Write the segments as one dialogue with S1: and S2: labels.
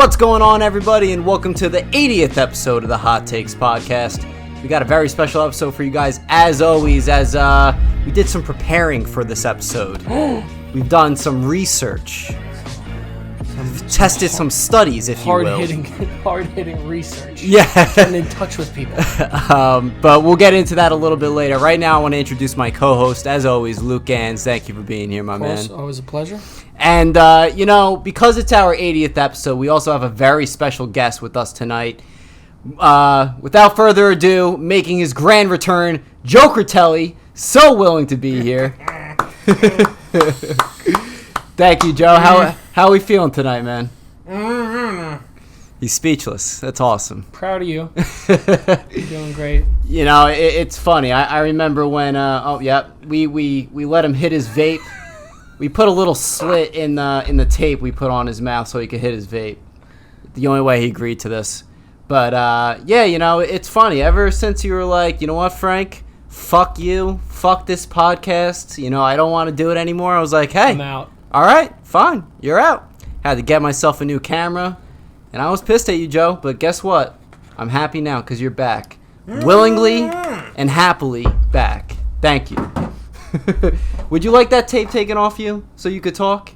S1: What's going on, everybody, and welcome to the 80th episode of the Hot Takes podcast. We got a very special episode for you guys, as always, as we did some preparing for this episode. We've done some research. We've tested some studies, if you will.
S2: Hard-hitting research.
S1: Yeah.
S2: Getting in touch with people.
S1: But we'll get into that a little bit later. Right now, I want to introduce my co-host, as always, Luke Ganz. Thank you for being here, my man.
S2: Of course, always a pleasure.
S1: And, because it's our 80th episode, we also have a very special guest with us tonight. Without further ado, making his grand return, Joe Critelli, so willing to be here. Thank you, Joe. How are we feeling tonight, man? He's speechless. That's awesome.
S2: Proud of you. You're doing great.
S1: You know, it's funny. I remember when, we let him hit his vape. We put a little slit in the tape we put on his mouth so he could hit his vape. The only way he agreed to this. But, it's funny. Ever since you were like, you know what, Frank? Fuck you. Fuck this podcast. I don't want to do it anymore. I was like, hey.
S2: I'm out.
S1: All right, fine. You're out. Had to get myself a new camera. And I was pissed at you, Joe. But guess what? I'm happy now because you're back. Willingly and happily back. Thank you. Would you like that tape taken off you so you could talk?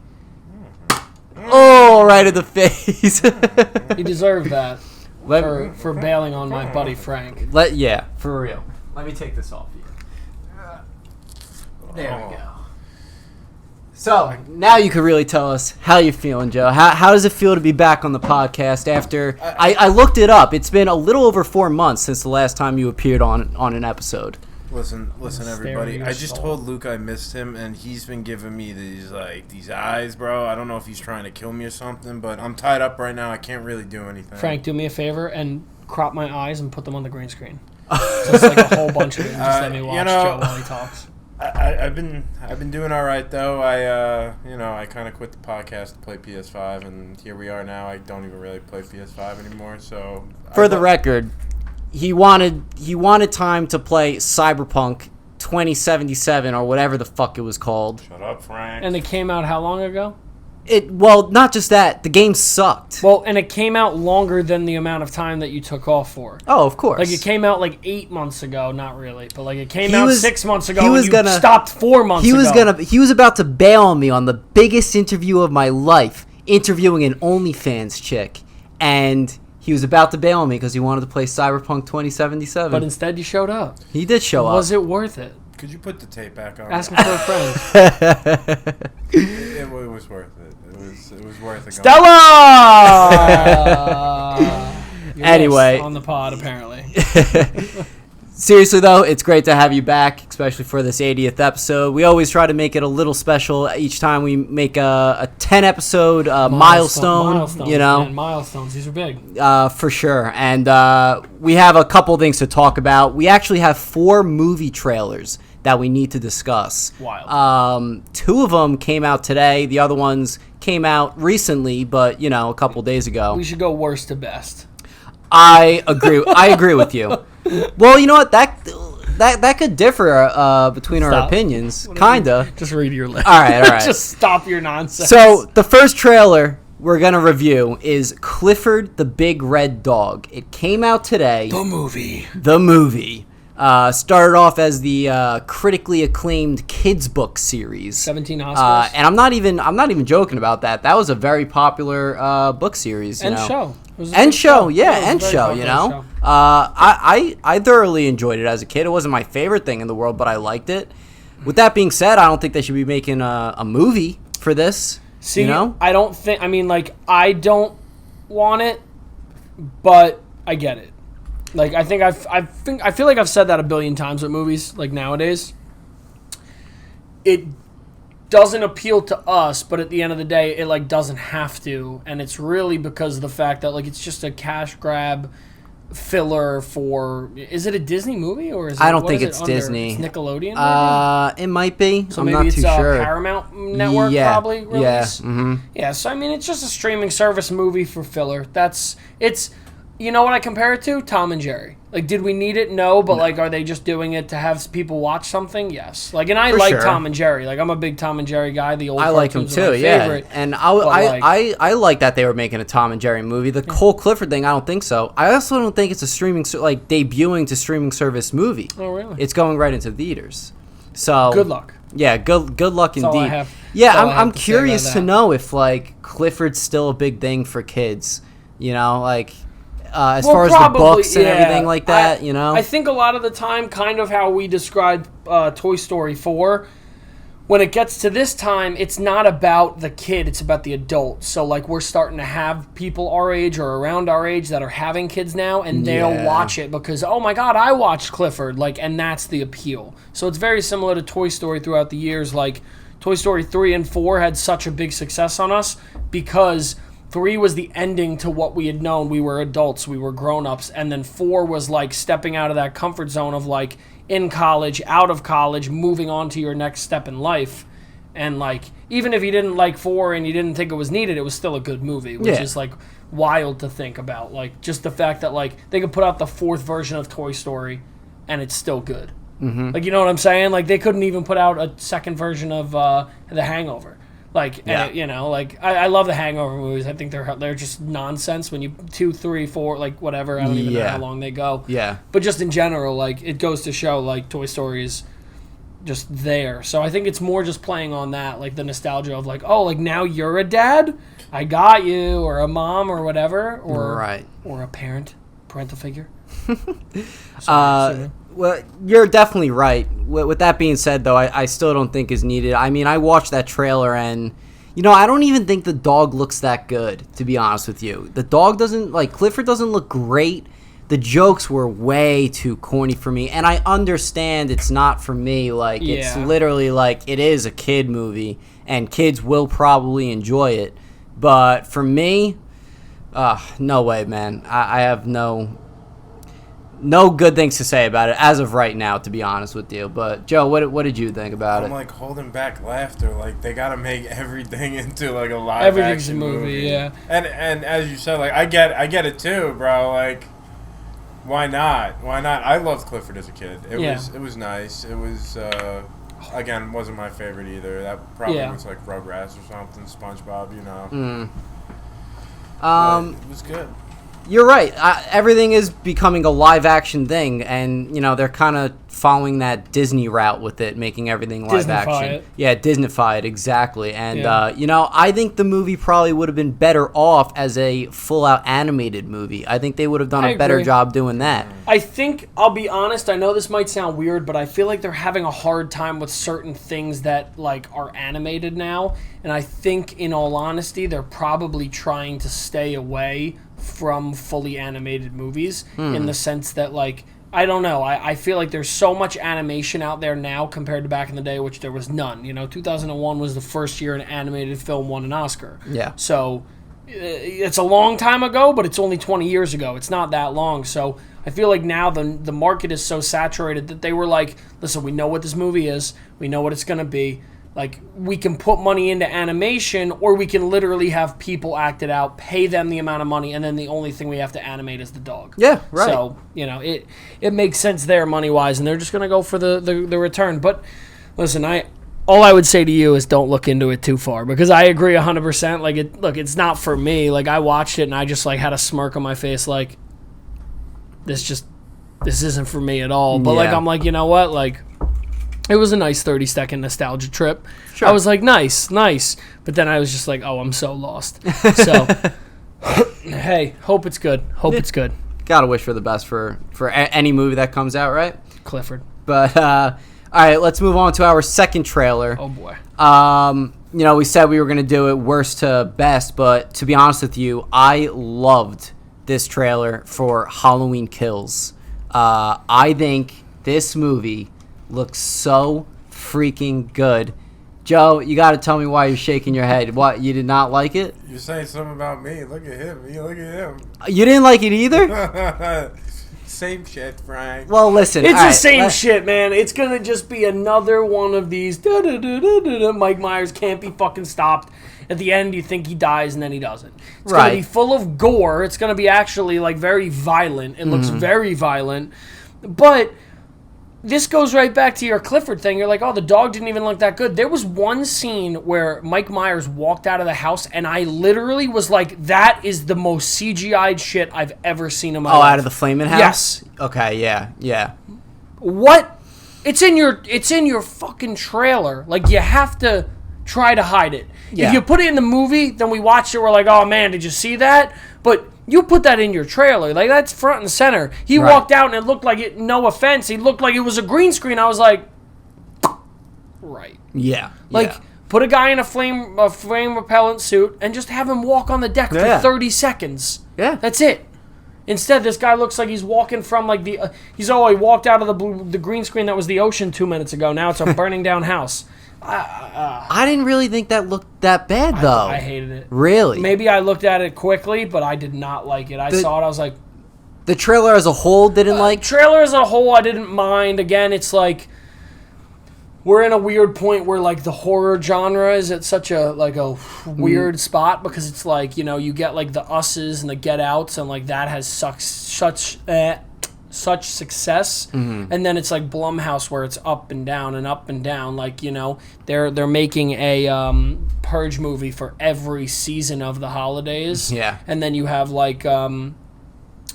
S1: Oh, right in the face.
S2: You deserve that for bailing on my buddy Frank.
S1: For real. Let me take this off you. There we go. So, now you can really tell us how you're feeling, Joe. How does it feel to be back on the podcast after... I looked it up. It's been a little over 4 months since the last time you appeared on an episode.
S3: Listen, everybody. I just told Luke I missed him, and he's been giving me these eyes, bro. I don't know if he's trying to kill me or something, but I'm tied up right now. I can't really do anything.
S2: Frank, do me a favor and crop my eyes and put them on the green screen. Just like a whole bunch of it. Just let me watch Joe while he talks.
S3: I've been doing all right though. I kind of quit the podcast to play PS5, and here we are now. I don't even really play PS5 anymore. So
S1: for the record, he wanted time to play Cyberpunk 2077 or whatever the fuck it was called.
S3: Shut up, Frank.
S2: And it came out how long ago?
S1: Not just that. The game sucked.
S2: Well, and it came out longer than the amount of time that you took off for.
S1: Oh, of course.
S2: Like, it came out, 8 months ago. Not really. But, it came out 6 months ago, and you stopped 4 months ago.
S1: He was about to bail on me on the biggest interview of my life, interviewing an OnlyFans chick. And he was about to bail on me because he wanted to play Cyberpunk 2077.
S2: But instead, you showed up.
S1: He did show up.
S2: Was it worth it?
S3: Could you put the tape back on?
S2: Asking for a friend.
S3: It was worth it. It was worth it.
S1: Stella! Anyway.
S2: On the pod, apparently.
S1: Seriously, though, it's great to have you back, especially for this 80th episode. We always try to make it a little special each time we make a 10-episode milestone.
S2: Milestones. These are big.
S1: For sure. And we have a couple things to talk about. We actually have 4 movie trailers that we need to discuss.
S2: Wild.
S1: 2 of them came out today. The other ones came out recently, but, a couple days ago.
S2: We should go worst to best.
S1: I agree with you. Well, you know what? That could differ between our opinions. Kinda.
S2: Just read your list.
S1: All right.
S2: Just stop your nonsense.
S1: So, the first trailer we're going to review is Clifford the Big Red Dog. It came out today.
S2: The movie.
S1: Started off as the critically acclaimed kids book series.
S2: 17 Oscars.
S1: And I'm not even joking about that. That was a very popular book series.
S2: Show.
S1: Show. I thoroughly enjoyed it as a kid. It wasn't my favorite thing in the world, but I liked it. With that being said, I don't think they should be making a movie for this.
S2: See, I don't think. I don't want it, but I get it. I feel like I've said that a billion times with movies. Nowadays, it doesn't appeal to us, but at the end of the day, it doesn't have to, and it's really because of the fact that it's just a cash grab filler for. Is it a Disney movie or is it?
S1: I don't think it's Disney.
S2: It's Nickelodeon. Maybe?
S1: It might be.
S2: So
S1: I'm
S2: maybe
S1: not
S2: it's
S1: too sure.
S2: Paramount Network probably release.
S1: Yeah. Mm-hmm.
S2: Yeah. So it's just a streaming service movie for filler. It's You know what I compare it to? Tom and Jerry. Like, did we need it? No, but like, are they just doing it to have people watch something? Yes. Like, and I like Tom and Jerry. Like, I'm a big Tom and Jerry guy. The old
S1: I like him too. Yeah, and I like that they were making a Tom and Jerry movie. The Cole Clifford thing, I don't think so. I also don't think it's a debuting to streaming service movie.
S2: Oh, really?
S1: It's going right into theaters. So
S2: good luck.
S1: Yeah, good luck
S2: That's
S1: indeed. I'm curious to know if like Clifford's still a big thing for kids. You know, like. As far as the books and everything like that, you know?
S2: I think a lot of the time, kind of how we described Toy Story 4, when it gets to this time, it's not about the kid, it's about the adult. So, like, we're starting to have people our age or around our age that are having kids now, and they'll watch it because, oh my God, I watched Clifford, like, and that's the appeal. So it's very similar to Toy Story throughout the years. Like, Toy Story 3 and 4 had such a big success on us because 3 was the ending to what we had known. We were adults, we were grown-ups, and then 4 was like stepping out of that comfort zone of like in college, out of college, moving on to your next step in life. And like, even if you didn't like 4 and you didn't think it was needed, it was still a good movie, which is like wild to think about. Like, just the fact that like they could put out the 4th version of Toy Story and it's still good. Mm-hmm. Like, you know what I'm saying? Like, they couldn't even put out a 2nd version of The Hangover. Like, you know, like, I love the Hangover movies. I think they're just nonsense when you 2, 3, 4, like, whatever. I don't even know how long they go.
S1: Yeah.
S2: But just in general, like, it goes to show, like, Toy Story is just there. So I think it's more just playing on that, like, the nostalgia of, like, oh, like, now you're a dad? I got you. Or a mom or whatever. Or a parental figure.
S1: Well, you're definitely right. With that being said, though, I still don't think is needed. I mean, I watched that trailer, and, you know, I don't even think the dog looks that good, to be honest with you. The dog doesn't, like, Clifford doesn't look great. The jokes were way too corny for me, and I understand it's not for me. Like, it's literally, like, it is a kid movie, and kids will probably enjoy it. But for me, no way, man. I have no good things to say about it as of right now, to be honest with you. But Joe, what did you think about it?
S3: I'm like holding back laughter. Like, they gotta make everything into like a live action movie.
S2: Yeah.
S3: And as you said, like I get it too, bro. Like, why not? Why not? I loved Clifford as a kid. It was nice. It was again, wasn't my favorite either. That probably was like Rugrats or something, SpongeBob, you know. It was good.
S1: You're right. Everything is becoming a live-action thing, and, you know, they're kind of following that Disney route with it, making everything live-action. Yeah, Disney-fy it, exactly. And, you know, I think the movie probably would have been better off as a full-out animated movie. I think they would have done a better job doing that.
S2: I think, I'll be honest, I know this might sound weird, but I feel like they're having a hard time with certain things that, like, are animated now. And I think, in all honesty, they're probably trying to stay away from fully animated movies in the sense that, like, I don't know. I feel like there's so much animation out there now compared to back in the day, which there was none. You know, 2001 was the first year an animated film won an Oscar.
S1: Yeah.
S2: So it's a long time ago, but it's only 20 years ago. It's not that long. So I feel like now the market is so saturated that they were like, listen, we know what this movie is. We know what it's going to be. Like, we can put money into animation, or we can literally have people act it out, pay them the amount of money, and then the only thing we have to animate is the dog.
S1: Yeah, right.
S2: So, you know, it makes sense there money-wise, and they're just going to go for the return. But, listen, all I would say to you is don't look into it too far, because I agree 100%. Like, it's not for me. Like, I watched it, and I just, like, had a smirk on my face, like, this isn't for me at all. But, like, I'm like, you know what? Like, it was a nice 30-second nostalgia trip. Sure. I was like, nice. But then I was just like, oh, I'm so lost. So, hey, hope it's good. It's good.
S1: Gotta wish for the best for any movie that comes out, right?
S2: Clifford.
S1: But, all right, let's move on to our second trailer.
S2: Oh, boy.
S1: You know, we said we were going to do it worst to best, but to be honest with you, I loved this trailer for Halloween Kills. I think this movie looks so freaking good. Joe, you got to tell me why you're shaking your head. What, you did not like it?
S3: You're saying something about me. Look at him. You look at him.
S1: You didn't like it either?
S3: same shit, Frank.
S1: Well, listen.
S2: It's the same shit, man. It's gonna just be another one of these. Mike Myers can't be fucking stopped. At the end, you think he dies, and then he doesn't. It's gonna be full of gore. It's gonna be actually like very violent. It looks very violent, but this goes right back to your Clifford thing. You're like, oh, the dog didn't even look that good. There was one scene where Mike Myers walked out of the house, and I literally was like, that is the most CGI'd shit I've ever seen in my life.
S1: Oh, out of the flaming house?
S2: Yes.
S1: Okay, yeah.
S2: What? It's in your fucking trailer. Like, you have to try to hide it.
S1: Yeah.
S2: If you put it in the movie, then we watched it, we're like, oh man, did you see that? But you put that in your trailer. Like, that's front and center. He walked out and it looked like it, no offense, he looked like it was a green screen. I was like, right.
S1: Yeah.
S2: Like, put a guy in a flame repellent suit and just have him walk on the deck for 30 seconds.
S1: Yeah.
S2: That's it. Instead, this guy looks like he's walking from like the he walked out of the green screen that was the ocean 2 minutes ago. Now it's a burning down house.
S1: I didn't really think that looked that bad, though.
S2: I hated it.
S1: Really?
S2: Maybe I looked at it quickly, but I did not like it. I saw it, I was like...
S1: The trailer as a whole didn't like?
S2: Trailer as a whole, I didn't mind. Again, it's like... We're in a weird point where, like, the horror genre is at such a weird spot, because it's like, you know, you get, like, the Us's and the Get Outs, and, like, that has such success, and then it's like Blumhouse where it's up and down and up and down. Like, you know, they're making a Purge movie for every season of the holidays.
S1: Yeah,
S2: and then you have like then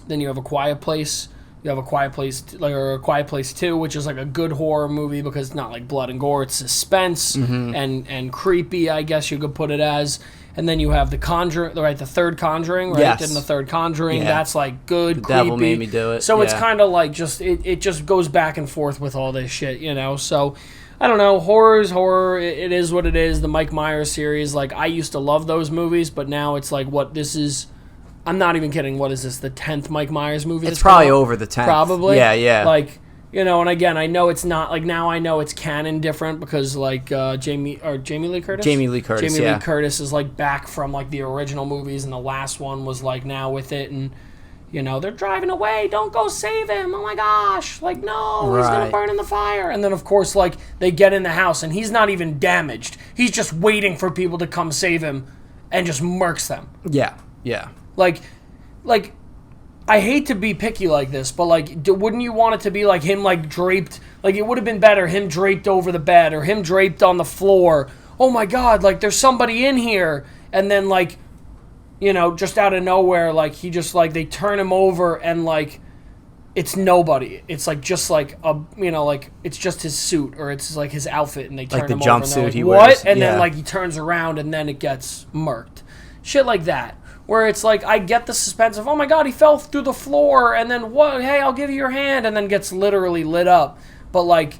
S2: you have A Quiet Place. You have A Quiet Place, or A Quiet Place 2, which is like a good horror movie because it's not like blood and gore. It's suspense and creepy, I guess you could put it as. And then you have the Conjuring, right? The third Conjuring, right?
S1: Yes.
S2: And the third Conjuring, that's like good,
S1: the
S2: creepy.
S1: Devil made me do it.
S2: So it's kind of like just it just goes back and forth with all this shit, you know. So I don't know. Horror is horror. It is what it is. The Mike Myers series, like, I used to love those movies, but now it's like, what this is. I'm not even kidding. What is this? The 10th Mike Myers movie?
S1: It's probably over the 10th.
S2: Probably.
S1: Yeah.
S2: Like, you know, and again, I know it's not, like, now I know it's canon different because, like, Jamie Lee Curtis?
S1: Jamie Lee Curtis
S2: is, like, back from, like, the original movies, and the last one was, like, now with it, and, you know, they're driving away, don't go save him, oh my gosh, like, no, he's gonna burn in the fire, and then, of course, like, they get in the house, and he's not even damaged, he's just waiting for people to come save him, and just murks them.
S1: Yeah.
S2: Like, I hate to be picky like this, but, like, wouldn't you want it to be, like, him, like, draped? Like, it would have been better him draped over the bed or him draped on the floor. Oh, my God, like, there's somebody in here. And then, like, you know, just out of nowhere, like, he just, like, they turn him over and, like, it's nobody. It's, like, just, like, a, you know, like, it's just his suit or it's, like, his outfit, and they turn him over.
S1: Like
S2: and
S1: the
S2: they're
S1: jumpsuit
S2: like,
S1: he
S2: what?
S1: wears.
S2: And then, like, he turns around and then it gets murked. Shit like that. Where it's like, I get the suspense of, oh my God, he fell through the floor, and then, what? Hey, I'll give you your hand, and then gets literally lit up. But, like,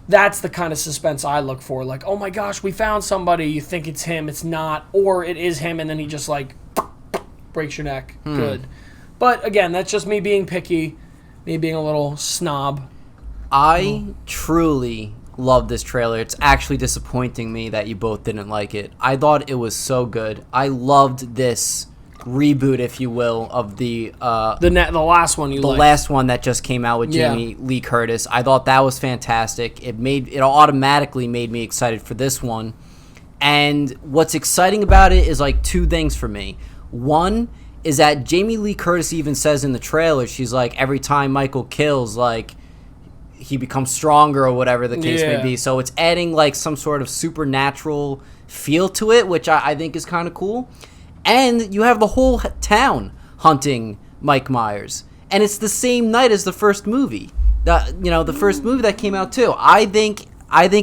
S2: that's the kind of suspense I look for. Like, oh my gosh, we found somebody, you think it's him, it's not, or it is him, and then he just, like, breaks your neck. Good. But, again, that's just me being picky, me being a little snob.
S1: I truly love this trailer. It's actually disappointing me that you both didn't like it. I thought it was so good. I loved this reboot, if you will, of the
S2: last one
S1: the last one that just came out with Jamie Lee Curtis. I thought that was fantastic. It automatically made me excited for this one. And what's exciting about it is like two things for me. One is that Jamie Lee Curtis even says in the trailer, she's like, every time Michael kills, like, he becomes stronger or whatever the case may be. So it's adding like some sort of supernatural feel to it, which I think is kind of cool. And you have the whole town hunting Mike Myers. And it's the same night as the first movie. The first movie that came out too. I think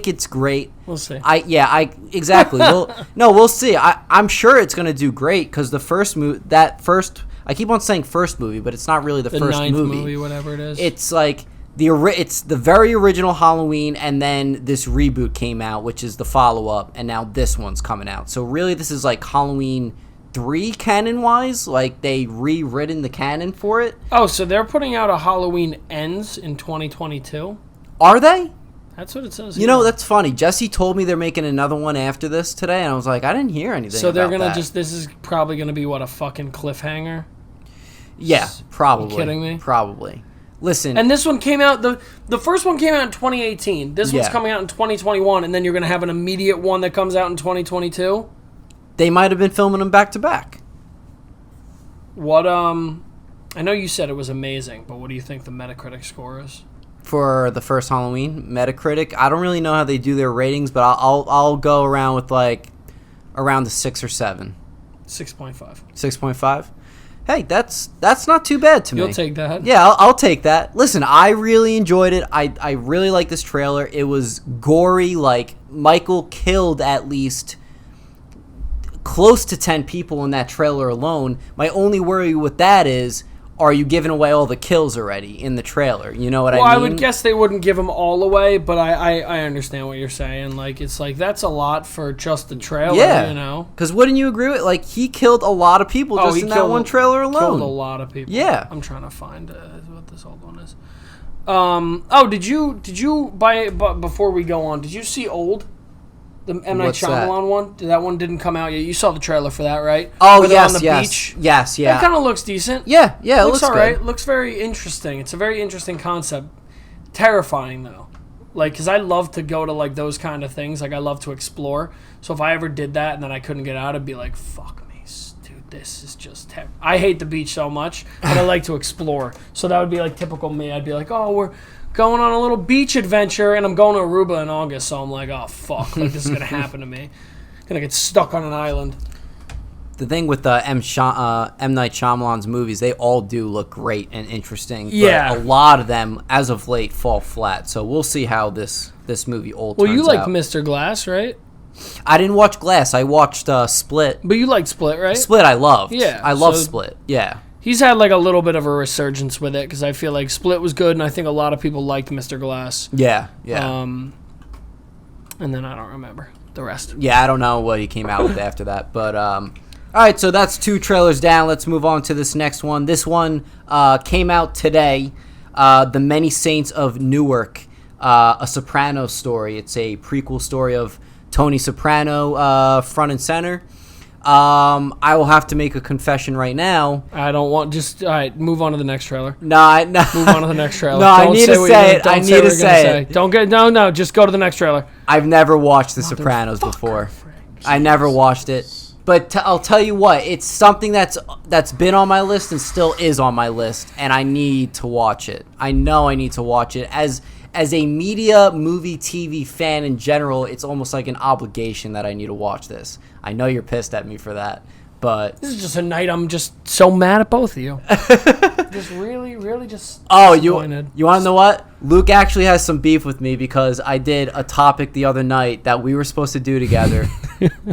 S1: it's great.
S2: We'll see.
S1: Exactly. We'll see. I'm sure it's going to do great because the first movie, I keep on saying first movie, but it's not really the first
S2: ninth
S1: movie,
S2: whatever it is.
S1: It's like it's the very original Halloween, and then this reboot came out, which is the follow-up, and now this one's coming out. So really this is like Halloween 3 canon-wise, like they rewritten the canon for it.
S2: Oh, so they're putting out a Halloween Ends in 2022?
S1: Are they?
S2: That's what it says
S1: here. You know, that's funny. Jesse told me they're making another one after this today, and I was like, I didn't hear anything
S2: So they're
S1: about
S2: going to
S1: that.
S2: this is probably going to be, what, a fucking cliffhanger?
S1: Yeah, probably.
S2: Are you kidding me?
S1: Probably. Listen,
S2: And this one came out, the first one came out in 2018. This one's
S1: Yeah.
S2: coming out in 2021, and then you're going to have an immediate one that comes out in 2022?
S1: they might have been filming them back to back.
S2: What, I know you said it was amazing, but what do you think the Metacritic score is?
S1: For the first Halloween, Metacritic, I don't really know how they do their ratings, but I'll go around with like around the 6 or 7.
S2: 6.5.
S1: 6.5. Hey, that's not too bad to me.
S2: You'll take that?
S1: Yeah, I'll take that. Listen, I really enjoyed it. I really like this trailer. It was gory. Like, Michael killed at least close to 10 people in that trailer alone. My only worry with that is, are you giving away all the kills already in the trailer? You know what I mean?
S2: Well, I would guess they wouldn't give them all away, but I understand what you're saying. Like, it's like, that's a lot for just the trailer, you know?
S1: Because wouldn't you agree with, like, he killed a lot of people just in that one trailer alone.
S2: Killed a lot of people.
S1: Yeah.
S2: I'm trying to find what this old one is. Did you before we go on, did you see Old? The M. Night
S1: What's that?
S2: Shyamalan one? That one didn't come out yet. You saw the trailer for that, right?
S1: Oh,
S2: Where they're
S1: yes,
S2: on the
S1: yes.
S2: beach.
S1: Yes, yeah.
S2: It kind of looks decent.
S1: Yeah, it looks
S2: all right.
S1: good.
S2: Looks very interesting. It's a very interesting concept. Terrifying, though. Like, because I love to go to, like, those kind of things. Like, I love to explore. So if I ever did that and then I couldn't get out, I'd be like, fuck me, dude, this is just terrible. I hate the beach so much, but I like to explore. So that would be, like, typical me. I'd be like, oh, we're going on a little beach adventure, and I'm going to Aruba in August, so I'm like, oh, fuck, like, this is going to happen to me. Gonna get stuck on an island.
S1: The thing with M. Night Shyamalan's movies, they all do look great and interesting.
S2: Yeah.
S1: But a lot of them, as of late, fall flat. So we'll see how this movie turns out.
S2: Well, you like Mr. Glass, right?
S1: I didn't watch Glass. I watched Split.
S2: But you liked Split, right?
S1: Split I loved.
S2: Yeah,
S1: I love
S2: so-
S1: Split. Yeah.
S2: He's had, like, a little bit of a resurgence with it, because I feel like Split was good, and I think a lot of people liked Mr. Glass.
S1: Yeah.
S2: And then I don't remember the rest.
S1: Yeah, I don't know what he came out with after that. But, all right, so that's 2 trailers down. Let's move on to this next one. This one came out today, The Many Saints of Newark, a Soprano story. It's a prequel story of Tony Soprano, front and center. I will have to make a confession right now.
S2: I don't want, all right, move on to the next trailer.
S1: No.
S2: Move on to the next trailer.
S1: No, I need to say it. I need to say it.
S2: Don't get, no, just go to the next trailer.
S1: I've never watched The Sopranos before. I never watched it. But I'll tell you what, it's something that's been on my list and still is on my list, and I need to watch it. I know I need to watch it. As a media, movie, TV fan in general, it's almost like an obligation that I need to watch this. I know you're pissed at me for that, but...
S2: This is just a night I'm just so mad at both of you. Just really, really just
S1: disappointed. You want to know what? Luke actually has some beef with me because I did a topic the other night that we were supposed to do together,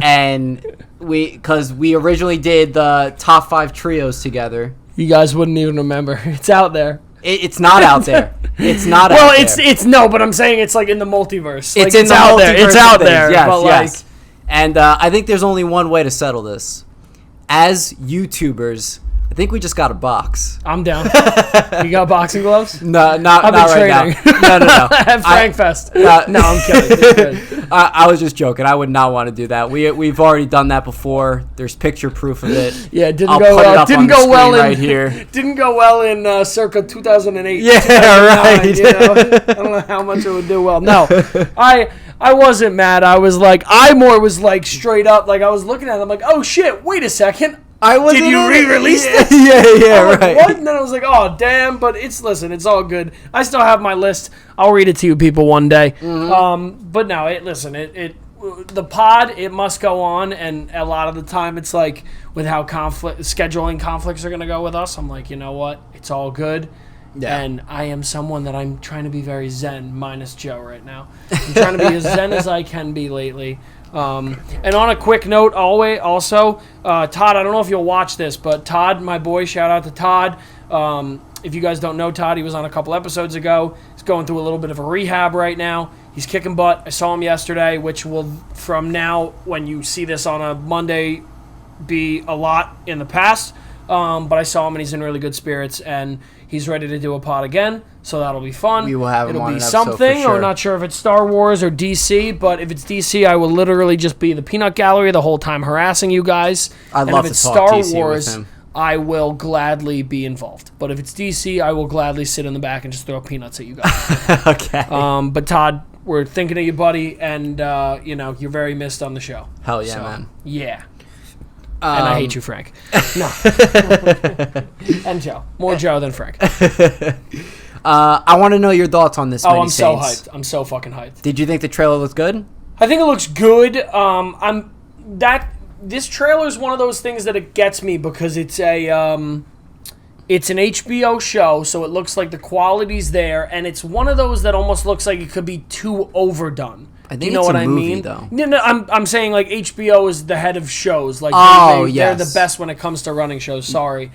S1: and because we originally did the top 5 trios together.
S2: You guys wouldn't even remember. It's out there.
S1: It's not out there. It's not
S2: well,
S1: out there.
S2: it's no, but I'm saying it's like in the multiverse. Like,
S1: it's in the
S2: out
S1: multiverse
S2: there. It's
S1: of
S2: out
S1: things.
S2: there.
S1: Yes,
S2: but
S1: yes. And I think there's only one way to settle this. As YouTubers, I think we just got a box.
S2: I'm down. You got boxing gloves?
S1: No, not
S2: I've been
S1: right
S2: training.
S1: now. No.
S2: At Frank Fest. No, I'm kidding. You're good.
S1: I was just joking. I would not want to do that. We've already done that before. There's picture proof of it.
S2: Yeah, it didn't
S1: I'll
S2: go
S1: put it
S2: well.
S1: up
S2: Didn't
S1: on the
S2: go well
S1: screen
S2: in
S1: right here.
S2: Didn't go well in circa 2008.
S1: Yeah,
S2: 2009,
S1: right.
S2: You know? I don't know how much it would do well. No, I wasn't mad. I was like, I more was like straight up. Like I was looking at it. I'm like, oh shit, wait a second.
S1: Did
S2: you re-release this?
S1: Yeah,
S2: I'm like,
S1: right.
S2: what? And then I was like, oh, damn. But listen, it's all good. I still have my list. I'll read it to you people one day.
S1: Mm-hmm.
S2: But no, the pod, it must go on. And a lot of the time it's like with how scheduling conflicts are going to go with us. I'm like, you know what? It's all good.
S1: Yeah.
S2: And I am someone that I'm trying to be very zen, minus Joe right now. I'm trying to be as zen as I can be lately. And on a quick note, also, Todd, I don't know if you'll watch this, but Todd, my boy, shout out to Todd. If you guys don't know Todd, he was on a couple episodes ago. He's going through a little bit of a rehab right now. He's kicking butt. I saw him yesterday, which will, from now, when you see this on a Monday, be a lot in the past. But I saw him, and he's in really good spirits, and he's ready to do a pod again, so that'll be fun.
S1: We will have him
S2: It'll
S1: on
S2: be
S1: an episode
S2: something,
S1: for sure.
S2: or not sure if it's Star Wars or DC, but if it's DC, I will literally just be the peanut gallery the whole time harassing you guys.
S1: I'd
S2: and
S1: love
S2: if it's
S1: to talk
S2: Star
S1: DC
S2: Wars,
S1: with him.
S2: I will gladly be involved. But if it's DC, I will gladly sit in the back and just throw peanuts at you guys.
S1: Okay.
S2: But Todd, we're thinking of you, buddy, and you're very missed on the show.
S1: Hell yeah, man.
S2: Yeah. And I hate you, Frank. No. And Joe. More Joe than Frank.
S1: I want to know your thoughts on this.
S2: I'm so hyped. I'm so fucking hyped.
S1: Did you think the trailer looked good?
S2: I think it looks good. This trailer is one of those things that it gets me because it's an HBO show, so it looks like the quality's there, and it's one of those that almost looks like it could be too overdone.
S1: I think
S2: you know
S1: it's
S2: what
S1: a
S2: I
S1: movie,
S2: mean?
S1: though.
S2: No, I'm saying like HBO is the head of shows. Like they're the best when it comes to running shows. Sorry.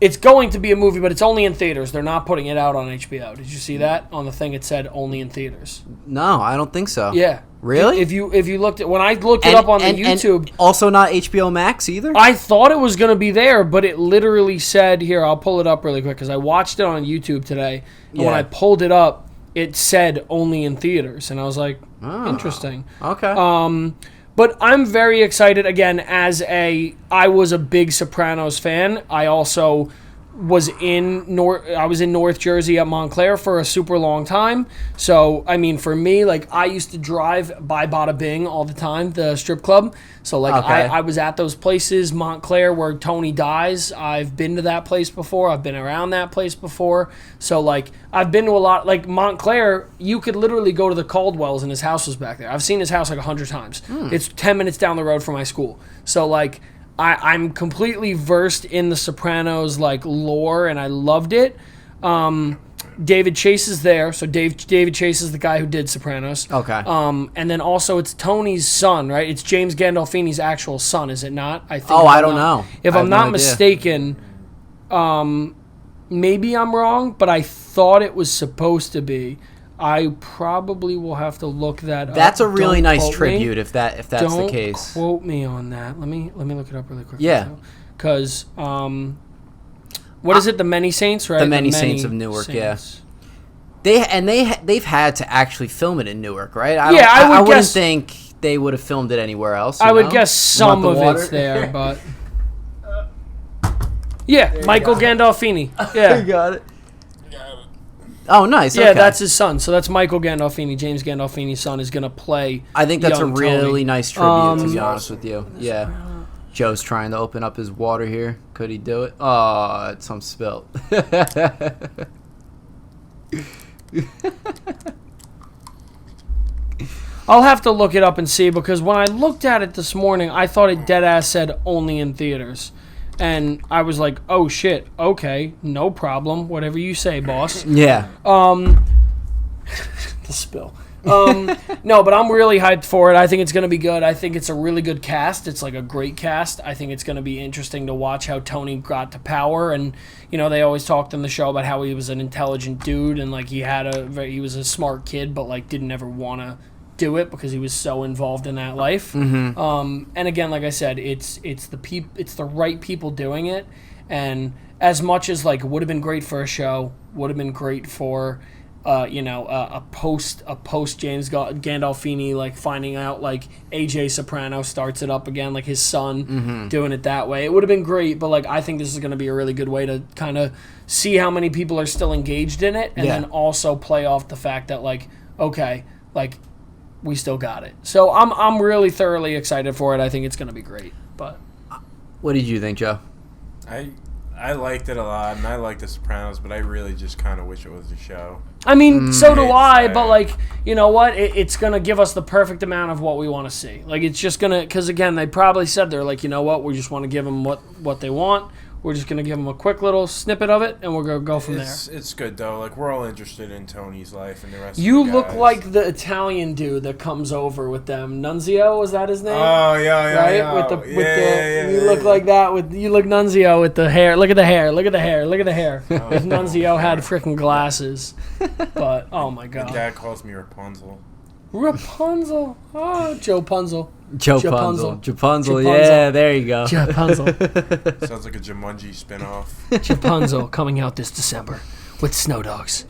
S2: It's going to be a movie, but it's only in theaters. They're not putting it out on HBO. Did you see that on the thing? It said only in theaters.
S1: No, I don't think so.
S2: Yeah.
S1: Really?
S2: If you looked at when I looked it up on the YouTube,
S1: and also not HBO Max either.
S2: I thought it was going to be there, but it literally said here. I'll pull it up really quick because I watched it on YouTube today. And when I pulled it up, it said only in theaters, and I was like, interesting.
S1: Okay.
S2: But I'm very excited again. I was a big Sopranos fan. I also was in North Jersey at Montclair for a super long time. So, I mean, for me, like, I used to drive by Bada Bing all the time, the strip club. So, like, I was at those places, Montclair, where Tony dies. I've been to that place before. I've been around that place before. So, like, I've been to a lot. Like, Montclair, you could literally go to the Caldwell's and his house was back there. I've seen his house like 100 times. It's 10 minutes down the road from my school. So, like, I'm completely versed in the Sopranos like lore, and I loved it. David Chase is there, so David Chase is the guy who did Sopranos.
S1: Okay.
S2: And then also it's Tony's son, right? It's James Gandolfini's actual son, is it not? I think.
S1: I don't know.
S2: If I'm not mistaken, maybe I'm wrong, but I thought it was supposed to be. I probably will have to look that up.
S1: That's a really nice tribute if that's the case.
S2: Don't quote me on that. Let me look it up really quick.
S1: Yeah.
S2: Because what is it? The Many Saints, right?
S1: The Many Saints of Newark,
S2: Saints.
S1: yeah. They've had to actually film it in Newark, right?
S2: I
S1: wouldn't think they would have filmed it anywhere else.
S2: I would guess some of it's there, but yeah, Michael Gandolfini. Yeah,
S1: you got it. Oh, nice.
S2: Yeah,
S1: okay.
S2: that's his son. So that's Michael Gandolfini. James Gandolfini's son is going to play.
S1: I think that's a
S2: young
S1: really
S2: Tony.
S1: nice tribute, to be honest with you. Yeah. Joe's trying to open up his water here. Could he do it? Oh, it's some spilt.
S2: I'll have to look it up and see, because when I looked at it this morning, I thought it deadass said only in theaters. And I was like, oh shit, okay, no problem. Whatever you say, boss.
S1: Yeah.
S2: The spill. No, but I'm really hyped for it. I think it's going to be good. I think it's a really good cast. It's like a great cast. I think it's going to be interesting to watch how Tony got to power. And, they always talked in the show about how he was an intelligent dude and, like, he was a smart kid, but, like, didn't ever want to do it because he was so involved in that life.
S1: Mm-hmm.
S2: And again, like I said, it's the right people doing it. And as much as, like, would have been great for a show, would have been great for a post James Gandolfini, like, finding out, like, AJ Soprano starts it up again, like his son doing it that way. It would have been great, but, like, I think this is going to be a really good way to kind of see how many people are still engaged in it, and then also play off the fact that, like, okay, like, we still got it. So I'm really thoroughly excited for it. I think it's going to be great. But
S1: what did you think, Joe?
S3: I liked it a lot, and I like The Sopranos, but I really just kind of wish it was a show.
S2: I mean, so do I, but, like, you know what? It's going to give us the perfect amount of what we want to see. Like, it's just going to, because, again, they probably said, they're like, you know what? We just want to give them what they want. We're just going to give them a quick little snippet of it, and we're going to go from there.
S3: It's good, though. Like, we're all interested in Tony's life and the rest of the
S2: You
S3: guys.
S2: look like the Italian dude that comes over with them. Nunzio, was that his name?
S3: Oh, yeah.
S2: Right? You look like that. You look Nunzio with the hair. Look at the hair. Look at the hair. Look at the hair. If Nunzio had freaking glasses. But, oh, my God.
S3: My dad calls me Rapunzel.
S2: Rapunzel. Oh, Joe Punzel.
S1: Joe Punzel. Yeah, there you go.
S2: Rapunzel.
S3: Sounds like a Jumanji spinoff.
S2: Rapunzel coming out this December with Snow Dogs.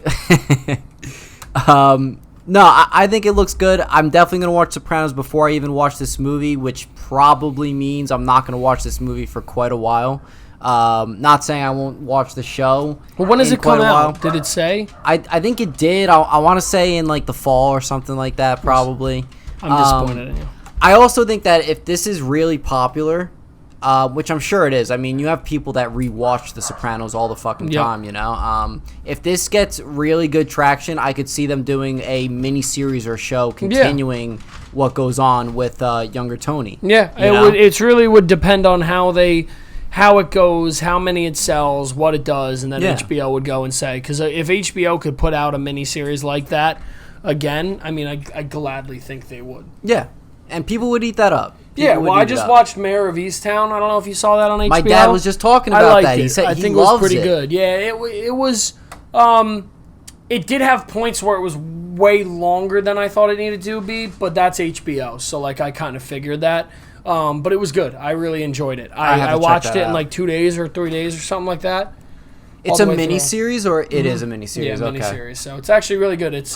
S1: No, I think it looks good. I'm definitely going to watch Sopranos before I even watch this movie, which probably means I'm not going to watch this movie for quite a while. Not saying I won't watch the show.
S2: Well, when does it come out? Did it say?
S1: I think it did. I want to say in like the fall or something like that, probably.
S2: I'm disappointed in you.
S1: I also think that if this is really popular, which I'm sure it is. I mean, you have people that rewatch The Sopranos all the fucking time, you know? If this gets really good traction, I could see them doing a mini-series or show continuing what goes on with younger Tony.
S2: Yeah, it really would depend on how it goes, how many it sells, what it does, and then HBO would go and say. Because if HBO could put out a mini-series like that again, I mean, I gladly think they would.
S1: Yeah, and people would eat that up.
S2: I just watched Mayor of Easttown. I don't know if you saw that on HBO.
S1: My dad was just talking about that. He said
S2: I think it was pretty good. Yeah, it was. It did have points where it was way longer than I thought it needed to be, but that's HBO, so like I kind of figured that. But it was good. I really enjoyed it. I watched it in like 2 days or 3 days or something like that.
S1: It's a mini series, or it is a mini series.
S2: Yeah, mini series. So it's actually really good. It's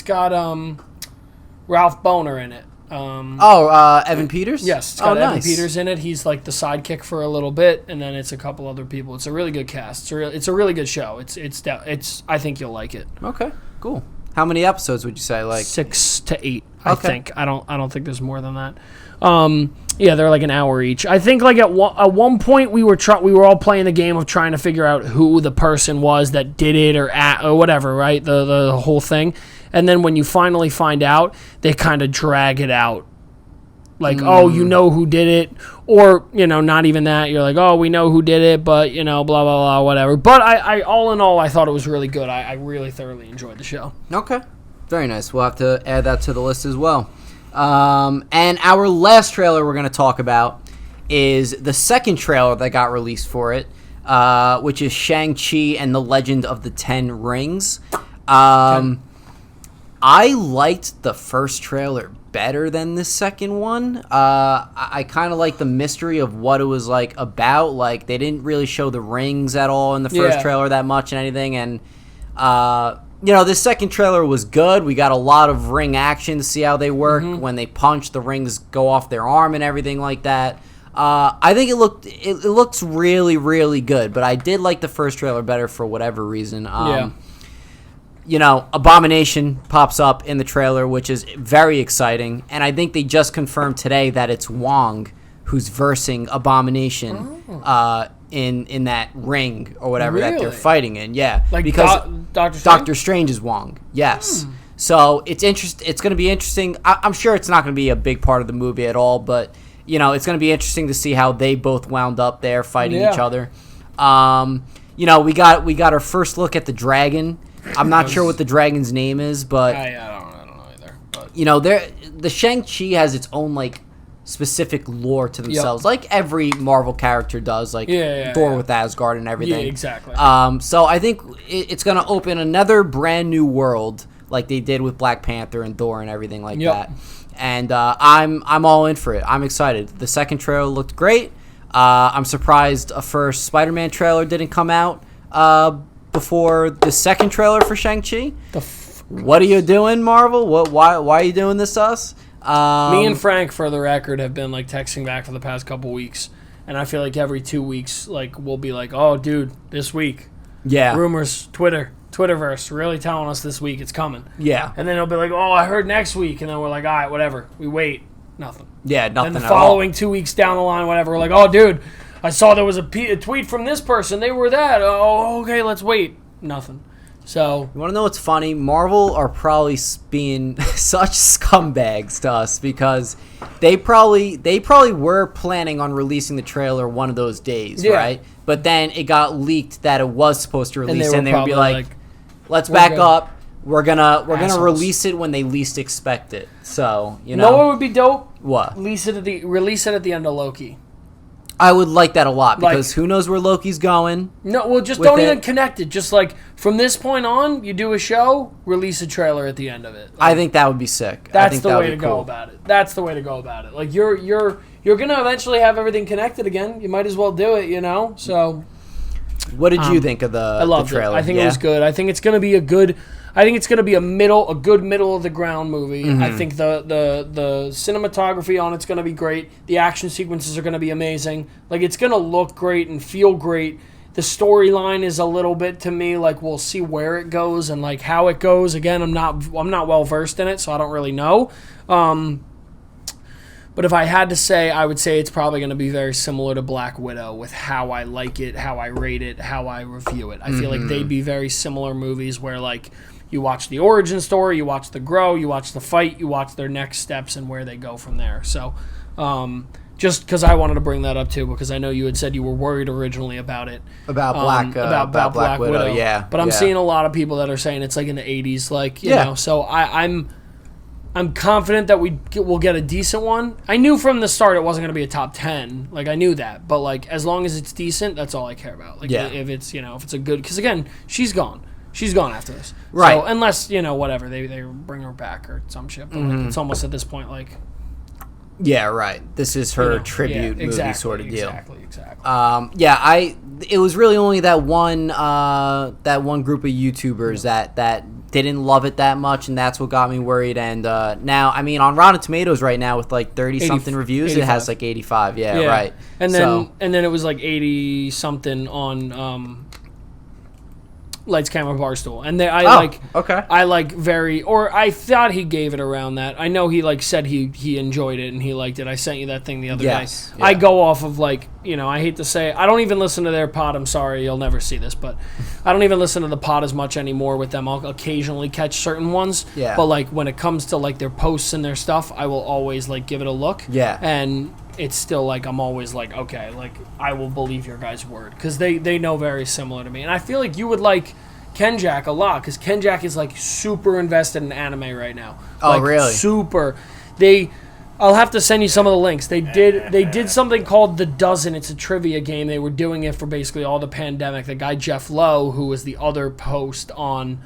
S2: got Ralph Boner in it.
S1: Evan Peters?
S2: Yes, it's got Evan Peters in it. He's like the sidekick for a little bit, and then it's a couple other people. It's a really good cast. It's a really good show. It's I think you'll like it.
S1: Okay, cool. How many episodes would you say? Like
S2: 6 to 8, I think. I don't think there's more than that. They're like an hour each. I think like at one point we were all playing the game of trying to figure out who the person was that did it or whatever, right? The whole thing. And then when you finally find out, they kind of drag it out. Like, oh, you know who did it. Or, not even that. You're like, oh, we know who did it, but, blah, blah, blah, whatever. But I all in all, I thought it was really good. I really thoroughly enjoyed the show.
S1: Okay. Very nice. We'll have to add that to the list as well. And our last trailer we're going to talk about is the second trailer that got released for it, which is Shang-Chi and the Legend of the Ten Rings. I liked the first trailer better than the second one. I kind of like the mystery of what it was like about. Like, they didn't really show the rings at all in the first trailer that much and anything. And, this second trailer was good. We got a lot of ring action to see how they work. When they punch, the rings go off their arm and everything like that. I think it looks really, really good. But I did like the first trailer better for whatever reason. Abomination pops up in the trailer, which is very exciting. And I think they just confirmed today that it's Wong who's versing Abomination in that ring or whatever that they're fighting in. Yeah.
S2: Like
S1: because
S2: Doctor Strange?
S1: Doctor Strange is Wong. Yes. So it's going to be interesting. I'm sure it's not going to be a big part of the movie at all, but, it's going to be interesting to see how they both wound up there fighting each other. We got our first look at the dragon. I'm not sure what the dragon's name is, but
S2: I don't know either. But
S1: the Shang-Chi has its own like specific lore to themselves, like every Marvel character does, like Thor with Asgard and everything.
S2: Yeah, exactly.
S1: So I think it's going to open another brand new world, like they did with Black Panther and Thor and everything like that. And I'm all in for it. I'm excited. The second trailer looked great. I'm surprised a first Spider-Man trailer didn't come out before the second trailer for Shang-Chi. What are you doing, Marvel? Why are you doing this to us?
S2: Me and Frank, for the record, have been like texting back for the past couple weeks, and I feel like every 2 weeks, like we'll be like, "Oh, dude, this week, rumors, Twitterverse, really telling us this week it's coming."
S1: Yeah,
S2: and then it'll be like, "Oh, I heard next week," and then we're like, "All right, whatever." We wait, nothing.
S1: Yeah, nothing.
S2: And the following 2 weeks down the line, whatever, we're like, "Oh, dude, I saw there was a tweet from this person. They were that. Oh, okay, let's wait." Nothing. So
S1: you want to know what's funny? Marvel are probably being such scumbags to us because they probably were planning on releasing the trailer one of those days, right? But then it got leaked that it was supposed to release, and they would be like, "Let's back up. We're gonna release it when they least expect it." So
S2: know what would be dope?
S1: What?
S2: Release it at the end of Loki.
S1: I would like that a lot because who knows where Loki's going.
S2: No, well, just don't even connect it. Just like from this point on, you do a show, release a trailer at the end of it. Like,
S1: I think that would be sick.
S2: That's the way to go about it. That's the way to go about it. Like you're gonna eventually have everything connected again. You might as well do it, So,
S1: what did you think of the trailer?
S2: I think it was good. I think it's gonna be a good. I think it's going to be a good middle of the ground movie. I think the cinematography on it's going to be great. The action sequences are going to be amazing. Like, it's going to look great and feel great. The storyline is a little bit, to me, like, we'll see where it goes and like how it goes. Again, I'm not well versed in it, so I don't really know. But if I had to say, I would say it's probably going to be very similar to Black Widow with how I like it, how I rate it, how I review it. I feel like they'd be very similar movies where, like, you watch the origin story, you watch the grow, you watch the fight, you watch their next steps and where they go from there. So, just because I wanted to bring that up too, because I know you had said you were worried originally about it.
S1: About Black Widow, yeah.
S2: But I'm seeing a lot of people that are saying it's like in the 80s, like, you know. So I'm confident that we'll get a decent one. I knew from the start it wasn't going to be a top 10. Like, I knew that. But, like, as long as it's decent, that's all I care about. Like, if it's, if it's a good... Because, again, she's gone. She's gone after this.
S1: Right.
S2: So, unless, whatever, they bring her back or some shit. But, like, it's almost at this point, like...
S1: Yeah, right. This is her tribute movie sort of deal.
S2: Exactly.
S1: It was really only that one group of YouTubers that didn't love it that much, and that's what got me worried. And now, I mean, on Rotten Tomatoes right now with like 30-something reviews,
S2: 85.
S1: It has like 85. Yeah, right.
S2: And then it was like 80-something on Lights, Camera, Barstool. And I thought he gave it around that. I know he like said he enjoyed it and he liked it. I sent you that thing the other day.
S1: Yeah.
S2: I go off of like, I hate to say it, I don't even listen to their pod. I'm sorry, you'll never see this, but I don't even listen to the pod as much anymore with them. I'll occasionally catch certain ones.
S1: Yeah.
S2: But like when it comes to like their posts and their stuff, I will always like give it a look.
S1: Yeah.
S2: And it's still like I'm always like, okay, like I will believe your guys' word because they know very similar to me, and I feel like you would like Kenjack a lot because Kenjack is like super invested in anime right now.
S1: Oh,
S2: like,
S1: really?
S2: Super. I'll have to send you some of the links. They did something called The Dozen. It's a trivia game. They were doing it for basically all the pandemic. The guy Jeff Lowe, who was the other host on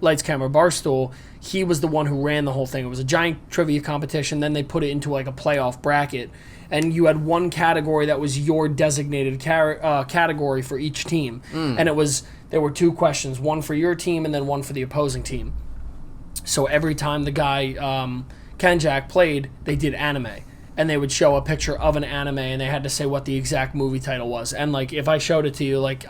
S2: Lights, Camera, Barstool, he was the one who ran the whole thing. It was a giant trivia competition. Then they put it into like a playoff bracket. And you had one category that was your designated category for each team. And there were two questions, one for your team and then one for the opposing team. So every time the guy, Kenjack, played, they did anime. And they would show a picture of an anime and they had to say what the exact movie title was. And like if I showed it to you, like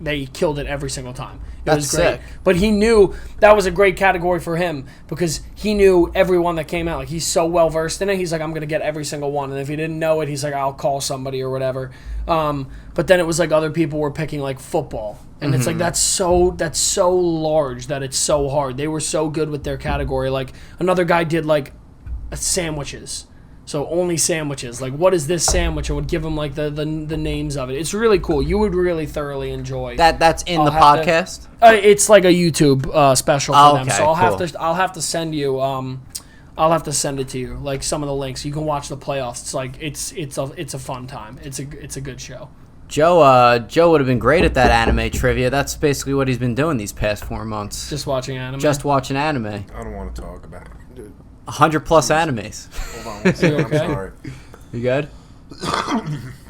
S2: they killed it every single time. It was great. Sick. But he knew that was a great category for him because he knew every one that came out. Like he's so well versed in it. He's like, I'm gonna get every single one. And if he didn't know it, he's like, I'll call somebody or whatever. But then it was like other people were picking like football. And it's like that's so large that it's so hard. They were so good with their category. Like another guy did like sandwiches. So only sandwiches. Like, what is this sandwich? I would give them like the names of it. It's really cool. You would really thoroughly enjoy.
S1: That's in the podcast.
S2: It's like a YouTube special for them. So I'll have to send you. I'll have to send it to you. Like some of the links. You can watch the playoffs. It's like it's a fun time. It's a good show.
S1: Joe would have been great at that anime trivia. That's basically what he's been doing these past 4 months.
S2: Just watching anime.
S3: I don't want to talk about it, dude.
S1: 100+ animes.
S3: Hold on one second.
S2: Okay?
S3: I'm sorry.
S1: You good?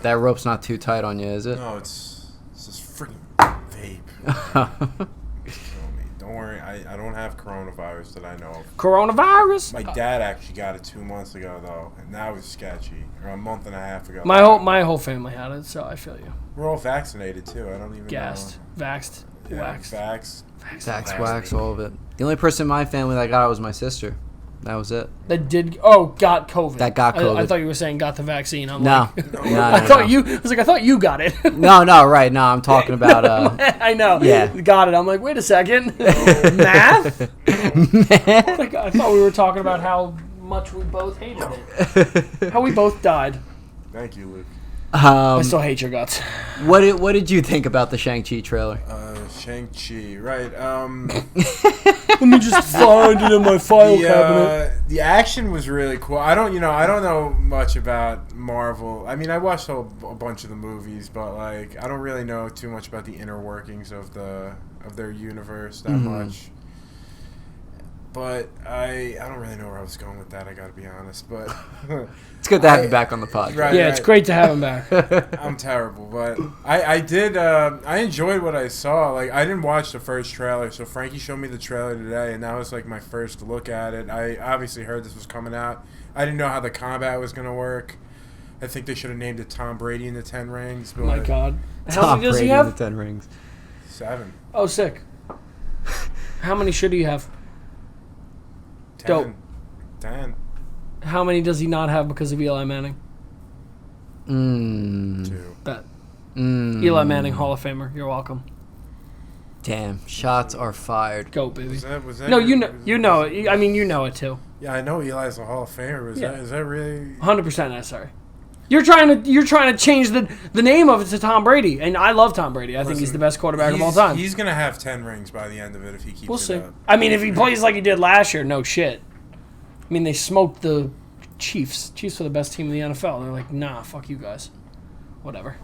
S1: That rope's not too tight on you, is it?
S3: No, it's this freaking vape. Don't worry, I don't have coronavirus that I know of.
S2: Coronavirus?
S3: My dad actually got it 2 months ago though, and that was sketchy. Or a month and a half ago.
S2: My whole family had it, so I feel you.
S3: We're all vaccinated too. I don't even
S2: Gassed,
S3: know.
S2: Vaxxed, waxed.
S1: Vax, wax, all of it. The only person in my family that got it was my sister. That was it.
S2: That got COVID.
S1: That got COVID.
S2: I thought you were saying got the vaccine. I'm
S1: no.
S2: I thought you got it.
S1: No, right. No, I'm talking about...
S2: I know.
S1: Yeah.
S2: Got it. I'm like, wait a second. Math? I thought we were talking about how much we both hated it. How we both died.
S3: Thank you, Luke.
S2: I still hate your guts.
S1: What did you think about the Shang-Chi trailer?
S3: Shang-Chi, right.
S2: Let me just find it in my file cabinet.
S3: The action was really cool. I don't know much about Marvel. I mean, I watched a bunch of the movies, but like I don't really know too much about the inner workings of their universe that much. But I don't really know where I was going with that. I got to be honest. But
S1: it's good to have you back on the podcast.
S3: Right,
S2: Yeah, it's great to have him back.
S3: I'm terrible, but I did. I enjoyed what I saw. Like, I didn't watch the first trailer, so Frankie showed me the trailer today, and that was like my first look at it. I obviously heard this was coming out. I didn't know how the combat was gonna work. I think they should have named it Tom Brady and the 10 Rings. But
S2: Oh my God, how
S1: Tom
S2: many does
S1: Brady
S2: he
S1: and
S2: have?
S1: the 10 rings.
S3: 7.
S2: Oh, sick. How many should he have?
S3: 10.
S2: Dope.
S3: 10.
S2: How many does he not have because of Eli Manning?
S3: 2.
S2: Bet. Eli Manning, Hall of Famer. You're welcome.
S1: Damn, shots are fired.
S2: Go, baby.
S3: Was that
S2: No,
S3: your-
S2: you know it. I mean, you know it too.
S3: Yeah, I know Eli's a Hall of Famer. Is that really?
S2: 100% necessary. You're trying to change the name of it to Tom Brady, and I love Tom Brady. I think he's the best quarterback of all time.
S3: He's gonna have 10 rings by the end of it if he keeps
S2: We'll
S3: it
S2: see.
S3: up.
S2: I mean, if he plays like he did last year, no shit. I mean, they smoked the Chiefs. Chiefs are the best team in the NFL. They're like, nah, fuck you guys. Whatever.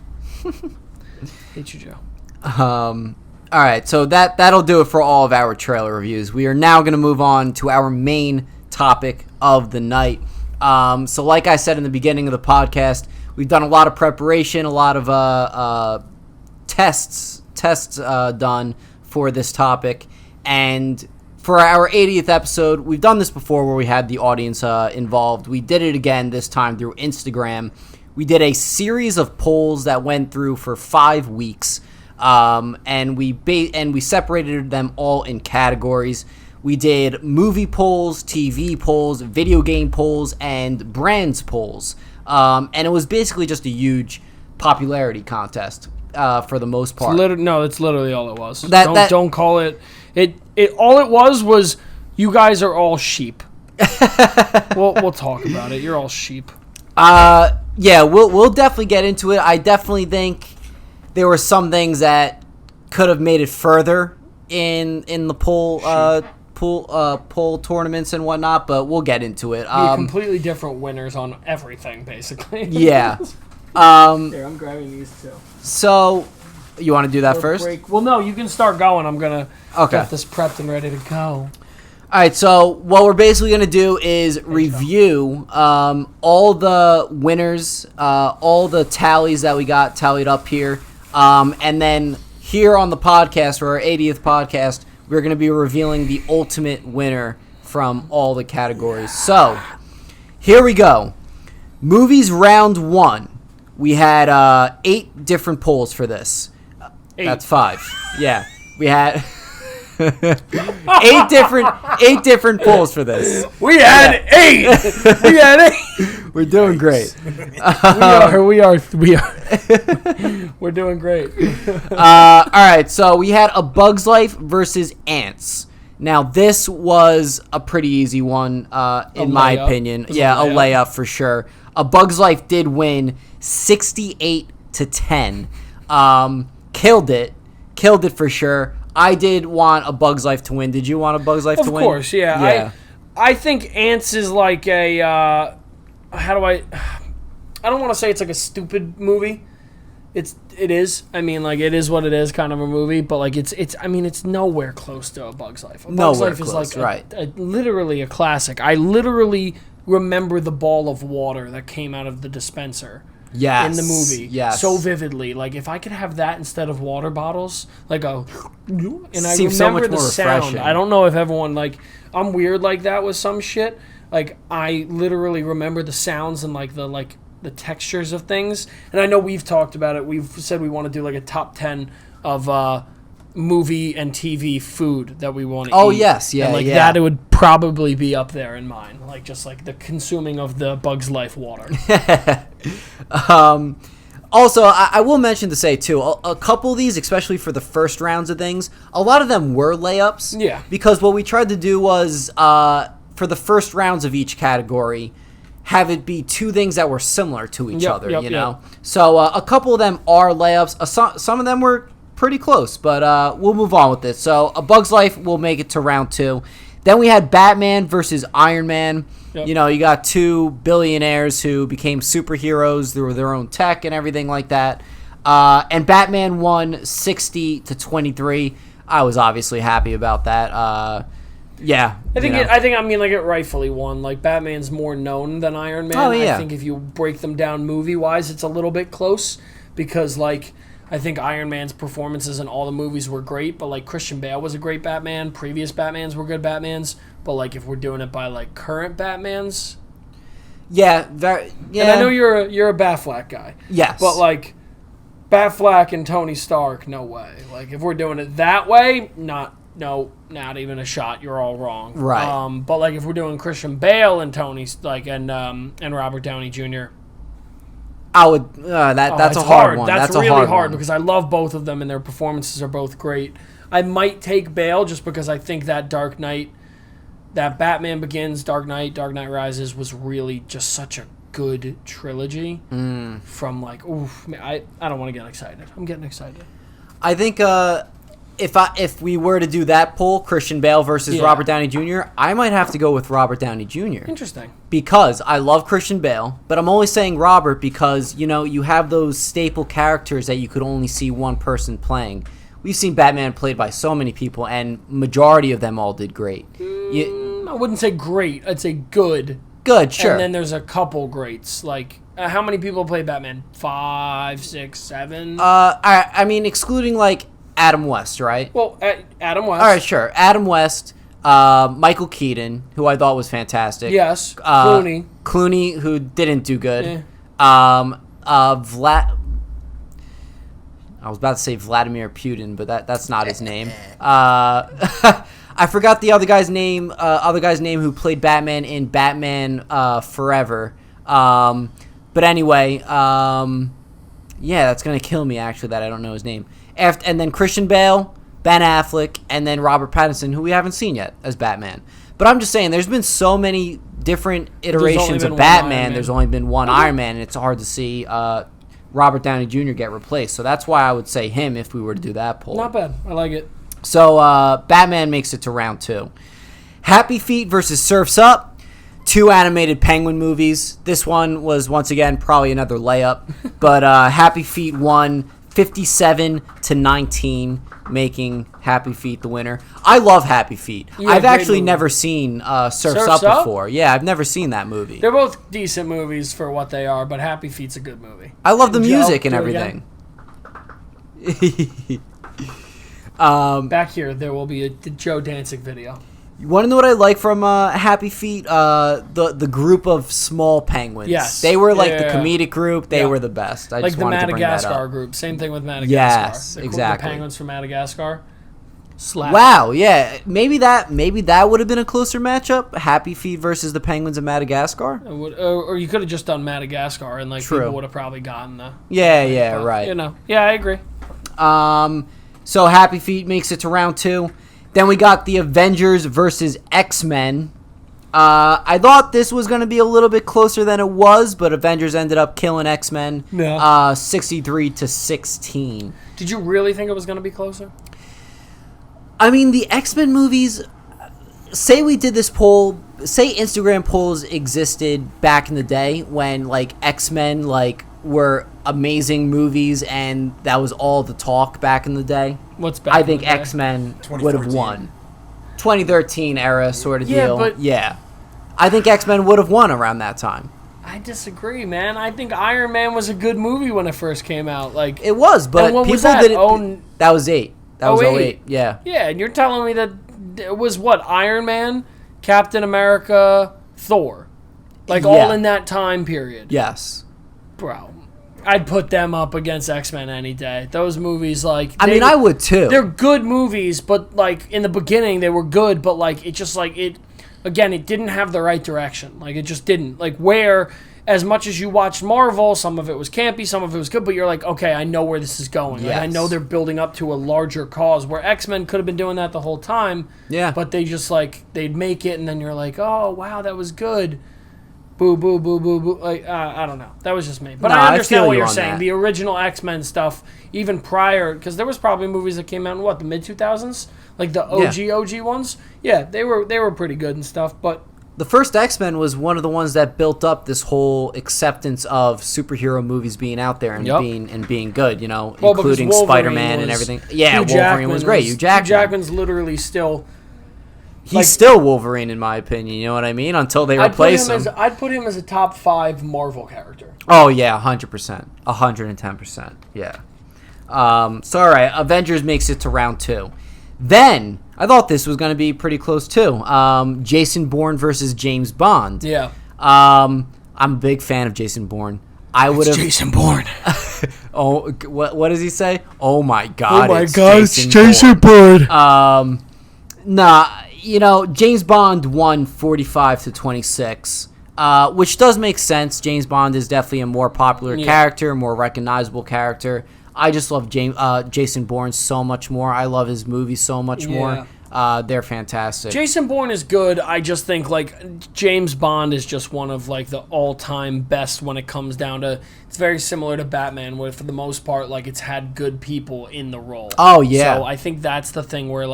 S2: Hate you, Joe.
S1: All right, so that'll do it for all of our trailer reviews. We are now going to move on to our main topic of the night. So like I said in the beginning of the podcast, we've done a lot of preparation, a lot of tests done for this topic. And for our 80th episode, we've done this before where we had the audience involved. We did it again this time through Instagram. We did a series of polls that went through for 5 weeks. And we separated them all in categories. We did movie polls, TV polls, video game polls, and brands polls. And it was basically just a huge popularity contest for the most part.
S2: That's literally all it was.
S1: That-
S2: Don't call it. It all it was you guys are all sheep. We'll talk about it. You're all sheep.
S1: Yeah, we'll definitely get into it. I definitely think there were some things that could have made it further in the poll tournaments and whatnot, but we'll get into it.
S2: Be completely different winners on everything, basically.
S1: Yeah.
S2: Here, I'm grabbing these too.
S1: So, you want to do that first?
S2: Break. Well, no, you can start going. I'm gonna
S1: Okay.
S2: get this prepped and ready to go.
S1: All right, so what we're basically going to do is review all the winners, all the tallies that we got tallied up here, and then here on the podcast, for our 80th podcast, we're going to be revealing the ultimate winner from all the categories. So, here we go. Movies round 1. We had 8 different polls for this.
S2: 8.
S1: That's 5. Yeah, we had... 8 different polls for this.
S2: We had 8. We had 8.
S1: We're doing great.
S2: We are. We're doing great.
S1: All right, so we had A Bug's Life versus Antz. Now this was a pretty easy one, in my opinion. Yeah, a layup for sure. A Bug's Life did win 68-10. Killed it for sure. I did want A Bug's Life to win. Did you want A Bug's Life to win?
S2: Of course, yeah. I think Antz is like a I don't want to say it's like a stupid movie. It is. I mean, like, it is what it is, kind of a movie, but like it's nowhere close to A Bug's Life. A Bug's Life is like literally a classic. I literally remember the ball of water that came out of the dispenser.
S1: Yes.
S2: In the movie.
S1: Yes.
S2: So vividly. Like, if I could have that instead of water bottles, like and I
S1: Seems so
S2: remember
S1: much
S2: the
S1: more
S2: sound.
S1: refreshing.
S2: I don't know if everyone, like, I'm weird like that with some shit. Like, I literally remember the sounds and the textures of things. And I know we've talked about it. We've said we want to do like a top 10 of movie and TV food that we want to eat.
S1: Oh, yes. Yeah,
S2: and
S1: yeah.
S2: that it would probably be up there in mine. Like, just like the consuming of the Bug's Life water.
S1: Also, I will mention to say, too, a couple of these, especially for the first rounds of things, a lot of them were layups.
S2: Yeah.
S1: Because what we tried to do was, for the first rounds of each category, have it be 2 things that were similar to each other, you know? So, a couple of them are layups. Some of them were pretty close, but we'll move on with this. So, A Bug's Life will make it to round 2. Then we had Batman versus Iron Man. Yep. You know, you got 2 billionaires who became superheroes through their own tech and everything like that. And Batman won 60-23. I was obviously happy about that. Yeah.
S2: I think it rightfully won. Like, Batman's more known than Iron Man.
S1: Oh, yeah.
S2: I think if you break them down movie-wise, it's a little bit close because, like, I think Iron Man's performances in all the movies were great, but, like, Christian Bale was a great Batman. Previous Batmans were good Batmans. But, like, if we're doing it by, like, current Batmans...
S1: Yeah.
S2: And I know you're a Batfleck guy.
S1: Yes.
S2: But, like, Batfleck and Tony Stark, no way. Like, if we're doing it that way, not even a shot. You're all wrong.
S1: Right.
S2: But, like, if we're doing Christian Bale and Tony's, like, and Robert Downey Jr.,
S1: I would. That's a hard one.
S2: That's
S1: a
S2: really hard
S1: one.
S2: because I love both of them and their performances are both great. I might take Bale just because I think that Dark Knight, that Batman Begins, Dark Knight Rises was really just such a good trilogy. From like, oof, I don't want to get excited. I'm getting excited.
S1: I think if we were to do that poll, Christian Bale versus Robert Downey Jr., I might have to go with Robert Downey Jr.
S2: Interesting.
S1: Because I love Christian Bale, but I'm only saying Robert because, you know, you have those staple characters that you could only see one person playing. We've seen Batman played by so many people, and majority of them all did great.
S2: I wouldn't say great. I'd say good.
S1: Good, sure.
S2: And then there's a couple greats. Like, how many people play Batman? 5, 6, 7?
S1: I mean, excluding, like, Adam West, right?
S2: Well, Adam West.
S1: All right, sure. Adam West, Michael Keaton, who I thought was fantastic.
S2: Yes. Clooney.
S1: Clooney, who didn't do good.
S2: Yeah.
S1: I was about to say Vladimir Putin, but that's not his name. I forgot the other guy's name. Who played Batman in Batman Forever. But anyway, that's gonna kill me actually that I don't know his name. And then Christian Bale, Ben Affleck, and then Robert Pattinson, who we haven't seen yet as Batman. But I'm just saying, there's been so many different iterations of Batman. There's only been one Iron Man, and it's hard to see Robert Downey Jr. get replaced. So that's why I would say him if we were to do that poll.
S2: Not bad. I like it.
S1: So Batman makes it to round 2. Happy Feet versus Surf's Up. 2 animated Penguin movies. This one was, once again, probably another layup. But Happy Feet won 57-19, making Happy Feet the winner. I love Happy Feet.
S2: Yeah,
S1: I've actually
S2: movie.
S1: never seen Surf's Up before. Yeah, I've never seen that movie.
S2: They're both decent movies for what they are, but Happy Feet's a good movie.
S1: I love the music and
S2: do it
S1: everything.
S2: Back here, there will be a Joe dancing video.
S1: You want to know what I like from Happy Feet? The group of small penguins.
S2: Yes.
S1: They were like the comedic group. They were the best. I
S2: like
S1: just
S2: the
S1: wanted to bring that
S2: Madagascar
S1: up.
S2: group. Same thing with Madagascar.
S1: Yes,
S2: The
S1: exactly.
S2: penguins from Madagascar. Slap.
S1: Wow, yeah. Maybe that would have been a closer matchup. Happy Feet versus the Penguins of Madagascar.
S2: Or you could have just done Madagascar and like
S1: True.
S2: people would have probably gotten the.
S1: Yeah,
S2: but,
S1: right.
S2: You know. Yeah, I agree.
S1: So Happy Feet makes it to round 2. Then we got the Avengers versus X-Men. I thought this was going to be a little bit closer than it was, but Avengers ended up killing X-Men 63-16.
S2: Did you really think it was going to be closer?
S1: I mean, the X-Men movies, say we did this poll, say Instagram polls existed back in the day when, like, X-Men, like, were amazing movies and that was all the talk back in the day.
S2: What's back
S1: I
S2: in
S1: think
S2: the day?
S1: X-Men would have won. 2013 era sort of deal.
S2: But
S1: yeah. I think X-Men would have won around that time.
S2: I disagree, man. I think Iron Man was a good movie when it first came out. Like
S1: It was, but
S2: when
S1: people
S2: was that?
S1: didn't. That was 8. That was
S2: 08.
S1: 08. Yeah.
S2: Yeah, and you're telling me that it was what? Iron Man, Captain America, Thor. Like all in that time period.
S1: Yes.
S2: Bro, I'd put them up against X-Men any day. Those movies, like...
S1: I would too.
S2: They're good movies, but, like, in the beginning, they were good, but, like, it just, like, it... Again, it didn't have the right direction. Like, it just didn't. Like, where, as much as you watched Marvel, some of it was campy, some of it was good, but you're like, okay, I know where this is going.
S1: Yes.
S2: Like, I know they're building up to a larger cause, where X-Men could have been doing that the whole time.
S1: Yeah.
S2: But they just, like, they'd make it, and then you're like, oh, wow, that was good. Boo, boo, boo, boo, boo. Like, I don't know. That was just me. But
S1: No,
S2: I understand what
S1: you
S2: you're
S1: on
S2: saying.
S1: that.
S2: The original X-Men stuff, even prior, because there was probably movies that came out in, what, the mid-2000s? Like the OG ones? Yeah, they were pretty good and stuff, but...
S1: The first X-Men was one of the ones that built up this whole acceptance of superhero movies being out there and being good, you know, including Spider-Man and everything. Yeah, Wolverine was great. Hugh Jackman.
S2: Hugh Jackman's literally still...
S1: He's still Wolverine, in my opinion. You know what I mean? Until they replace him.
S2: I'd put him as a top 5 Marvel character.
S1: Oh, yeah, 100%. 110%. Yeah. So, all right. Avengers makes it to round 2. Then, I thought this was going to be pretty close, too. Jason Bourne versus James Bond.
S2: Yeah.
S1: I'm a big fan of Jason Bourne. I would have
S2: Jason Bourne.
S1: Oh, what does he say? Oh, my God.
S2: Oh, my God, it's Jason Bourne.
S1: Nah, James Bond won 45-26, which does make sense. James Bond is definitely a more popular character, more recognizable character. I just love Jason Bourne so much more. I love his movies so much more. They're fantastic.
S2: Jason Bourne is good. I just think James Bond is just one of the all-time best when it comes down to. It's very similar to Batman, where for the most part it's had good people in the role.
S1: Oh yeah.
S2: So I think that's the thing where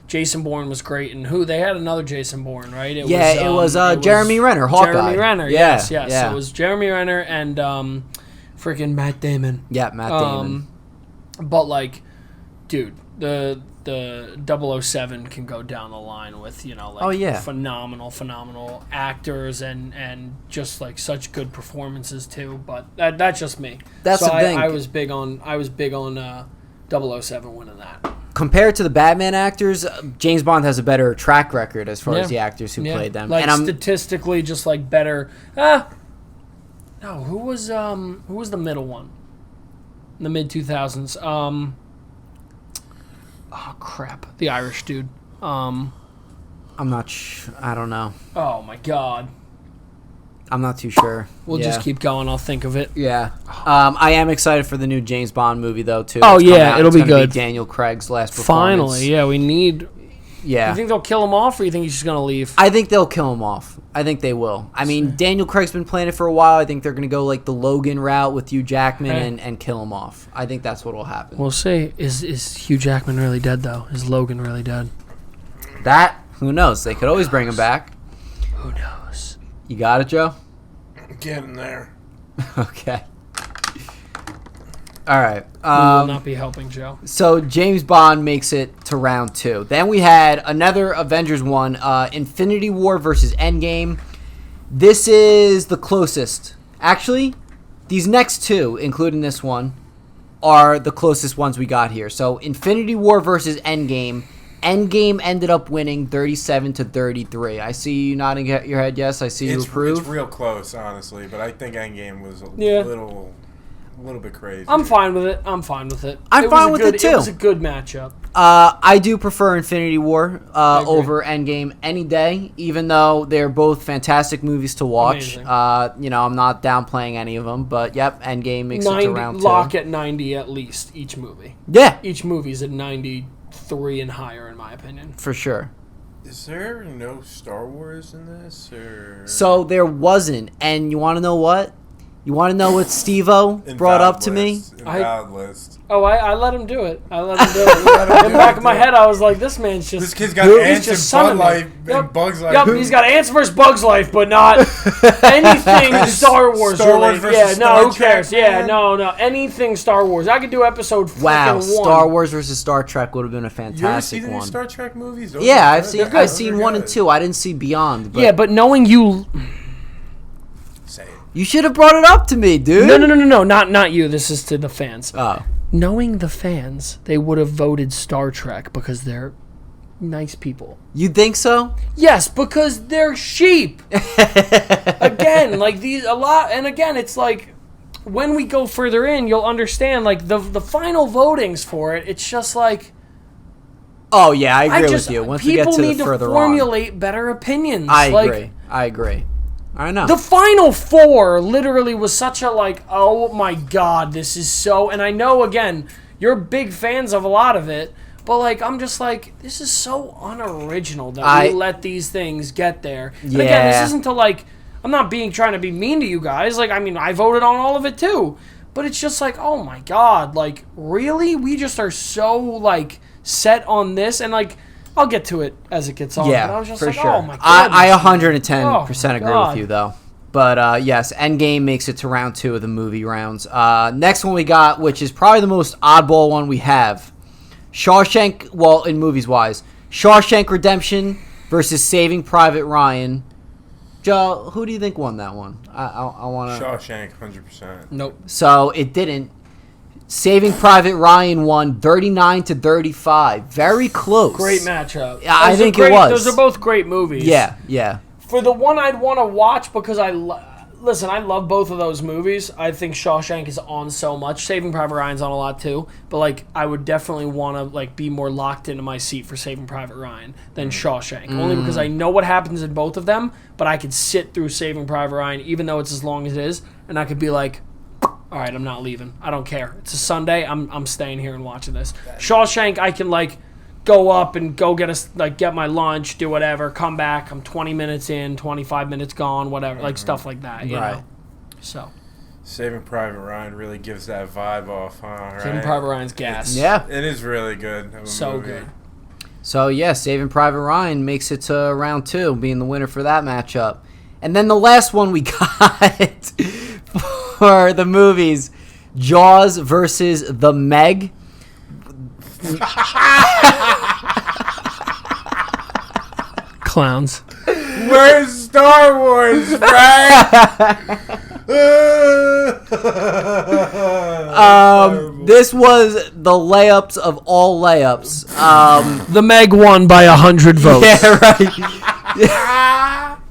S2: Jason Bourne was great, and they had another Jason Bourne, right?
S1: It was Jeremy Renner, Hawkeye.
S2: Jeremy Renner, yes. It was Jeremy Renner and freaking Matt Damon.
S1: Yeah, Matt Damon.
S2: But dude, the 007 can go down the line with phenomenal actors and just such good performances too. But that's just me.
S1: That's the thing.
S2: I was big on 007 winning that.
S1: Compared to the Batman actors, James Bond has a better track record as far as the actors who played them.
S2: And statistically, just better. No, who was the middle one? In the mid 2000s. Oh crap! The Irish dude.
S1: I'm not. I don't know.
S2: Oh my God.
S1: I'm not too sure.
S2: We'll just keep going. I'll think of it.
S1: Yeah. I am excited for the new James Bond movie though too.
S2: Oh yeah, it'll be good.
S1: Be Daniel Craig's last performance.
S2: Finally, yeah, we need.
S1: Yeah.
S2: You think they'll kill him off, or you think he's just gonna leave?
S1: I think they'll kill him off. I think they will. I mean, Daniel Craig's been playing it for a while. I think they're gonna go the Logan route with Hugh Jackman and kill him off. I think that's what will happen.
S2: We'll see. Is Hugh Jackman really dead though? Is Logan really dead?
S1: Who knows? They could always bring him back.
S2: Who knows?
S1: You got it, Joe?
S3: Getting there.
S1: Okay. All right.
S2: We will not be helping Joe.
S1: So James Bond makes it to round 2. Then we had another Avengers one, Infinity War versus Endgame. This is the closest. Actually, these next two, including this one, are the closest ones we got here. So Infinity War versus Endgame. Endgame ended up winning 37-33. I see you nodding your head. Yes, I see you approve.
S3: It's real close, honestly, but I think Endgame was a little bit crazy.
S2: I'm fine with it. I'm fine with it. It too. It was a good matchup.
S1: I do prefer Infinity War over Endgame any day, even though they're both fantastic movies to watch.
S2: Amazing.
S1: I'm not downplaying any of them, but yep, Endgame makes it to round 2.
S2: Lock at 90 at least each movie.
S1: Yeah.
S2: Each movie's at 93 and higher, in my opinion.
S1: For sure.
S3: Is there no Star Wars in this? Or?
S1: So there wasn't, and you want to know what? You want to know what Steve-O brought up to me?
S3: Invalid list.
S2: Oh, I let him do it. In the back of my head, I was like, this man's just...
S3: This kid's got Antz and Bug Life and Bug's Life.
S2: Yep, he's got Antz vs. Bug's Life, but not anything Star Wars related. Yeah, no, who cares? Yeah, no, anything Star Wars. I could do episode 1.
S1: Star Wars versus Star Trek would have been a fantastic one.
S3: You ever seen the new Star Trek movies?
S1: Yeah, I've seen 1 and 2. I didn't see Beyond.
S2: Yeah, but knowing you...
S3: Say it.
S1: You should have brought it up to me, dude.
S2: No, not you. This is to the fans.
S1: Oh.
S2: Knowing the fans, they would have voted Star Trek because they're nice people.
S1: You think so?
S2: Yes, because they're sheep. Again, it's when we go further in, you'll understand, the final votings for it, it's just
S1: Oh, yeah, I agree with you. Once we get to the further on.
S2: People need to formulate better opinions.
S1: I agree. I know.
S2: The Final Four literally was such a oh my God, this is so... And I know, again, you're big fans of a lot of it, but I'm just this is so unoriginal that we let these things get there. And again, this isn't to I'm not trying to be mean to you guys. I voted on all of it too. But it's just oh my God, really? We just are so set on this and I'll get to it as it gets on.
S1: Yeah,
S2: but I was just
S1: for sure.
S2: Oh my God.
S1: I 110% agree with you, though. But, yes, Endgame makes it to round 2 of the movie rounds. Next one we got, which is probably the most oddball one we have. Shawshank, well, in movies-wise, Shawshank Redemption versus Saving Private Ryan. Joe, who do you think won that one? I want to...
S3: Shawshank, 100%.
S2: Nope.
S1: So, it didn't. Saving Private Ryan won 39-35. Very close.
S2: Great matchup.
S1: I think it was.
S2: Those are both great movies.
S1: Yeah.
S2: For the one I'd want to watch, because I love both of those movies. I think Shawshank is on so much. Saving Private Ryan's on a lot too. But like, I would definitely want to like be more locked into my seat for Saving Private Ryan than Shawshank. Only because I know what happens in both of them, but I could sit through Saving Private Ryan, even though it's as long as it is, and I could be like, all right, I'm not leaving. I don't care. It's a Sunday. I'm staying here and watching this. Shawshank, I can like go up and go get my lunch, do whatever, come back. I'm 20 minutes in, 25 minutes gone, whatever, like stuff like that. You know? So
S3: Saving Private Ryan really gives that vibe off, huh? Right?
S2: Saving Private Ryan's gas.
S1: Yeah.
S3: It is really good. Of a
S2: So
S3: movie.
S2: good.
S1: So, yeah, Saving Private Ryan makes it to round 2, being the winner for that matchup. And then the last one we got for the movies, Jaws versus The Meg.
S2: Clowns.
S3: Where's Star Wars, Frank?
S1: This was the layups of all layups.
S2: The Meg won by 100 votes.
S1: Yeah, right.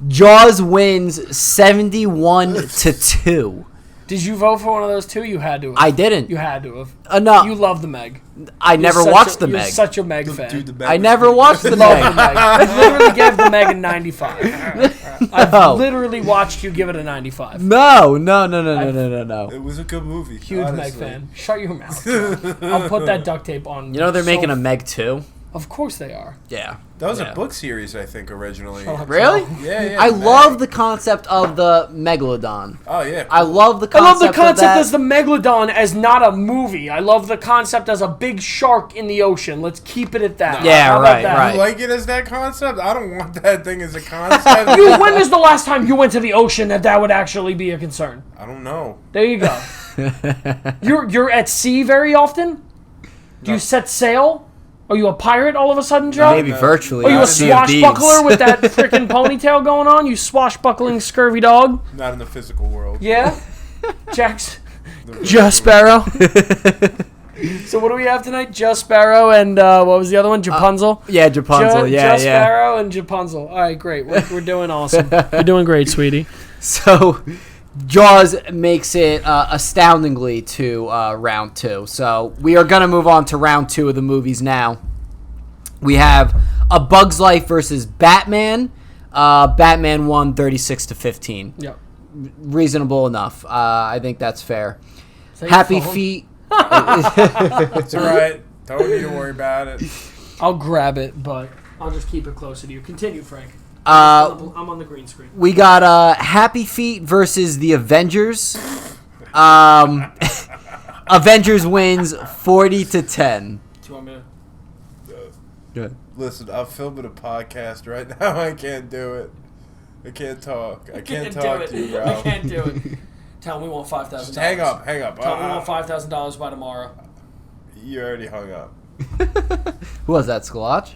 S1: Jaws wins 71-2.
S2: Did you vote for one of those two? You had to have.
S1: I didn't.
S2: You had to have.
S1: No.
S2: You love the Meg.
S1: I never watched the Meg.
S2: You're such a Meg fan.
S1: I never watched the
S2: Love the
S1: Meg.
S2: Meg. You literally gave the Meg a 95. I've
S1: No.
S2: literally watched you give it a 95.
S1: No.
S3: It was a good movie.
S2: Huge
S3: honestly.
S2: Meg fan. Shut your mouth. I'll put that duct tape on.
S1: You know they're making a Meg 2?
S2: Of course they are.
S1: Yeah.
S3: That was
S1: Yeah.
S3: a book series, I think, originally.
S1: Really?
S3: Yeah.
S1: I
S3: Meg.
S1: love the concept of the Megalodon.
S3: Oh yeah.
S1: I love the
S2: I love
S1: concept
S2: the concept
S1: of
S2: as the Megalodon as not a movie. I love the concept as a big shark in the ocean. Let's keep it at that.
S1: Yeah,
S2: How about
S1: right,
S2: that?
S1: right.
S3: You like it as that concept? I don't want that thing as a concept.
S2: When is the last time you went to the ocean that would actually be a concern?
S3: I don't know.
S2: There you go. You're at sea very often? Do you set sail? Are you a pirate all of a sudden, Joe?
S1: Maybe virtually.
S2: Are you a
S1: Sea of Thieves.
S2: swashbuckler with that freaking ponytail going on? You swashbuckling scurvy dog?
S3: Not in the physical world.
S2: Yeah? Jax? Just Sparrow? So what do we have tonight? Just Sparrow and what was the other one? Rapunzel?
S1: Yeah, Rapunzel.
S2: Just Sparrow and Rapunzel. All right, great. We're doing awesome. You're doing great, sweetie.
S1: So, Jaws makes it astoundingly to round 2. So, we are going to move on to round 2 of the movies now. We have A Bug's Life versus Batman. Batman won 36-15.
S2: Yep.
S1: Reasonable enough. I think that's fair.
S2: Is that your
S1: Happy
S2: phone?
S1: Feet.
S3: It's alright. Don't need to worry about it.
S2: I'll grab it, but I'll just keep it closer to you. Continue, Frank.
S1: Uh,
S2: I'm on the green screen.
S1: We got Happy Feet versus the Avengers. Avengers wins 40-10.
S2: Do you want me to?
S1: Good.
S3: Listen, I'm filming a podcast right now. I can't do it. I can't talk. I can't talk to you, bro.
S2: I can't do it. Tell me we want $5,000.
S3: Just hang up.
S2: Tell me we want $5,000 by tomorrow.
S3: You already hung up.
S1: Who was that, Squatch?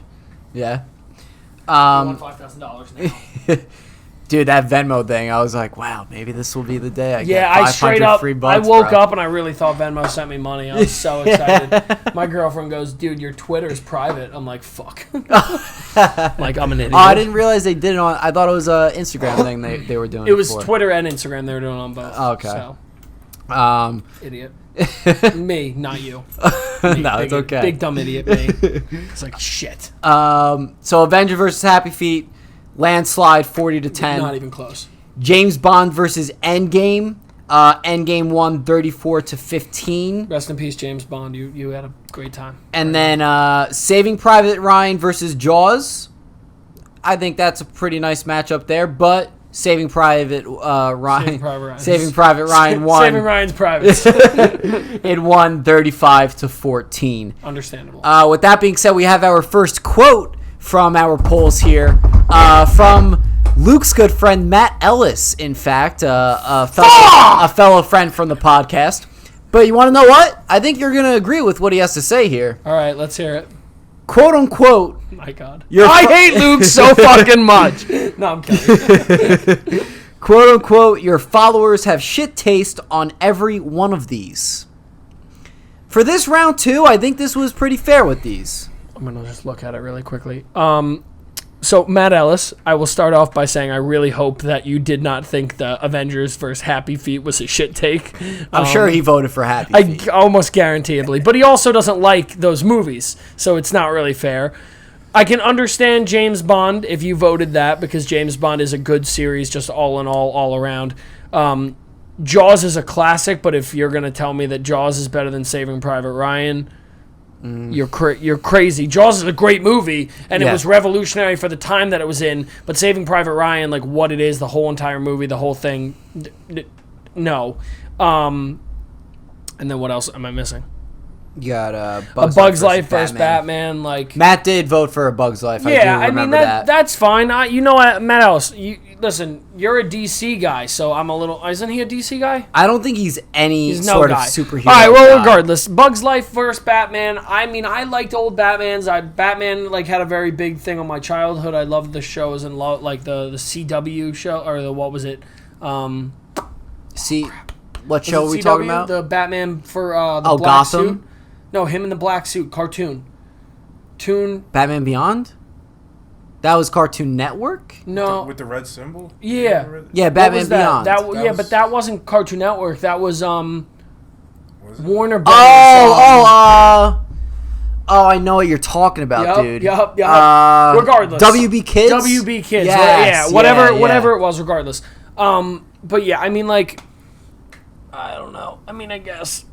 S1: Yeah.
S2: We want $5,000 now.
S1: Dude, that Venmo thing, I was like, wow, maybe this will be the day I
S2: Yeah,
S1: get
S2: I
S1: 500
S2: straight up,
S1: free
S2: I
S1: bucks,
S2: woke
S1: bro.
S2: up and I really thought Venmo sent me money. I was so excited. My girlfriend goes, dude, your Twitter is private. I'm like, fuck. Like, I'm an idiot.
S1: Oh, I didn't realize they did it on, I thought it was an Instagram thing they were doing
S2: It was
S1: for.
S2: Twitter and Instagram. They were doing it on both.
S1: Oh, okay.
S2: So, idiot. Me, not you. Me,
S1: No, it's okay.
S2: Big dumb idiot me. It's like, shit.
S1: So Avenger versus Happy Feet, landslide 40-10.
S2: Not even close.
S1: James Bond versus Endgame. Endgame won 34-15.
S2: Rest in peace, James Bond. You had a great time.
S1: And then Saving Private Ryan versus Jaws. I think that's a pretty nice matchup there, but Saving Private Ryan. Saving Private Ryan won.
S2: Saving Ryan's privates.
S1: It won 35-14.
S2: Understandable.
S1: With that being said, we have our first quote from our polls here. From Luke's good friend Matt Ellis, in fact, a fellow friend from the podcast. But you want to know what? I think you're going to agree with what he has to say here.
S2: All right, let's hear it.
S1: quote unquote.
S2: My God, I hate Luke so fucking much. No, I'm kidding.
S1: Quote unquote, your followers have shit taste on every one of these. For this round 2, I think this was pretty fair with these.
S2: I'm gonna just look at it really quickly. So Matt Ellis, I will start off by saying I really hope that you did not think the Avengers vs. Happy Feet was a shit take.
S1: I'm sure he voted for Happy Feet.
S2: Almost guaranteeably. But he also doesn't like those movies, so it's not really fair. I can understand James Bond if you voted that, because James Bond is a good series just all in all around. Jaws is a classic, but if you're going to tell me that Jaws is better than Saving Private Ryan... You're crazy. Jaws is a great movie, and it was revolutionary for the time that it was in. But Saving Private Ryan, like what it is, the whole entire movie, the whole thing, no. And then what else am I missing?
S1: You got
S2: A Bug's Life versus Batman. Like
S1: Matt did vote for A Bug's Life.
S2: Yeah,
S1: I do remember that.
S2: That's fine. You know what, Matt Ellis? Listen, you're a DC guy, so I'm a little. Isn't he a DC guy?
S1: I don't think he's any sort of superhero.
S2: All right. Well,
S1: guy.
S2: Regardless, Bug's Life versus Batman. I mean, I liked old Batman's. Batman had a very big thing on my childhood. I loved the shows and like the CW show or the what was it?
S1: What show were we talking about?
S2: The Batman for the black
S1: Gotham?
S2: suit. No, him in the black suit. Cartoon.
S1: Batman Beyond? That was Cartoon Network?
S2: No.
S3: With the red symbol?
S2: Yeah.
S1: Yeah, Batman Beyond.
S2: But that wasn't Cartoon Network. That was Warner Brothers.
S1: I know what you're talking about, dude.
S2: Yup. Regardless.
S1: WB Kids?
S2: WB Kids.
S1: Yes,
S2: whatever it was, regardless. But yeah, I mean, like, I don't know. I mean, I guess.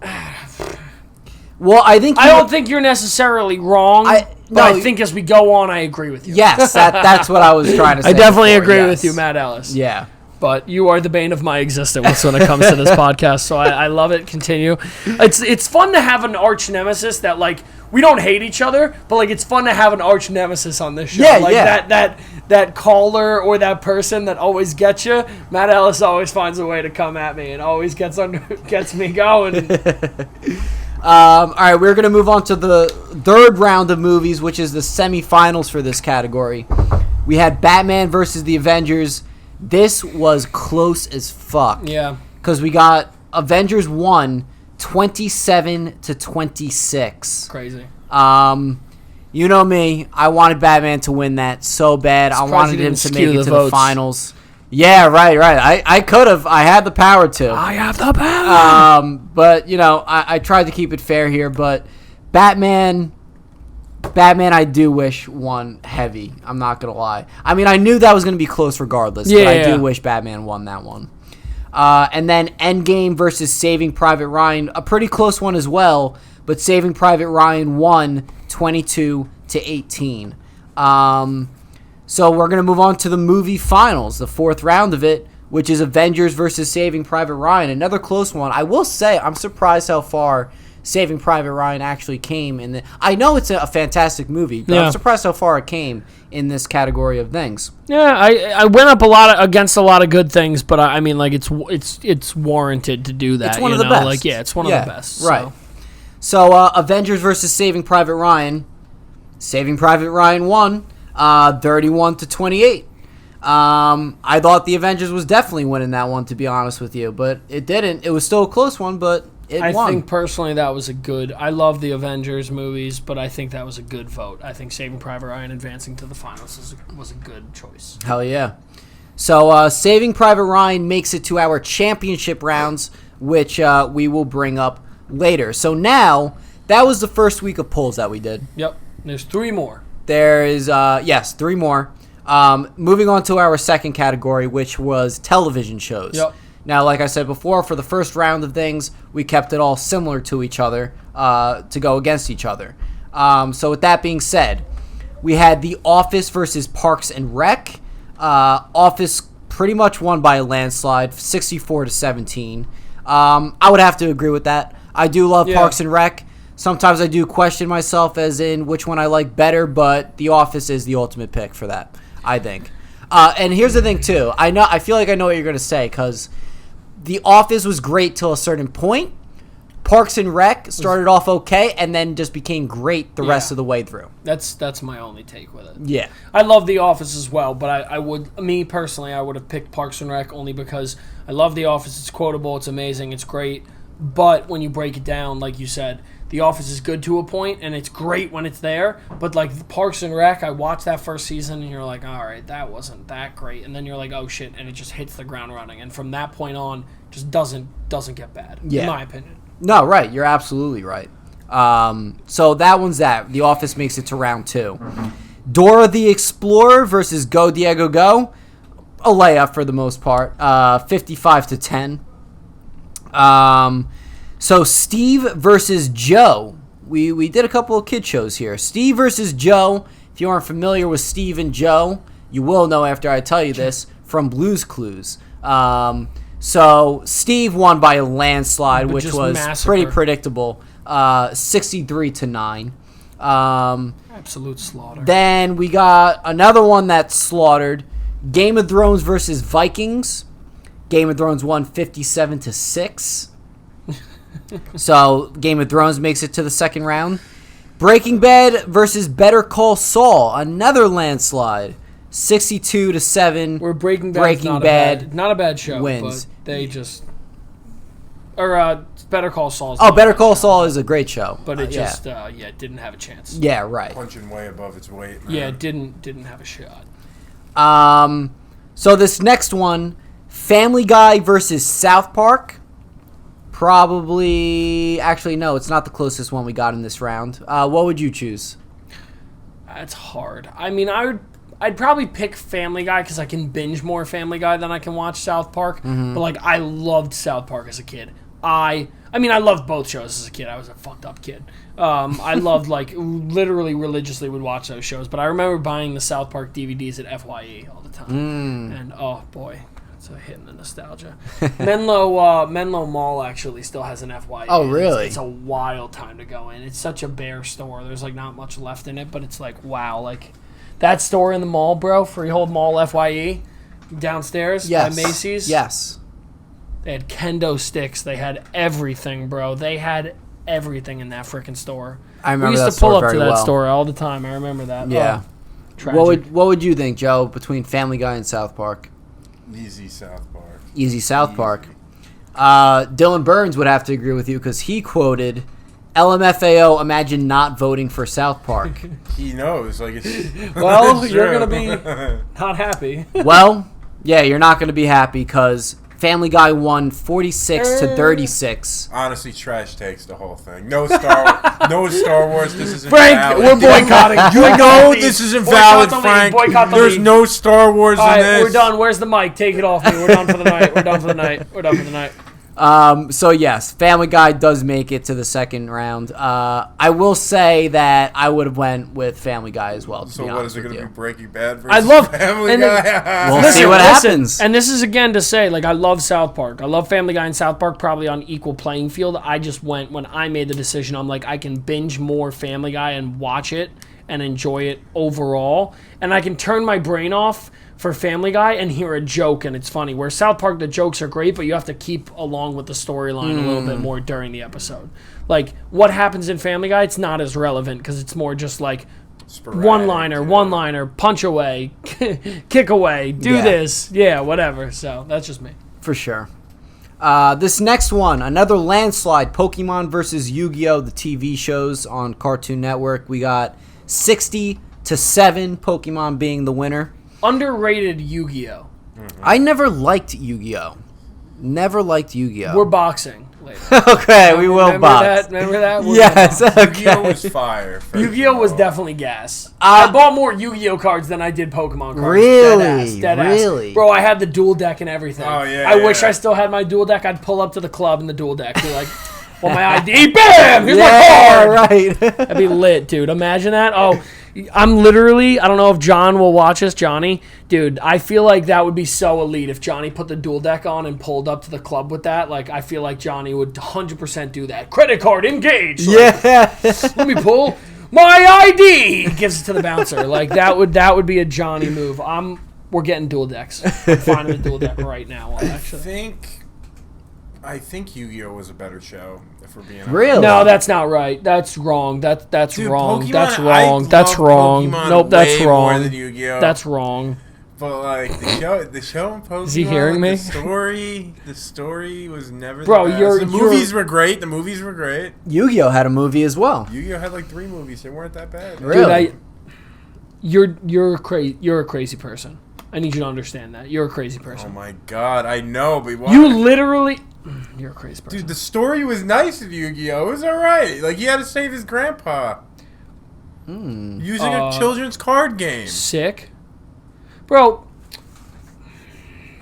S1: Well, I don't
S2: think you're necessarily wrong. I think as we go on, I agree with you.
S1: Yes, that's what I was trying to say.
S2: I definitely agree with you, Matt Ellis.
S1: Yeah.
S2: But you are the bane of my existence when it comes to this podcast, so I love it. Continue. It's fun to have an arch nemesis that, like, we don't hate each other, but, like, it's fun to have an arch nemesis on this show.
S1: Yeah,
S2: That caller or that person that always gets you, Matt Ellis always finds a way to come at me and always gets me going.
S1: All right, we're going to move on to the third round of movies, which is the semifinals for this category. We had Batman versus the Avengers. This was close as fuck.
S2: Yeah.
S1: Because we got Avengers 1, 27-26.
S2: Crazy.
S1: You know me. I wanted Batman to win that so bad. I wanted him to make it to the finals. Yeah, right. I could have. I had the power to.
S2: I have the power.
S1: But, you know, I tried to keep it fair here. But Batman, I do wish won heavy. I'm not going to lie. I mean, I knew that was going to be close regardless. But I do wish Batman won that one. And then Endgame versus Saving Private Ryan. A pretty close one as well. But Saving Private Ryan won 22-18. So we're going to move on to the movie finals, the fourth round of it, which is Avengers versus Saving Private Ryan. Another close one. I will say I'm surprised how far Saving Private Ryan actually came. I know it's a fantastic movie, but I'm surprised how far it came in this category of things.
S2: Yeah, I went up against a lot of good things, but I mean, like, it's warranted to do that.
S1: It's one of the best.
S2: Like, yeah, it's one of the best.
S1: Right. So Avengers versus Saving Private Ryan. Saving Private Ryan won. 31-28. I thought the Avengers was definitely winning that one, to be honest with you, but it didn't. It was still a close one, but it won.
S2: I think personally that was I love the Avengers movies, but I think that was a good vote. I think Saving Private Ryan advancing to the finals was a good choice.
S1: Hell yeah. So Saving Private Ryan makes it to our championship rounds, which we will bring up later. So now, that was the first week of polls that we did.
S2: Yep. There's 3 more.
S1: There is, 3 more. Moving on to our second category, which was television shows.
S2: Yep.
S1: Now, like I said before, for the first round of things, we kept it all similar to each other to go against each other. So with that being said, we had The Office versus Parks and Rec. Office pretty much won by a landslide, 64-17. I would have to agree with that. I do love Parks and Rec. Sometimes I do question myself as in which one I like better, but The Office is the ultimate pick for that, I think. And here's the thing, too. I feel like I know what you're going to say, because The Office was great till a certain point. Parks and Rec started off okay and then just became great the rest of the way through.
S2: That's my only take with it.
S1: Yeah.
S2: I love The Office as well, but I would have picked Parks and Rec only because I love The Office. It's quotable, it's amazing, it's great. But when you break it down, like you said, The Office is good to a point, and it's great when it's there. But like Parks and Rec, I watched that first season, and you're like, all right, that wasn't that great. And then you're like, oh shit, and it just hits the ground running. And from that point on, just doesn't get bad, in my opinion.
S1: No, right. You're absolutely right. So that one's that. The Office makes it to round 2. Dora the Explorer versus Go Diego Go. A layup for the most part. 55-10. So Steve versus Joe. We did a couple of kid shows here. Steve versus Joe. If you aren't familiar with Steve and Joe, you will know after I tell you this, from Blue's Clues. So Steve won by a landslide,
S2: But
S1: which was pretty predictable. 63-9.
S2: Absolute slaughter.
S1: Then we got another one that's slaughtered. Game of Thrones versus Vikings. Game of Thrones won 57-6. So Game of Thrones makes it to the second round. Breaking Bad versus Better Call Saul. Another landslide. 62-7.
S2: Where Breaking Bad not a bad show,
S1: wins.
S2: But they just Better Call Saul.
S1: Better Call Saul is a great show,
S2: but it just it didn't have a chance.
S1: Yeah, right.
S3: Punching way above its weight. Man.
S2: Yeah, it didn't have a shot.
S1: So this next one, Family Guy versus South Park. Actually, no, it's not the closest one we got in this round. What would you choose?
S2: That's hard. I mean, I'd probably pick Family Guy because I can binge more Family Guy than I can watch South Park.
S1: Mm-hmm.
S2: But like, I loved South Park as a kid. I loved both shows as a kid. I was a fucked up kid. I loved, like, literally religiously would watch those shows. But I remember buying the South Park DVDs at FYE all the time. And, oh, boy, it's a hit in the nostalgia. Menlo Mall actually still has an FYE.
S1: Oh, really?
S2: It's a wild time to go in. It's such a bare store. There's, like, not much left in it. But it's like, wow, like, that store in the mall, bro, Freehold Mall FYE, downstairs by Macy's.
S1: Yes.
S2: They had kendo sticks. They had everything, bro. They had everything in that freaking store.
S1: I remember
S2: we used
S1: that
S2: to pull
S1: store
S2: up to
S1: very
S2: that
S1: well.
S2: store all the time. I remember that.
S1: Yeah. What would you think, Joe, between Family Guy and South Park?
S3: Easy South Park.
S1: Easy South Park. Dylan Burns would have to agree with you because he quoted, "LMFAO, imagine not voting for South Park."
S3: He knows, like it's.
S2: Well,
S3: it's
S2: you're
S3: true.
S2: gonna be not happy.
S1: Well, yeah, you're not going to be happy because Family Guy won 46-36.
S3: Honestly, trash takes the whole thing. No Star Wars. This isn't
S2: Frank,
S3: valid.
S2: we're boycotting.
S3: You know this isn't valid,
S2: Boycott the
S3: Frank.
S2: league. Boycott the
S3: There's
S2: league.
S3: no Star Wars
S2: All
S3: in
S2: right,
S3: this.
S2: we're done. Where's the mic? Take it off me. We're done for the night. We're done for the night. We're done for the night.
S1: So yes, Family Guy does make it to the second round. I will say that I would have went with Family Guy as well.
S3: So what is it going to be? Breaking Bad versus
S2: I love
S3: Family
S2: and
S3: Guy?
S1: We'll see what happens.
S2: And this is again to say, like, I love South Park. I love Family Guy and South Park probably on equal playing field. I just went when I made the decision. I'm like, I can binge more Family Guy and watch it and enjoy it overall, and I can turn my brain off for Family Guy and hear a joke and it's funny. Where South Park, the jokes are great, but you have to keep along with the storyline a little bit more during the episode. Like, what happens in Family Guy, it's not as relevant because it's more just like
S3: Sporadic,
S2: one-liner, punch away, kick away, do this, whatever. So that's just me.
S1: For sure. This next one, another landslide, Pokemon versus Yu-Gi-Oh! The TV shows on Cartoon Network. We got 60-7, Pokemon being the winner.
S2: Underrated Yu-Gi-Oh!
S1: I never liked Yu-Gi-Oh! Nenever liked Yu-Gi-Oh!
S2: We're boxing later.
S1: Okay, we will box.
S2: Remember that?
S1: Yes,
S3: Yu-Gi-Oh
S1: okay.
S3: was fire. first
S2: Yu-Gi-Oh!
S3: of
S2: was
S3: all.
S2: definitely gas. I bought more Yu-Gi-Oh! cards than I did Pokemon cards.
S1: Really?
S2: Dead ass.
S1: Really?
S2: Bro, I had the dual deck and everything.
S3: Oh, yeah,
S2: I wish
S3: yeah.
S2: I still had my dual deck. I'd pull up to the club in the dual deck. Be like, well, my ID, bam! Here's my
S1: Yeah,
S2: card!
S1: right.
S2: That'd be lit, dude. Imagine that. Oh, I'm literally, I don't know if John will watch this, Johnny. Dude, I feel like that would be so elite if Johnny put the dual deck on and pulled up to the club with that. Like, I feel like Johnny would 100% do that. Credit card engaged. Like,
S1: Yeah.
S2: let me pull my ID. He gives it to the bouncer. Like, that would be a Johnny move. We're getting dual decks. I'm finding a dual deck right now.
S3: I
S2: Actually,
S3: think I think Yu-Gi-Oh was a better show. If we're being honest.
S1: Really?
S2: No, that's not right. That's wrong. That's
S3: Dude,
S2: wrong.
S3: Pokemon,
S2: That's
S3: I
S2: wrong. That's
S3: love
S2: wrong.
S3: Pokemon
S2: Nope, that's
S3: way more
S2: wrong.
S3: than Yu-Gi-Oh.
S2: That's wrong.
S3: But like the show in Pokemon.
S2: Is he hearing me?
S3: The story was never.
S2: Bro,
S3: the best. The movies were great. The movies were great.
S1: Yu-Gi-Oh had a movie as well.
S3: Yu-Gi-Oh had like 3 movies. They weren't that bad.
S1: Really?
S2: Dude, you're a crazy person. I need you to understand that. You're a crazy
S3: Oh
S2: person.
S3: my god, I know, but why?
S2: You literally... You're a crazy person.
S3: Dude, the story was nice of Yu-Gi-Oh! It was alright. Like, he had to save his grandpa. Using a children's card game.
S2: Sick. Bro,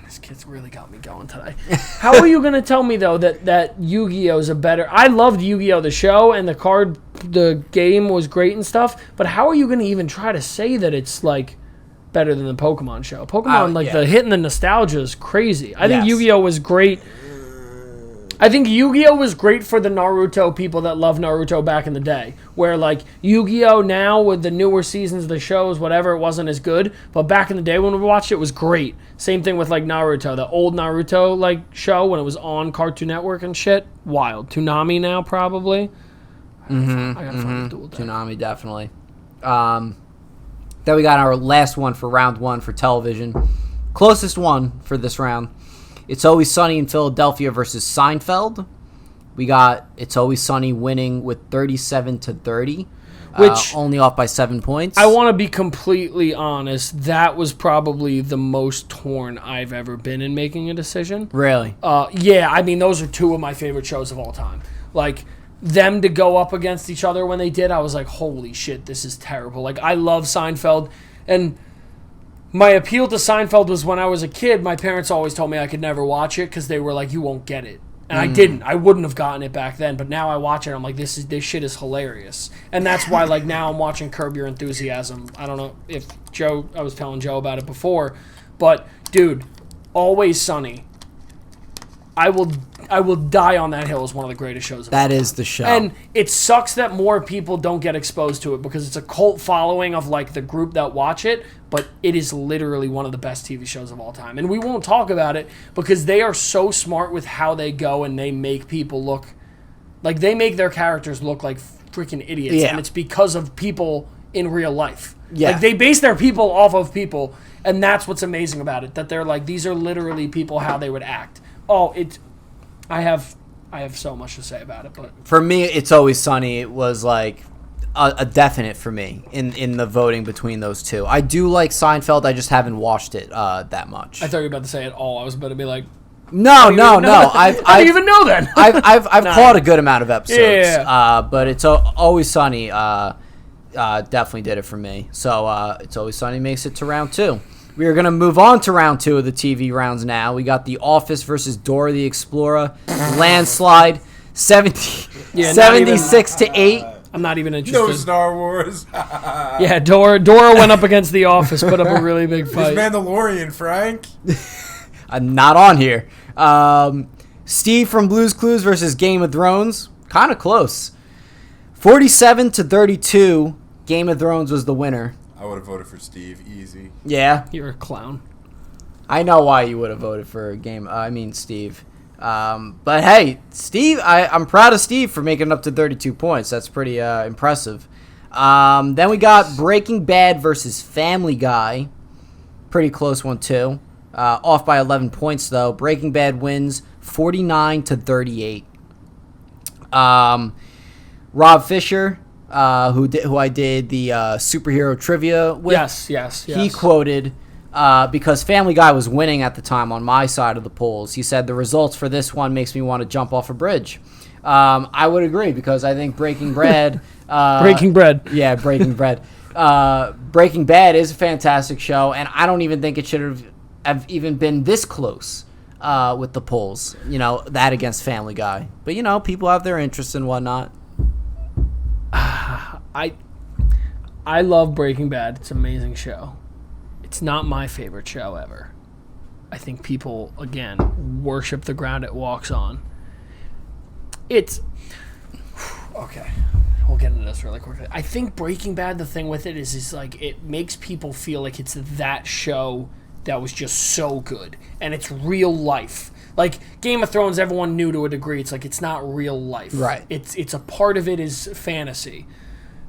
S2: this kid's really got me going today. How are you going to tell me, though, that Yu-Gi-Oh! Is a better... I loved Yu-Gi-Oh! The show, and the game was great and stuff, but how are you going to even try to say that it's, like... better than the Pokemon show. Pokemon, the hitting the nostalgia is crazy. I think Yu-Gi-Oh! Was great. I think Yu-Gi-Oh! Was great for the Naruto people that love Naruto back in the day. Where, like, Yu-Gi-Oh! Now, with the newer seasons, the shows, whatever, it wasn't as good. But back in the day when we watched it, it was great. Same thing with, like, Naruto. The old Naruto, like, show when it was on Cartoon Network and shit. Wild. Toonami now, probably. I gotta find a dual deck.
S1: Toonami, definitely. Then we got our last one for round 1 for television. Closest one for this round. It's Always Sunny in Philadelphia versus Seinfeld. We got It's Always Sunny winning with 37-30. Which only off by 7 points.
S2: I want to be completely honest. That was probably the most torn I've ever been in making a decision.
S1: Really?
S2: Yeah, I mean, those are 2 of my favorite shows of all time. Like... them to go up against each other when they did, I was like, holy shit, this is terrible. Like, I love Seinfeld, and my appeal to Seinfeld was when I was a kid, my parents always told me I could never watch it because they were like, you won't get it. And I didn't. I wouldn't have gotten it back then, but now I watch it, I'm like, this shit is hilarious. And that's why, like, now I'm watching Curb Your Enthusiasm. I don't know if I was telling Joe about it before, but, dude, Always Sunny. I will die on that hill as one of the greatest shows of all time.
S1: That is the show.
S2: And it sucks that more people don't get exposed to it because it's a cult following of like the group that watch it, but it is literally one of the best TV shows of all time. And we won't talk about it because they are so smart with how they go and they make people look like they make their characters look like freaking idiots.
S1: Yeah.
S2: And it's because of people in real life.
S1: Yeah.
S2: Like they base their people off of people, and that's what's amazing about it, that they're like, these are literally people how they would act. Oh, I have so much to say about it, but
S1: for me, It's Always Sunny. It was like a definite for me in the voting between those 2. I do like Seinfeld. I just haven't watched it that much.
S2: I thought you were about to say it all. I was about to be like,
S1: No.
S2: I don't even know then.
S1: I've caught a good amount of episodes.
S2: Yeah.
S1: But It's Always Sunny. Definitely did it for me. So It's Always Sunny makes it to round 2. We are going to move on to round 2 of the TV rounds now. We got The Office versus Dora the Explorer. Landslide, 76-8.
S2: I'm not even interested.
S3: No Star Wars.
S2: Yeah, Dora went up against The Office, put up a really big fight.
S3: Who's Mandalorian, Frank?
S1: Not on here. Steve from Blue's Clues versus Game of Thrones. Kind of close. 47-32. Game of Thrones was the winner.
S3: I would have voted for Steve. Easy.
S1: Yeah.
S2: You're a clown.
S1: I know why you would have voted for Steve. But hey, Steve, I'm proud of Steve for making it up to 32 points. That's pretty impressive. Then we got Breaking Bad versus Family Guy. Pretty close one, too. Off by 11 points, though. Breaking Bad wins 49-38. Rob Fisher, who I did the superhero trivia with.
S2: Yes.
S1: He quoted, because Family Guy was winning at the time on my side of the polls, he said, the results for this one makes me want to jump off a bridge. I would agree, because I think Breaking Bread...
S2: Breaking Bread.
S1: Yeah, Breaking Bread. Breaking Bad is a fantastic show, and I don't even think it should have even been this close with the polls. You know, that against Family Guy. But, you know, people have their interests and whatnot.
S2: I love Breaking Bad. It's an amazing show. It's not my favorite show ever. I think people, again, worship the ground it walks on. It's... Okay. We'll get into this really quickly. I think Breaking Bad, the thing with it is like, it makes people feel like it's that show that was just so good. And it's real life. Like Game of Thrones, everyone knew to a degree. It's like it's not real life.
S1: Right.
S2: It's a part of it is fantasy.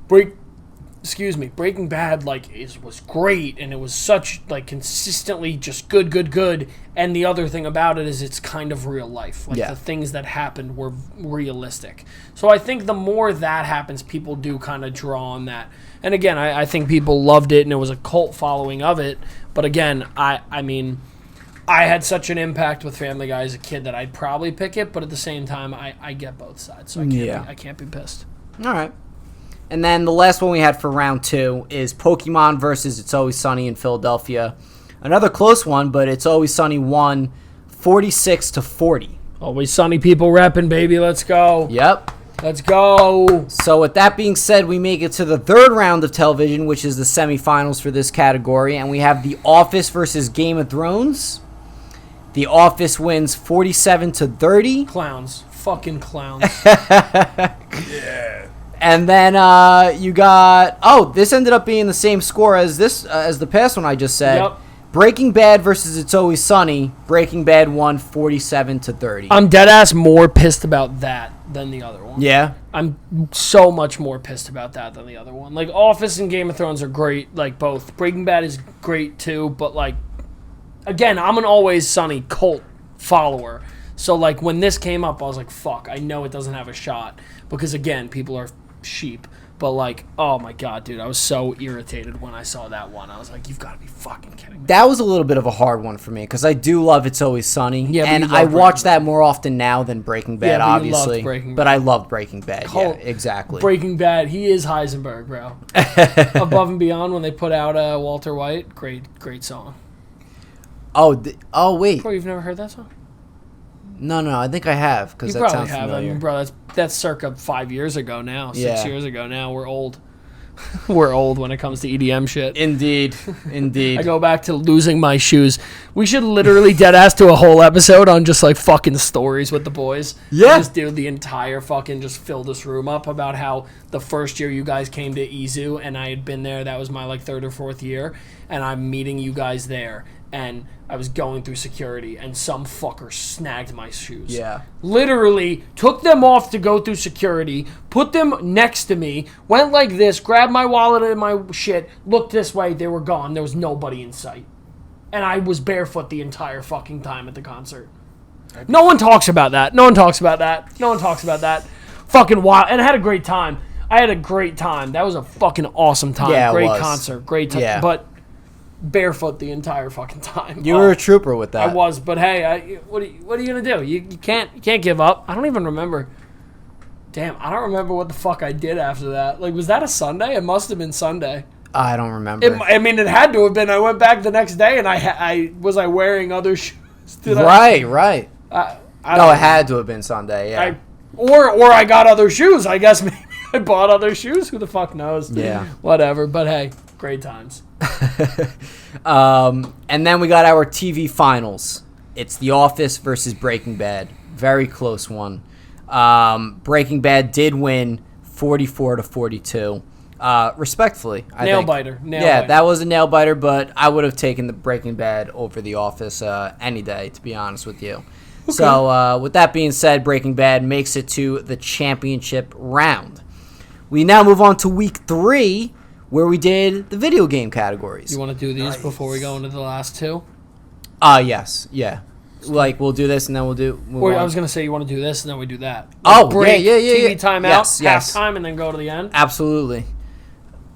S2: Breaking Bad was great, and it was such consistently just good. And the other thing about it is it's kind of real life. The things that happened were realistic. So I think the more that happens, people do kind of draw on that. And again, I think people loved it, and it was a cult following of it. But again, I mean, I had such an impact with Family Guy as a kid that I'd probably pick it. But at the same time, I get both sides, so I can't be pissed.
S1: All right. And then the last one we had for round 2 is Pokemon versus It's Always Sunny in Philadelphia. Another close one, but It's Always Sunny won 46-40.
S2: Always Sunny people repping, baby. Let's go.
S1: Yep.
S2: Let's go.
S1: So with that being said, we make it to the third round of television, which is the semifinals for this category. And we have The Office versus Game of Thrones. The Office wins 47-30.
S2: Clowns. Fucking clowns.
S3: Yeah.
S1: And then you got this ended up being the same score as the past one I just said.
S2: Yep.
S1: Breaking Bad versus It's Always Sunny. Breaking Bad won 47-30.
S2: I'm dead ass more pissed about that than the other one.
S1: Yeah.
S2: I'm so much more pissed about that than the other one. Office and Game of Thrones are great, both. Breaking Bad is great too, but again, I'm an Always Sunny cult follower. So when this came up, I was like, fuck, I know it doesn't have a shot because again, people are sheep. But oh my god, dude, I was so irritated when I saw that one. I was like, you've got to be fucking kidding me.
S1: That was a little bit of a hard one for me because I do love It's Always Sunny.
S2: Yeah,
S1: and I watch that more often now than Breaking Bad,
S2: but
S1: obviously.
S2: you loved Breaking Bad.
S1: But I love Breaking Bad.
S2: Cult.
S1: Yeah, exactly.
S2: Breaking Bad, he is Heisenberg, bro. Above and Beyond when they put out Walter White, great song.
S1: Oh, wait.
S2: Bro, you've never heard that song?
S1: No, I think I have because
S2: You
S1: that
S2: probably
S1: sounds
S2: have.
S1: familiar.
S2: I mean, bro, that's circa 5 years ago now, 6
S1: Yeah.
S2: years ago now. We're old. We're old when it comes to EDM shit.
S1: Indeed.
S2: I go back to losing my shoes. We should literally deadass do a whole episode on just fucking stories with the boys.
S1: Yeah.
S2: Just do the entire fucking just fill this room up about how the first year you guys came to Izu and I had been there. That was my third or fourth year, and I'm meeting you guys there. And I was going through security, and some fucker snagged my shoes.
S1: Yeah.
S2: Literally took them off to go through security, put them next to me, went like this, grabbed my wallet and my shit, looked this way, they were gone. There was nobody in sight. And I was barefoot the entire fucking time at the concert. No one talks about that. Fucking wild. And I had a great time. That was a fucking awesome time.
S1: Yeah, it
S2: great
S1: was.
S2: concert. Great time.
S1: Yeah.
S2: But barefoot the entire fucking time.
S1: You were a trooper with that.
S2: I was, but hey, what are you gonna do? You can't give up. I don't even remember. Damn, I don't remember what the fuck I did after that. Was that a Sunday? It must have been Sunday.
S1: I don't remember.
S2: It had to have been. I went back the next day, and I was wearing other shoes.
S1: Right.
S2: It
S1: had to have been Sunday. Yeah.
S2: Or I got other shoes. I guess maybe I bought other shoes. Who the fuck knows?
S1: Yeah.
S2: Whatever. But hey, great times.
S1: And then we got our TV finals. It's The Office versus Breaking Bad. Very close one. Breaking Bad did win 44-42. Respectfully, I
S2: Nail
S1: think.
S2: biter.
S1: That was a nail biter, but I would have taken the Breaking Bad over The Office any day, to be honest with you. Okay. So with that being said, Breaking Bad makes it to the championship round. We now move on to week 3, where we did the video game categories.
S2: You want to do these before we go into the last two?
S1: Yes. Yeah. We'll do this and then move
S2: Or
S1: on.
S2: I was going to say you want to do this and then we do that.
S1: Break, yeah.
S2: TV timeout,
S1: Yes.
S2: halftime, and then go to the end.
S1: Absolutely.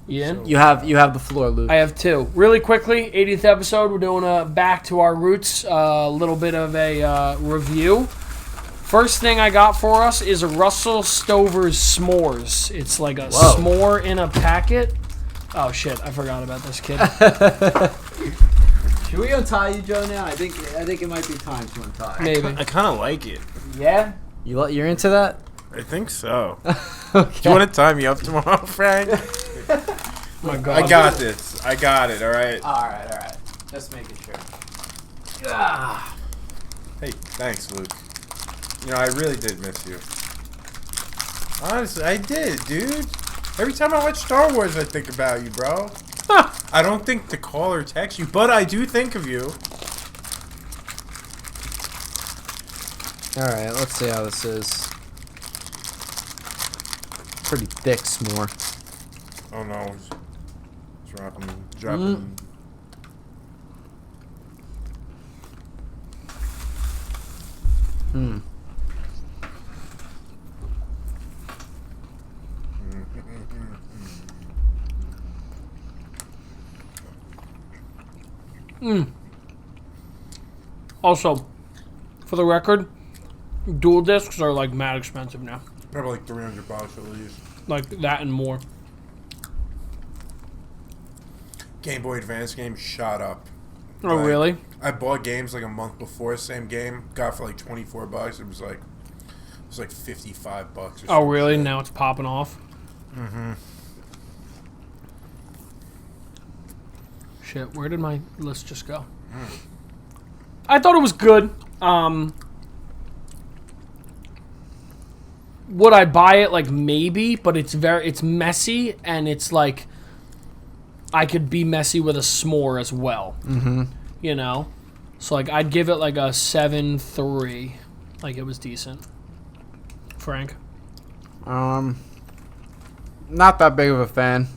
S2: You in?
S1: You have the floor, Luke.
S2: I have 2. Really quickly, 80th episode, we're doing a back to our roots, a little bit of a review. First thing I got for us is a Russell Stover's S'mores. It's like a s'more in a packet. Oh shit! I forgot about this kid.
S1: Should we untie you, Joe? Now I think it might be time to untie.
S2: Maybe.
S3: I kind of like it.
S2: Yeah.
S1: You're into that?
S3: I think so.
S1: Okay.
S3: Do you want to tie me up tomorrow, Frank?
S2: My God.
S3: I got this. I got it. All right.
S1: All right. Just making sure.
S3: Hey, thanks, Luke. I really did miss you. Honestly, I did, dude. Every time I watch Star Wars, I think about you, bro. I don't think to call or text you, but I do think of you.
S1: All right, let's see how this is. Pretty thick s'more.
S3: Oh no, dropping.
S2: Also, for the record, dual discs are like mad expensive now.
S3: Probably like $300 at least.
S2: Like that and more.
S3: Game Boy Advance games shot up.
S2: Oh, really?
S3: I bought games like a month before, same game, got for like $24. It was like $55 or something.
S2: Oh, really? Now it's popping off?
S3: Mm-hmm.
S2: Shit, where did my list just go? I thought it was good. Would I buy it? Like, maybe, but it's messy, and it's like I could be messy with a s'more as well.
S1: Mm-hmm.
S2: You know? So, like, I'd give it like a 7.3. Like, it was decent. Frank?
S1: Not that big of a fan.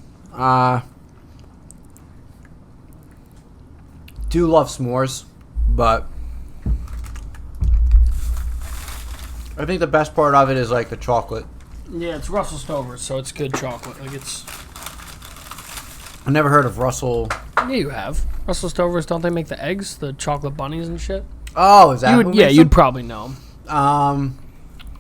S1: Do love s'mores, but I think the best part of it is like the chocolate.
S2: Yeah, it's Russell Stover, so it's good chocolate. Like, it's...
S1: I never heard of Russell.
S2: Yeah, you have. Russell Stovers, don't they make the eggs? The chocolate bunnies and shit?
S1: Oh, is that who makes
S2: you'd
S1: them?
S2: probably know them.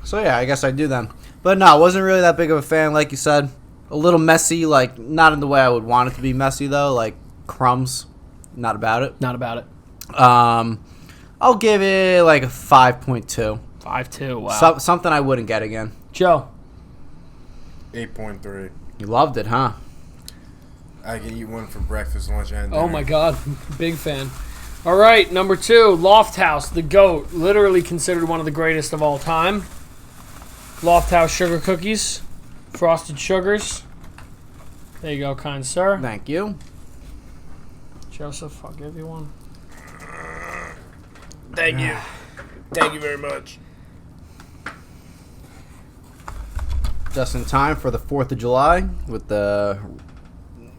S1: So yeah, I guess I do them. But no, I wasn't really that big of a fan, like you said. A little messy, like not in the way I would want it to be messy though, like crumbs. Not about it.
S2: Not about it.
S1: I'll give it like a 5.2.
S2: 5.2, wow.
S1: Something I wouldn't get again.
S2: Joe?
S3: 8.3.
S1: You loved it, huh?
S3: I can eat one for breakfast, lunch, and dinner.
S2: Oh my god, big fan. All right, number 2, Loft House, the GOAT. Literally considered one of the greatest of all time. Loft House sugar cookies. Frosted sugars. There you go, kind sir.
S1: Thank you.
S2: Joseph, I'll give you one.
S3: Thank you. Thank you very much.
S1: Just in time for the 4th of July with the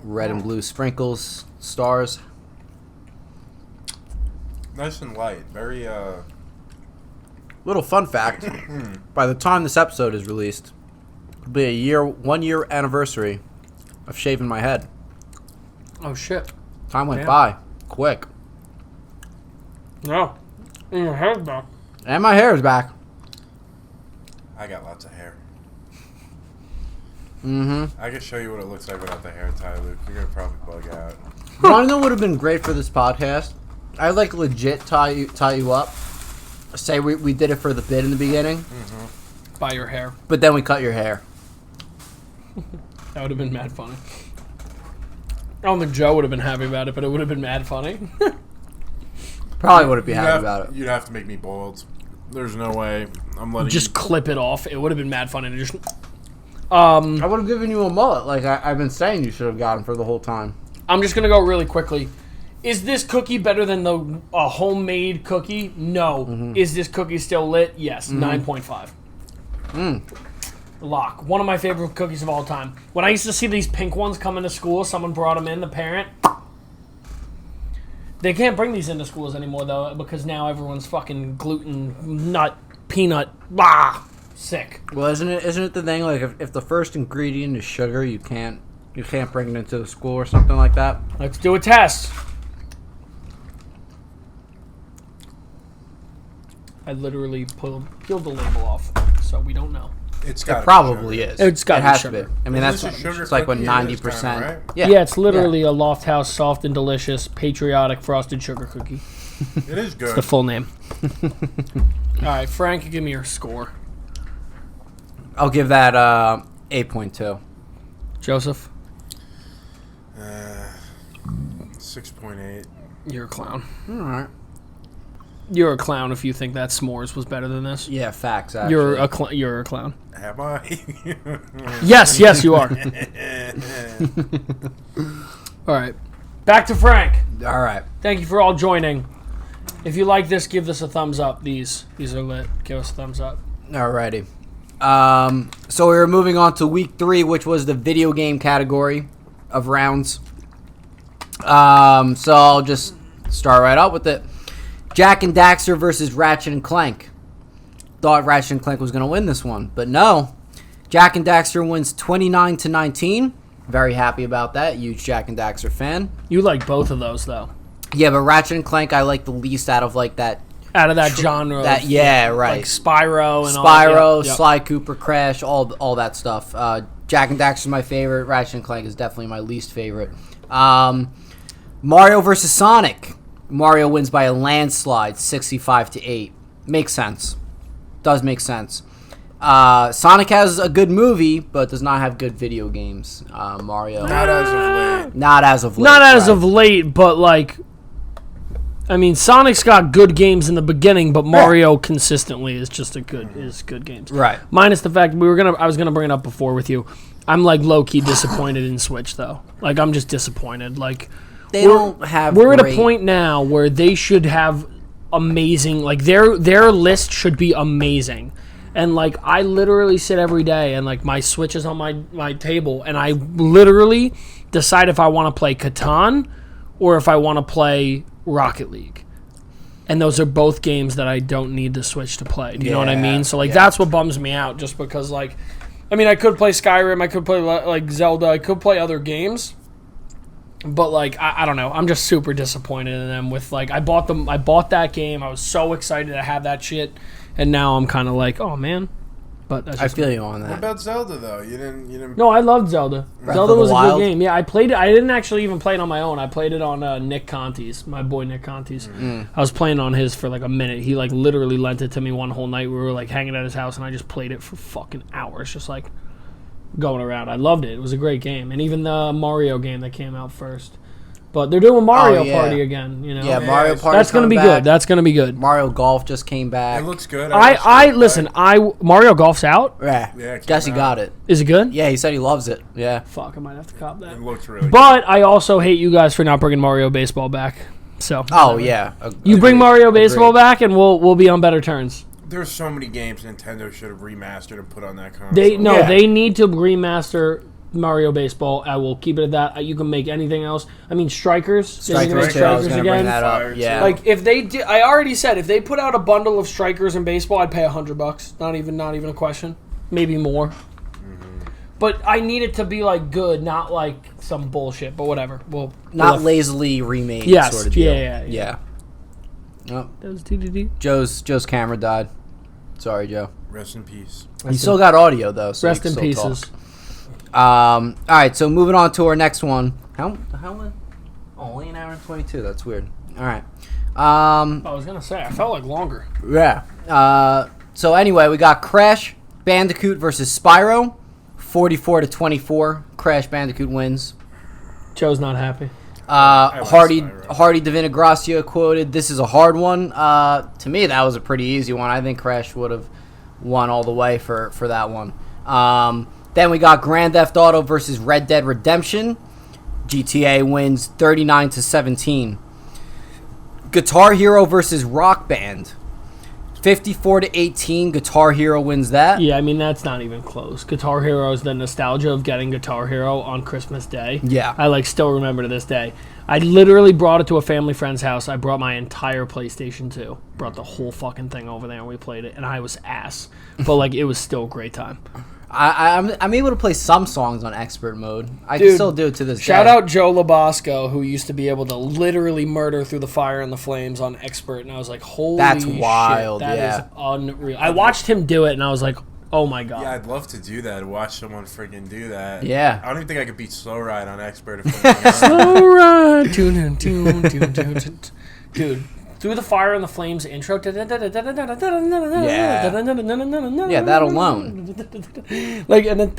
S1: red and blue sprinkles, stars.
S3: Nice and light. Very,
S1: Little fun fact. By the time this episode is released, it'll be 1 year anniversary of shaving my head.
S2: Oh shit.
S1: Time went
S2: Damn.
S1: by. Quick.
S2: No. And your hair's back.
S1: And my hair is back.
S3: I got lots of hair.
S1: Mm-hmm.
S3: I can show you what it looks like without the hair tie, Luke. You're going to probably bug out.
S1: You want to know what would have been great for this podcast? I like legit tie you up. Say we did it for the bit in the beginning,
S2: By your hair.
S1: but then we cut your hair.
S2: That would have been mad funny. I don't think Joe would have been happy about it, but it would have been mad funny.
S1: Probably wouldn't be happy about it.
S3: You'd have to make me bald. There's no way. I'm letting
S2: Just
S3: you...
S2: clip it off. It would have been mad funny to just...
S1: I would have given you a mullet, like I've been saying you should have gotten for the whole time.
S2: I'm just going to go really quickly. Is this cookie better than the homemade cookie? No. Is this cookie still lit? Yes. 9.5. Lock. One of my favorite cookies of all time. When I used to see these pink ones come into school, someone brought them in, the parent. They can't bring these into schools anymore, though, because now everyone's fucking gluten, nut, peanut, blah, sick.
S1: Well, isn't it the thing, like, if the first ingredient is sugar, you can't bring it into the school or something like that?
S2: Let's do a test. I literally peeled the label off, so we don't know.
S3: It's
S1: It
S3: got
S1: probably is.
S2: It's gotta
S1: it
S2: be
S1: has
S2: sugar.
S1: to be. I mean,
S3: Isn't
S1: that's
S3: this a sugar
S1: it's like what
S3: cookie? It is
S1: 90%.
S3: kinda, right?
S1: Yeah,
S2: it's literally a Loft House soft and delicious patriotic frosted sugar cookie.
S3: It is good.
S2: The full name. All right, Frank, give me your score.
S1: I'll give that 8.2.
S2: Joseph,
S3: 6.8.
S2: you're a clown.
S1: All right.
S2: You're a clown if you think that s'mores was better than this.
S1: Yeah, facts. Actually,
S2: You're a clown.
S3: Am I?
S2: Yes, you are. All right, back to Frank.
S1: all right.
S2: Thank you for all joining. If you like this, give this a thumbs up. These are lit. Give us a thumbs up.
S1: Alrighty. So we were moving on to week 3, which was the video game category of rounds. So I'll just start right up with it. Jak and Daxter versus Ratchet and Clank. Thought Ratchet and Clank was going to win this one, but no. Jak and Daxter wins 29-19. Very happy about that. Huge Jak and Daxter fan.
S2: You like both of those, though.
S1: Yeah, but Ratchet and Clank I like the least out of like that.
S2: Out of that genre.
S1: That right.
S2: Like Spyro and
S1: all. Sly Cooper, Crash, all that stuff. Jak and Daxter is my favorite. Ratchet and Clank is definitely my least favorite. Mario versus Sonic. Mario wins by a landslide, 65-8. Makes sense. Does make sense. Sonic has a good movie, but does not have good video games. Mario.
S3: Not as of late.
S1: Not as of late.
S2: Not as of late, but like, I mean, Sonic's got good games in the beginning, but Mario consistently is just good games.
S1: Right.
S2: Minus the fact I was gonna bring it up before with you. I'm like low key disappointed in Switch though. Like I'm just disappointed. Like we're at a point now where they should have amazing. Like their list should be amazing. And, like, I literally sit every day and, like, my Switch is on my table, and I literally decide if I want to play Catan or if I want to play Rocket League. And those are both games that I don't need the Switch to play. Do you know what I mean? So, like, that's what bums me out just because, like, I mean, I could play Skyrim, I could play, like, Zelda, I could play other games. But, like, I don't know. I'm just super disappointed in them with, like, I bought that game. I was so excited to have that shit. And now I'm kind of like, oh man, but that's just
S1: I feel you on that.
S3: What about Zelda though? You didn't.
S2: No, I loved Zelda.
S1: Breath
S2: Zelda was a
S1: Wild?
S2: good game. Yeah, I played it. I didn't actually even play it on my own. I played it on Nick Conti's, my boy Nick Conti's. I was playing on his for like a minute. He like literally lent it to me one whole night. We were like hanging at his house, and I just played it for fucking hours, just like going around. I loved it. It was a great game, and even the Mario game that came out first. But they're doing Mario Party again, you know.
S1: Yeah, Mario Party.
S2: That's gonna be good. That's gonna be good.
S1: Mario Golf just came back.
S3: It looks good.
S2: Mario Golf's out.
S1: Yeah, guess he got it.
S2: Is it good?
S1: Yeah, he said he loves it. Yeah.
S2: Fuck, I might have to cop that.
S3: It looks really
S2: But I also hate you guys for not bringing Mario Baseball back. So.
S1: Oh yeah.
S2: You bring Mario Baseball back, and we'll be on better terms.
S3: There's so many games Nintendo should have remastered and put on that console.
S2: They need to remaster Mario Baseball. I will keep it at that. You can make anything else. I mean, Strikers.
S1: I was gonna bring that up. Yeah.
S2: Like if they did, I already said if they put out a bundle of Strikers and baseball, I'd pay $100. Not even a question. Maybe more. But I need it to be like good, not like some bullshit. But whatever.
S1: Not lazily remade.
S2: Yes.
S1: Sort of deal.
S2: Yeah.
S1: Oh.
S2: That was TDD.
S1: Joe's camera died. Sorry, Joe.
S3: Rest in peace.
S1: You still got audio though. So
S2: rest in pieces.
S1: Talk. All right, so moving on to our next one. How long? Only an hour and 22. That's weird. All right.
S2: I was gonna say I felt like longer.
S1: Yeah. So anyway, we got Crash Bandicoot versus Spyro, 44-24. Crash Bandicoot wins.
S2: Joe's not happy.
S1: Hardy Divinagracia quoted, "This is a hard one." To me, that was a pretty easy one. I think Crash would have won all the way for that one. Then we got Grand Theft Auto versus Red Dead Redemption. GTA wins 39-17. Guitar Hero versus Rock Band. 54-18. Guitar Hero wins that.
S2: Yeah, I mean that's not even close. Guitar Hero is the nostalgia of getting Guitar Hero on Christmas Day.
S1: Yeah.
S2: I like still remember to this day. I literally brought it to a family friend's house. I brought my entire PlayStation 2. Brought the whole fucking thing over there and we played it and I was ass. But like it was still a great time.
S1: I'm able to play some songs on expert mode. I can still do it to this day.
S2: Shout out Joe Labasco, who used to be able to literally murder through the fire and the flames on expert, and I was like, holy
S1: That's
S2: shit,
S1: wild,
S2: that is unreal. I watched him do it, and I was like, oh my god.
S3: Yeah, I'd love to do that. Watch someone freaking do that.
S1: Yeah.
S3: I don't even think I could beat Slow Ride on expert. If I'm
S2: Slow Ride. Dude. Through the Fire and the Flames intro.
S1: Yeah, that alone.
S2: Like, and then.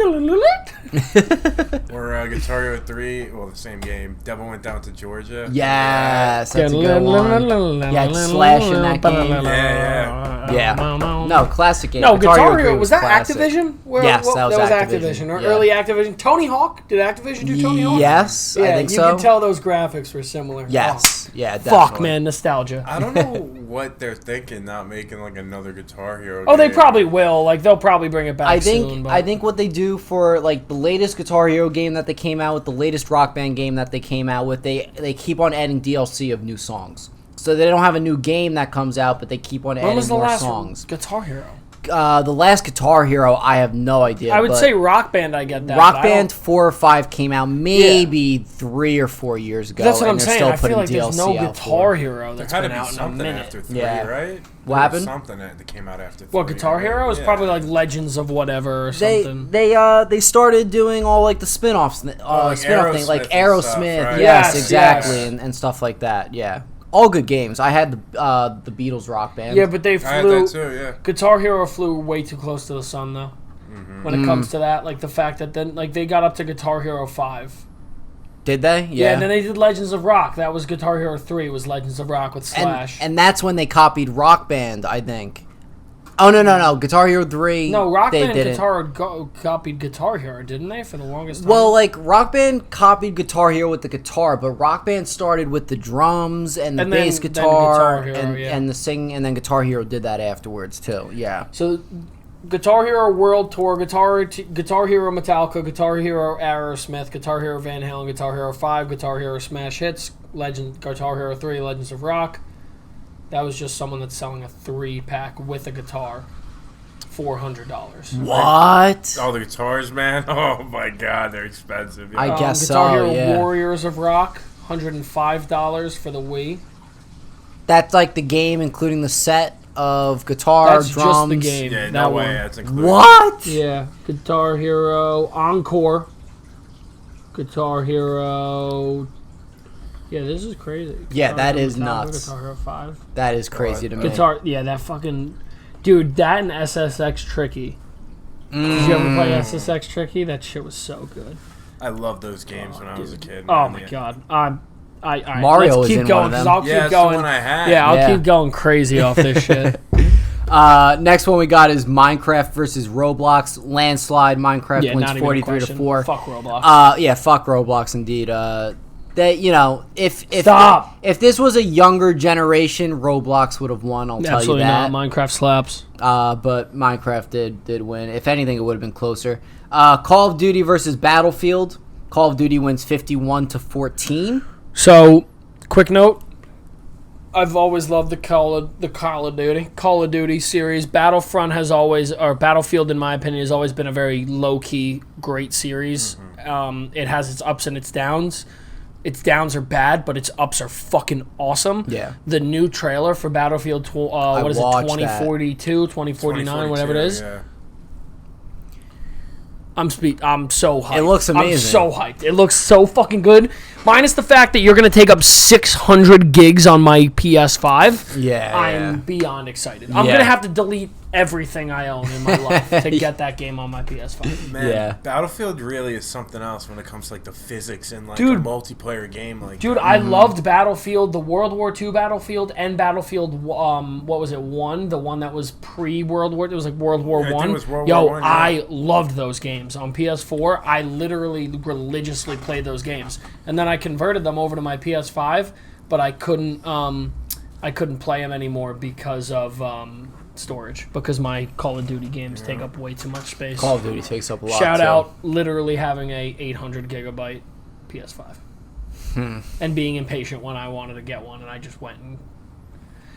S3: Or Guitar Hero 3, well, the same game. Devil Went Down to Georgia.
S1: Yes, that's a good one. Yeah, Slash in that game. Yeah. No, classic game.
S2: No, Guitar Hero, was that
S1: classic.
S2: Activision?
S1: Yes, that was
S2: Activision. Or early Activision. Tony Hawk? Did Activision do Tony Hawk?
S1: Yes, I think so.
S2: You can tell those graphics were similar.
S1: Yes. Yeah, definitely.
S2: Fuck, man, nostalgia.
S3: I don't know what they're thinking, not making like another Guitar Hero.
S2: Oh, they
S3: game.
S2: probably will. Like, they'll probably bring it back soon. But
S1: I think what they do for like the latest Guitar Hero game that they came out with, the latest Rock Band game that they came out with, they keep on adding DLC of new songs. So they don't have a new game that comes out, but they keep on adding more songs.
S2: Guitar Hero?
S1: The last Guitar Hero, I have no idea.
S2: I would say Rock Band, I get that.
S1: Rock Band 4 or 5 came out maybe 3 or 4 years ago.
S2: That's what
S1: and
S2: I'm
S1: they're
S2: saying.
S1: still
S2: I feel
S1: putting
S2: like there's no
S1: DLC out
S2: Guitar
S1: for.
S2: Hero that's
S3: There
S2: been
S3: had to
S2: out
S3: be
S2: in a
S3: something
S2: minute.
S3: after 3,
S1: Yeah.
S3: right?
S1: What
S3: There was
S1: happened?
S3: something that came out after 3.
S2: What, Guitar Hero? It was probably like Legends of whatever or something.
S1: They started doing all like the spin-offs,
S3: like
S1: spin-off thing, like
S3: Aerosmith and stuff,
S1: Aerosmith,
S3: right?
S1: yes,
S2: Yes,
S1: exactly,
S2: yes.
S1: and stuff like that. Yeah, all good games. I had the Beatles Rock Band.
S2: Yeah, but they
S3: I had
S2: flew.
S3: that too, yeah.
S2: Guitar Hero flew way too close to the sun, though. When it comes to that, like the fact that then like they got up to Guitar Hero 5.
S1: Did they?
S2: Yeah, and then they did Legends of Rock. That was Guitar Hero 3. Was Legends of Rock with Slash.
S1: and that's when they copied Rock Band, I think. Oh no! Guitar Hero 3.
S2: No, Rock
S1: they
S2: Band
S1: didn't.
S2: copied Guitar Hero, didn't they? For the longest time.
S1: Well, like Rock Band copied Guitar Hero with the guitar, but Rock Band started with the drums and the
S2: And then-
S1: bass
S2: then
S1: guitar,
S2: Guitar Hero, yeah.
S1: and the sing, and then Guitar Hero did that afterwards too. Yeah.
S2: So, Guitar Hero World Tour, Guitar Hero Metallica, Guitar Hero Aerosmith, Guitar Hero Van Halen, Guitar Hero 5, Guitar Hero Smash Hits, Guitar Hero 3, Legends of Rock. That was just someone that's selling a 3-pack with a guitar, $400.
S1: What?
S3: Oh, the guitars, man! Oh my God, they're expensive.
S1: I guess
S2: Guitar
S1: so,
S2: Hero
S1: yeah.
S2: Warriors of Rock, $105 for the Wii.
S1: That's like the game, including the set of guitar,
S2: That's
S1: drums.
S2: just the game.
S3: Yeah,
S2: that
S3: no
S2: one.
S3: way. That's included.
S1: What?
S2: Yeah, Guitar Hero Encore, Guitar Hero. Yeah, this is crazy.
S1: Yeah,
S2: Guitar
S1: that
S2: Hero
S1: is
S2: Metallica,
S1: nuts.
S2: Guitar Hero 5.
S1: That is crazy to me.
S2: Guitar, yeah, that fucking dude. That and SSX Tricky. Did you ever play SSX Tricky? That shit was so good.
S3: I loved those games when I was a kid.
S2: Oh
S3: man.
S2: my
S3: Yeah.
S2: god. I
S1: Mario
S2: let's
S1: was
S2: keep
S1: in
S2: going
S1: one of them.
S2: I'll
S3: Yeah,
S2: keep
S3: that's
S2: going.
S3: the one I had.
S2: Yeah, I'll
S1: Yeah.
S2: keep going crazy off this shit.
S1: Next one we got is Minecraft versus Roblox. Landslide. Minecraft
S2: Yeah,
S1: wins
S2: not even a
S1: 43 to
S2: question.
S1: 4.
S2: Fuck Roblox.
S1: Yeah, fuck Roblox indeed. They, if
S2: Stop.
S1: if this was a younger generation, Roblox would have won. I'll tell you
S2: Absolutely
S1: that.
S2: not. Minecraft slaps.
S1: But Minecraft did win. If anything, it would have been closer. Call of Duty versus Battlefield. Call of Duty wins 51 to 14.
S2: So, quick note. I've always loved the Call of Duty series. Battlefield, in my opinion, has always been a very low-key, great series. It has its ups and its downs. Its downs are bad, but its ups are fucking awesome.
S1: Yeah.
S2: The new trailer for Battlefield, what is it,
S1: watched that.
S2: 2042, 2049, whatever it is.
S3: Yeah.
S2: I'm so hyped.
S1: It looks amazing.
S2: I'm so hyped. It looks so fucking good. Minus the fact that you're going to take up 600 gigs on my PS5.
S1: Yeah.
S2: I'm beyond excited. I'm
S1: Yeah.
S2: going to have to delete everything I own in my life to get that game on my PS5.
S3: Man,
S1: Yeah.
S3: Battlefield really is something else when it comes to like the physics and like
S2: Dude.
S3: a multiplayer game. Like,
S2: Dude, I loved Battlefield, the World War II Battlefield, and Battlefield, what was it, 1? The one that was pre-World War, it was like World War
S3: Yeah, I think
S2: 1.
S3: it was World
S2: Yo,
S3: War I, yeah.
S2: I loved those games. On PS4, I literally religiously played those games. And then I converted them over to my PS5, but I couldn't play them anymore because of storage, because my Call of Duty games take up way too much space.
S1: Call of Duty takes up a lot.
S2: Shout
S1: too.
S2: out literally having a 800 gigabyte PS5 and being impatient when I wanted to get one, and I just went and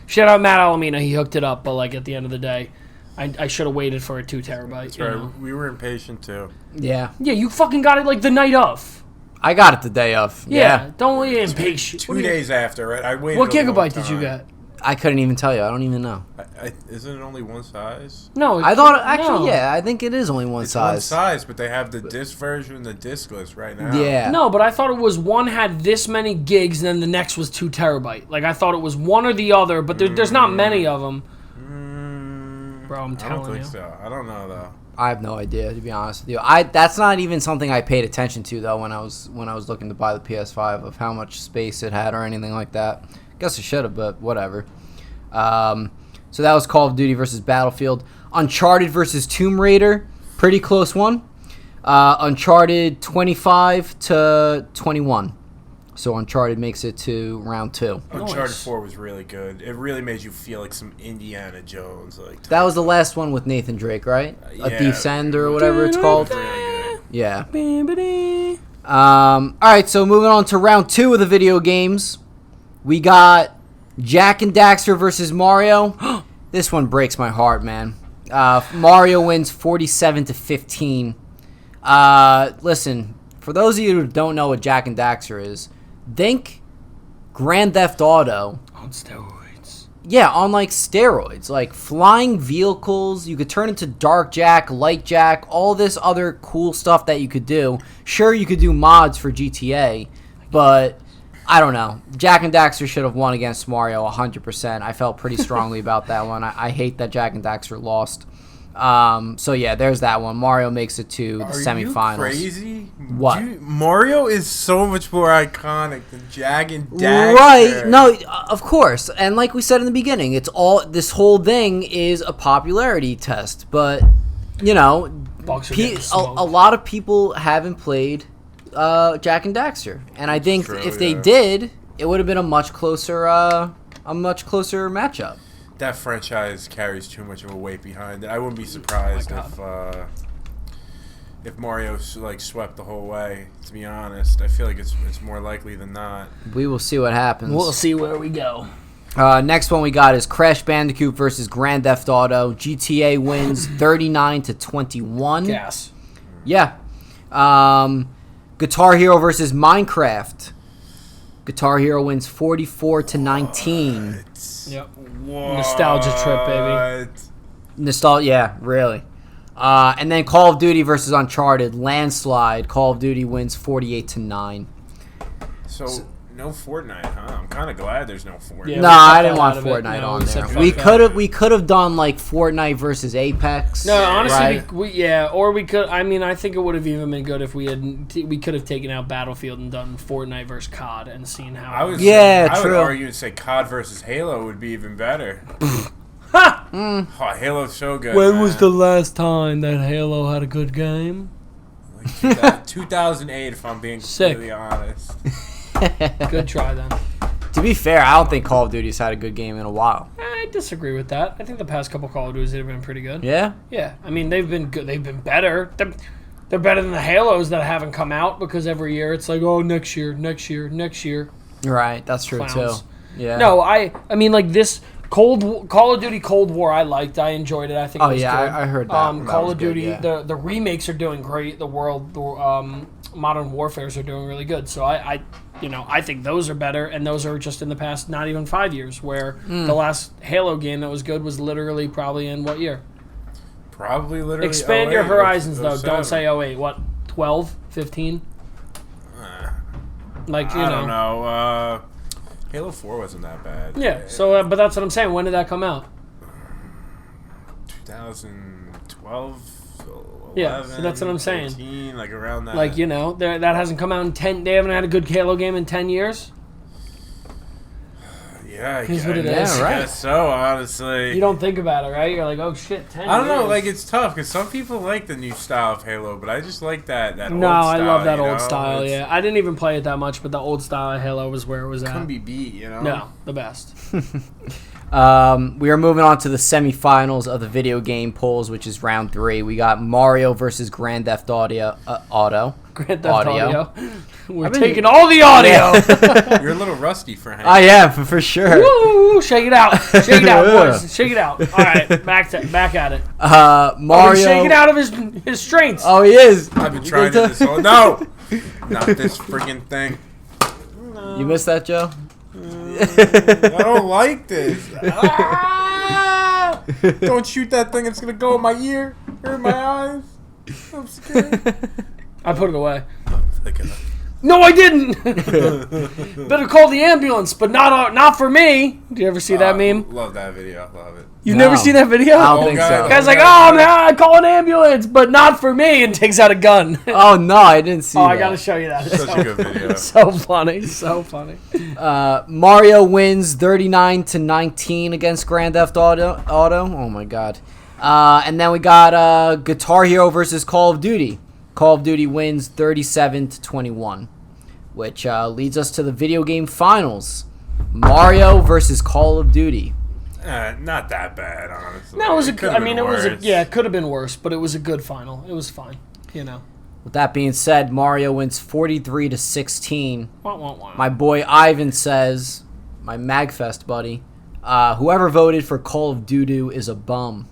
S2: shout out Matt Alamina, he hooked it up, but like at the end of the day, I should have waited for a 2 terabyte.
S3: That's
S2: you
S3: right.
S2: know?
S3: We were impatient too.
S1: Yeah.
S2: Yeah, you fucking got it like the night of.
S1: I got it the day of.
S2: Yeah, don't be impatient.
S3: 2 days after, right? I waited.
S2: What
S3: a long
S2: gigabyte did you
S3: time.
S2: get?
S1: I couldn't even tell you. I don't even know.
S3: Isn't it only one size?
S2: No,
S1: I thought actually,
S2: no.
S1: yeah. I think it is only one
S3: It's one
S1: size.
S3: size, but they have the disc version and the discless right now.
S1: Yeah.
S2: No, but I thought it was one had this many gigs, and then the next was 2 terabyte. Like I thought it was one or the other, but there's not many of them. Bro, I'm
S3: I
S2: telling
S3: don't think
S2: you.
S3: so. I don't know though.
S1: I have no idea, to be honest with you. That's not even something I paid attention to though when I was looking to buy the PS5, of how much space it had or anything like that. Guess I should have, but whatever. So that was Call of Duty versus Battlefield. Uncharted versus Tomb Raider, pretty close one. Uncharted 25 to 21. So Uncharted makes it to round 2.
S3: Uncharted
S2: Nice.
S3: 4 was really good. It really made you feel like some Indiana Jones. Like
S1: That was the last one with Nathan Drake, right? A
S3: yeah.
S1: Thief's End or whatever it's called.
S3: really good.
S1: Yeah. All right, so moving on to round 2 of the video games. We got Jak and Daxter versus Mario. This one breaks my heart, man. Mario wins 47-15. Listen, for those of you who don't know what Jak and Daxter is, think Grand Theft Auto.
S2: On steroids.
S1: Yeah, on like steroids, like flying vehicles. You could turn into Dark Jak, Light Jak, all this other cool stuff that you could do. Sure, you could do mods for GTA, but I don't know. Jak and Daxter should have won against Mario 100%. I felt pretty strongly about that one. I hate that Jak and Daxter lost. So yeah, there's that one. Mario makes it to the semifinals.
S3: Are you crazy?
S1: What?
S3: Mario is so much more iconic than Jak and Daxter.
S1: Right? No, of course. And like we said in the beginning, it's all this whole thing is a popularity test. But you know,
S2: Bucks are getting
S1: a
S2: smoked.
S1: lot of people haven't played Jak and Daxter, and I think
S3: true,
S1: if they
S3: yeah.
S1: did, it would have been a much closer matchup.
S3: That franchise carries too much of a weight behind it. I wouldn't be surprised if Mario like swept the whole way. To be honest, I feel like it's more likely than not.
S1: We will see what happens.
S2: We'll see where we go.
S1: Next one we got is Crash Bandicoot versus Grand Theft Auto. GTA wins 39-21.
S2: Gas.
S1: Yeah. Guitar Hero versus Minecraft. Guitar Hero wins 44-19.
S2: Yep.
S3: What?
S2: Nostalgia trip, baby.
S1: Nostalgia, yeah, really. And then Call of Duty versus Uncharted. Landslide. Call of Duty wins 48-9.
S3: So no Fortnite, huh? I'm kind of glad there's no Fortnite.
S2: Yeah,
S1: No,
S2: we cut
S1: I didn't
S2: that
S1: want
S2: out of it.
S1: Fortnite
S2: No,
S1: on
S2: we said
S1: there.
S2: fuck
S1: We
S2: that.
S1: could have done like Fortnite versus Apex.
S2: No, honestly,
S1: right?
S2: or we could. I mean, I think it would have even been good if we could have taken out Battlefield and done Fortnite versus COD and seen how.
S3: I would
S1: true.
S3: argue and say COD versus Halo would be even better.
S2: Ha!
S3: Oh, Halo's so good.
S2: When
S3: man.
S2: was the last time that Halo had a good game?
S3: Like 2008, if I'm being
S2: Sick.
S3: completely honest.
S2: Good try then.
S1: To be fair, I don't think Call of Duty's had a good game in a while.
S2: I disagree with that. I think the past couple Call of Duties have been pretty good.
S1: Yeah?
S2: Yeah, I mean they've been good. They've been better. They're better than the Halos that haven't come out because every year it's like, oh, next year.
S1: Right, that's true
S2: Clowns.
S1: too. Yeah.
S2: No, I mean like this Call of Duty Cold War. I liked. I enjoyed it. I think.
S1: Oh,
S2: it was
S1: yeah,
S2: good.
S1: I heard that. That
S2: Call
S1: was
S2: of
S1: good,
S2: Duty.
S1: yeah.
S2: The remakes are doing great. The Modern Warfares are doing really good. So I think those are better, and those are just in the past not even 5 years. Where the last Halo game that was good was literally probably in what year?
S3: Probably literally.
S2: Expand your
S3: 08,
S2: horizons though.
S3: 07.
S2: Don't say 08. What? 12, 15? Like
S3: I don't know. Halo 4 wasn't that bad.
S2: Yeah. So, but that's what I'm saying. When did that come out?
S3: 2012.
S2: Yeah, so that's what I'm saying.
S3: 13, like around that.
S2: Like that hasn't come out in 10. They haven't had a good Halo game in 10 years.
S3: Yeah, I
S2: Here's what it
S3: guess,
S2: is.
S1: Yeah, right.
S3: I guess so, honestly.
S2: You don't think about it, right? You're like, oh shit, 10
S3: I don't know,
S2: years.
S3: like it's tough because some people like the new style of Halo, but I just like that old
S2: No,
S3: style.
S2: I love that
S3: you
S2: old
S3: know?
S2: style.
S3: It's-
S2: Yeah, I didn't even play it that much, but the old style of Halo was where it was at.
S3: Couldn't be beat, you know.
S2: No, the best.
S1: We are moving on to the semifinals of the video game polls, which is round 3. We got Mario versus Grand Theft Auto.
S2: Grand Theft Audio. We're
S1: I've been-
S2: taking all the audio.
S3: You're a little rusty, Frank.
S1: I am for sure.
S2: Woo! Shake it out, shake it out, boys, shake it out. All right, back at it.
S1: Mario.
S2: He's shaking out of his strengths.
S1: Oh, he is.
S3: I've been trying to this whole no, not this freaking thing.
S1: You missed that, Joe?
S3: I don't like this. Ah! Don't shoot that thing. It's gonna go in my ear or in my eyes. I'm scared.
S2: I put it away.
S3: Like,
S2: No, I didn't. Better call the ambulance, but not for me. Do you ever see that meme?
S3: Love that video. Love it.
S2: You've
S1: No.
S2: never seen that video?
S1: I don't
S3: Oh,
S1: think
S3: God.
S1: so.
S2: The guy's like, oh man, call an ambulance, but not for me, and takes out a gun.
S1: Oh, no, I didn't see
S2: Oh,
S1: that.
S2: I gotta show you that. It's
S3: Such a good video.
S2: It's so funny, so funny.
S1: Mario wins 39-19 against Grand Theft Auto. Oh, my God. And then we got Guitar Hero versus Call of Duty. Call of Duty wins 37-21. which leads us to the video game finals. Mario versus Call of Duty.
S3: Not that bad, honestly.
S2: No, it was a good. I mean, it was
S3: worse.
S2: it could have been worse, but it was a good final. It was fine,
S1: With that being said, Mario wins 43-16.
S2: Wah, wah, wah.
S1: My boy Ivan says, my Magfest buddy, whoever voted for Call of Duty is a bum.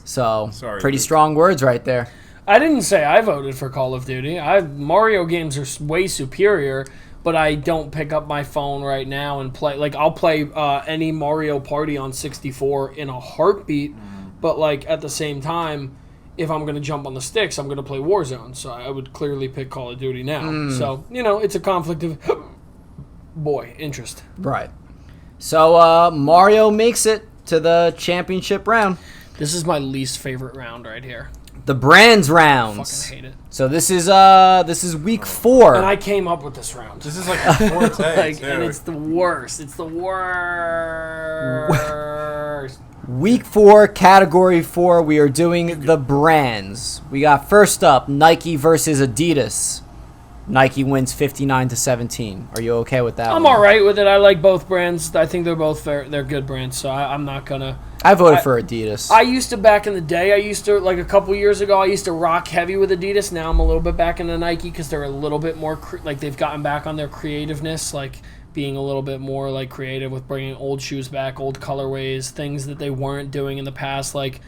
S1: So,
S3: Sorry,
S1: pretty
S3: dude.
S1: strong words right there.
S2: I didn't say I voted for Call of Duty. Mario games are way superior, but I don't pick up my phone right now and play. Like, I'll play any Mario Party on 64 in a heartbeat, but, like, at the same time, if I'm going to jump on the sticks, I'm going to play Warzone. So I would clearly pick Call of Duty now. So, it's a conflict of, interest.
S1: Right. So, Mario makes it to the championship round.
S2: This is my least favorite round right here.
S1: The Brands rounds.
S2: Fucking hate it.
S1: So this is week 4.
S2: And I came up with this round.
S3: This is like a forte, too.
S2: And it's the worst. It's the worst.
S1: Week 4, category 4, we are doing the brands. We got first up, Nike versus Adidas. Nike wins 59-17. Are you okay with that?
S2: I'm all right with it. I like both brands. I think they're both fair. They're good brands, so I'm not gonna.
S1: I voted for Adidas.
S2: I used to back in the day. Like a couple years ago, I used to rock heavy with Adidas. Now I'm a little bit back into Nike because they're a little bit more like they've gotten back on their creativeness, like being a little bit more like creative with bringing old shoes back, old colorways, things that they weren't doing in the past. Like,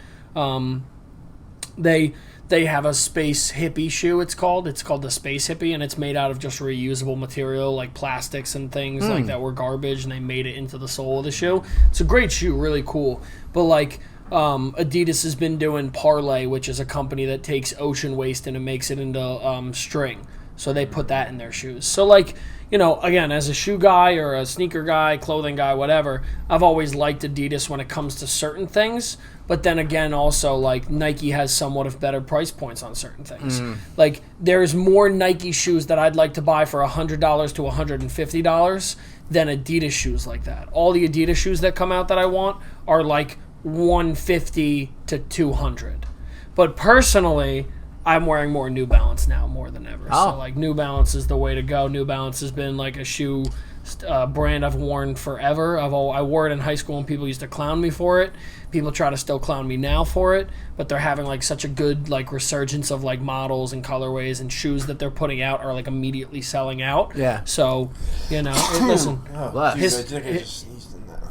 S2: They have a space hippie shoe, it's called. It's called the Space Hippie, and it's made out of just reusable material, like plastics and things like that were garbage, and they made it into the sole of the shoe. It's a great shoe, really cool. But, like, Adidas has been doing Parlay, which is a company that takes ocean waste and it makes it into string. So they put that in their shoes. So, like, again, as a shoe guy or a sneaker guy, clothing guy, whatever, I've always liked Adidas when it comes to certain things. But then again, also, like, Nike has somewhat of better price points on certain things. Like, there's more Nike shoes that I'd like to buy for $100 to $150 than Adidas shoes like that. All the Adidas shoes that come out that I want are, like, $150 to $200. But personally, I'm wearing more New Balance now more than ever.
S1: Oh.
S2: So, like, New Balance is the way to go. New Balance has been, like, a shoe brand I've worn forever. I wore it in high school and people used to clown me for it. People try to still clown me now for it, but they're having like such a good like resurgence of like models and colorways and shoes that they're putting out are like immediately selling out.
S1: Yeah.
S2: So, listen.
S1: What?
S3: I think I just sneezed in that.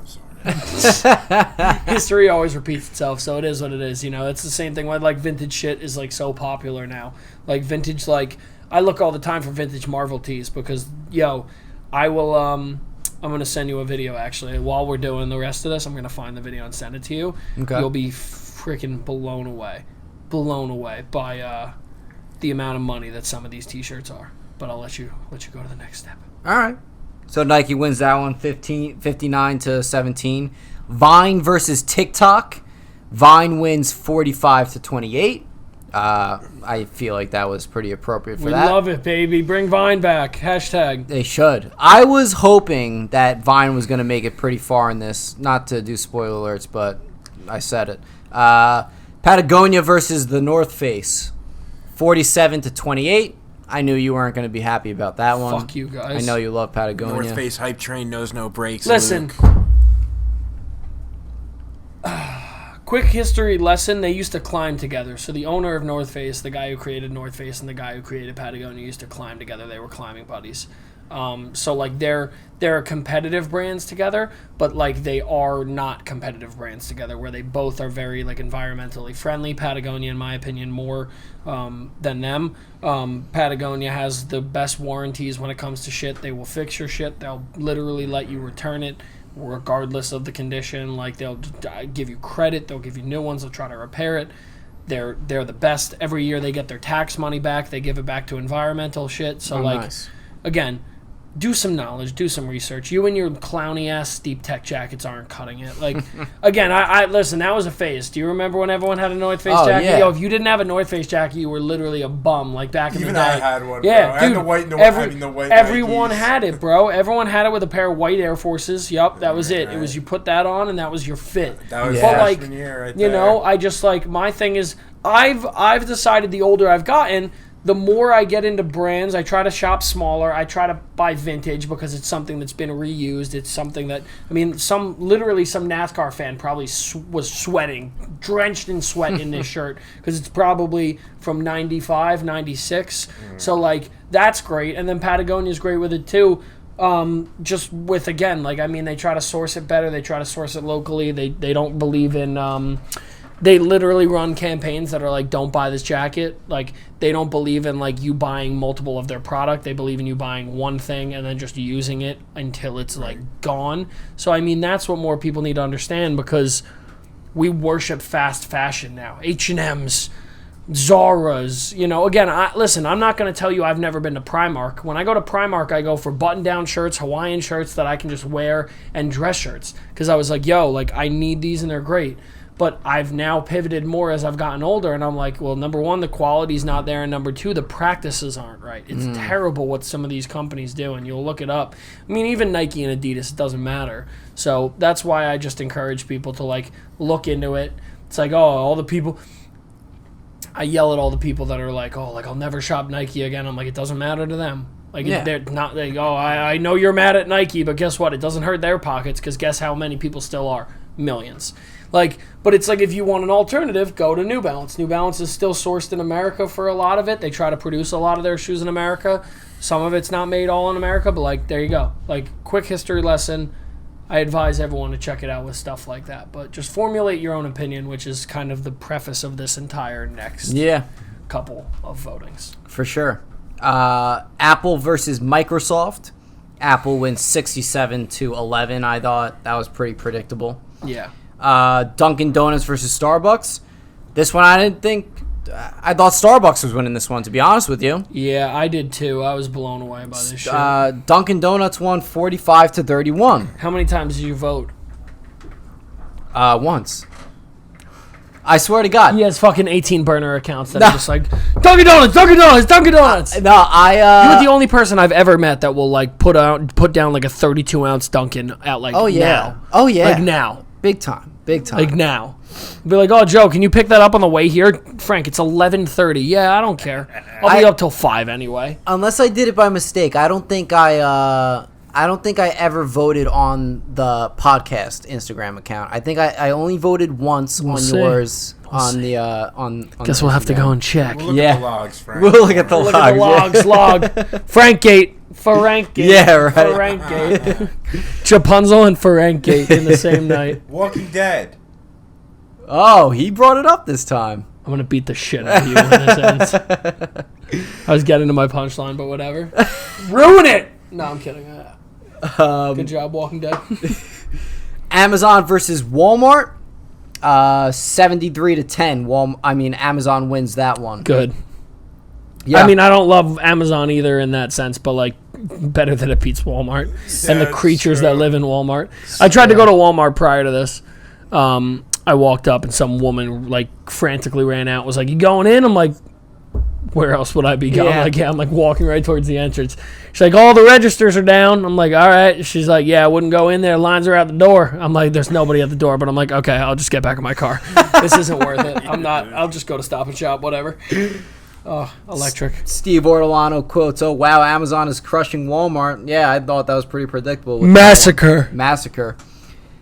S3: I'm sorry.
S2: History always repeats itself, so it is what it is. It's the same thing. Why like vintage shit is like so popular now. Like vintage, like I look all the time for vintage Marvel tees because I will. I'm gonna send you a video actually while we're doing the rest of this. I'm gonna find the video and send it to you.
S1: Okay.
S2: You'll be freaking blown away by the amount of money that some of these T-shirts are. But I'll let you go to the next step.
S1: All right. So Nike wins that one 59-17. Vine versus TikTok. Vine wins 45-28. I feel like that was pretty appropriate for that.
S2: We love it, baby. Bring Vine back. #.
S1: They should. I was hoping that Vine was going to make it pretty far in this. Not to do spoiler alerts, but I said it. Patagonia versus the North Face. 47-28. I knew you weren't going to be happy about that one.
S2: Fuck you guys.
S1: I know you love Patagonia.
S3: North Face hype train knows no breaks.
S2: Listen. Quick history lesson, they used to climb together. So the owner of North Face, the guy who created North Face, and the guy who created Patagonia used to climb together. They were climbing buddies. So like they're competitive brands together, but like they are not competitive brands together where they both are very like environmentally friendly. Patagonia, in my opinion, more than them. Patagonia has the best warranties when it comes to shit. They will fix your shit. They'll literally let you return it regardless of the condition. Like they'll give you credit, they'll give you new ones, they'll try to repair it. They're the best. Every year they get their tax money back, they give it back to environmental shit. So
S1: nice.
S2: Again, do some knowledge, do some research. You and your clowny ass steep tech jackets aren't cutting it. Like, again, I listen, that was a phase. Do you remember when everyone had a North Face jacket?
S1: Yeah.
S2: Yo, if you didn't have a North Face jacket, you were literally a bum, like back in the day.
S3: Even I had one,
S2: yeah,
S3: bro.
S2: dude,
S3: And the white
S2: everyone
S3: Nikes.
S2: had it, bro. Everyone had it with a pair of white Air Forces. Yup, that was it. It was you put that on and that was your fit.
S3: That was
S2: But
S3: freshman year right there.
S2: I just like, my thing is, I've decided the older I've gotten the more I get into brands, I try to shop smaller. I try to buy vintage because it's something that's been reused. It's something that, I mean, some NASCAR fan probably was sweating, drenched in sweat in this shirt because it's probably from 95, 96. So, like, that's great. And then Patagonia's great with it, too. Just with, again, like, I mean, they try to source it better. They try to source it locally. They don't believe in... They literally run campaigns that are like, don't buy this jacket. Like, they don't believe in, like, you buying multiple of their product. They believe in you buying one thing and then just using it until it's, like, gone. So, I mean, that's what more people need to understand because we worship fast fashion now. H&M's, Zara's, you know. Again, listen, I'm not going to tell you I've never been to Primark. When I go to Primark, I go for button-down shirts, Hawaiian shirts that I can just wear, and dress shirts. Because I was like, yo, like, I need these and they're great. But I've now pivoted more as I've gotten older, and I'm like, well, number one, the quality's not there, and number two, the practices aren't right. It's terrible what some of these companies do, and you'll look it up. I mean, even Nike and Adidas, it doesn't matter. So that's why I just encourage people to, like, look into it. It's like, oh, all the people... I yell at all the people that are like, oh, like, I'll never shop Nike again. I'm like, it doesn't matter to them. Like, they're not, like, oh, I know you're mad at Nike, but guess what? It doesn't hurt their pockets, because guess how many people still are? Millions. Like, but it's like if you want an alternative, go to New Balance. New Balance is still sourced in America for a lot of it. They try to produce a lot of their shoes in America. Some of it's not made all in America, but, like, there you go. Like, quick history lesson. I advise everyone to check it out with stuff like that. But just formulate your own opinion, which is kind of the preface of this entire next couple of votings.
S1: For sure. Apple versus Microsoft. Apple wins 67-11. I thought that was pretty predictable.
S2: Yeah.
S1: Dunkin' Donuts versus Starbucks. This one I didn't think... I thought Starbucks was winning this one, to be honest with you.
S2: Yeah, I did too. I was blown away by this shit.
S1: Dunkin' Donuts won 45-31.
S2: How many times did you vote?
S1: Once. I swear to God.
S2: He has fucking 18 burner accounts that are just like, Dunkin' Donuts, Dunkin' Donuts, Dunkin' Donuts.
S1: You're
S2: the only person I've ever met that will, like, put down like a 32-ounce Dunkin' at, like, now.
S1: Oh, yeah.
S2: Like, now.
S1: Big time.
S2: Like, now. Be like, oh, Joe, can you pick that up on the way here? Frank, it's 11:30. Yeah, I don't care. I'll be up till 5 anyway.
S1: Unless I did it by mistake, I don't think I ever voted on the podcast Instagram account. I think I only voted once on yours on the on.
S2: Guess we'll have to go and check.
S3: We'll look at the logs, Frank.
S1: We'll look at the logs.
S2: Look at the logs. Log. Frankgate. Ferankgate.
S1: Yeah, right.
S2: Ferankgate. Chapunzel and Ferankgate in the same night.
S3: Walking Dead.
S1: Oh, he brought it up this time.
S2: I'm gonna beat the shit out of you when this ends. I was getting to my punchline, but whatever. Ruin it. No, I'm kidding. Good job, Walking Dead.
S1: Amazon versus Walmart. 73-10. Amazon wins that one.
S2: Good.
S1: Yeah.
S2: I mean, I don't love Amazon either in that sense, but, like, better that it beats Walmart and the creatures that live in Walmart. I tried to go to Walmart prior to this. I walked up and some woman, like, frantically ran out. Was like, "You going in?" I'm like, "Where else would I be going?"
S1: Yeah.
S2: Like, yeah, I'm like walking right towards the entrance. She's like, "All the registers are down." I'm like, "All right." She's like, "Yeah, I wouldn't go in there. Lines are out the door." I'm like, "There's nobody at the door," but I'm like, "Okay, I'll just get back in my car. This isn't worth it. I'm not. I'll just go to Stop and Shop, whatever." Oh, electric.
S1: Steve Ortolano quotes, "Oh wow, Amazon is crushing Walmart." Yeah, I thought that was pretty predictable.
S2: Massacre.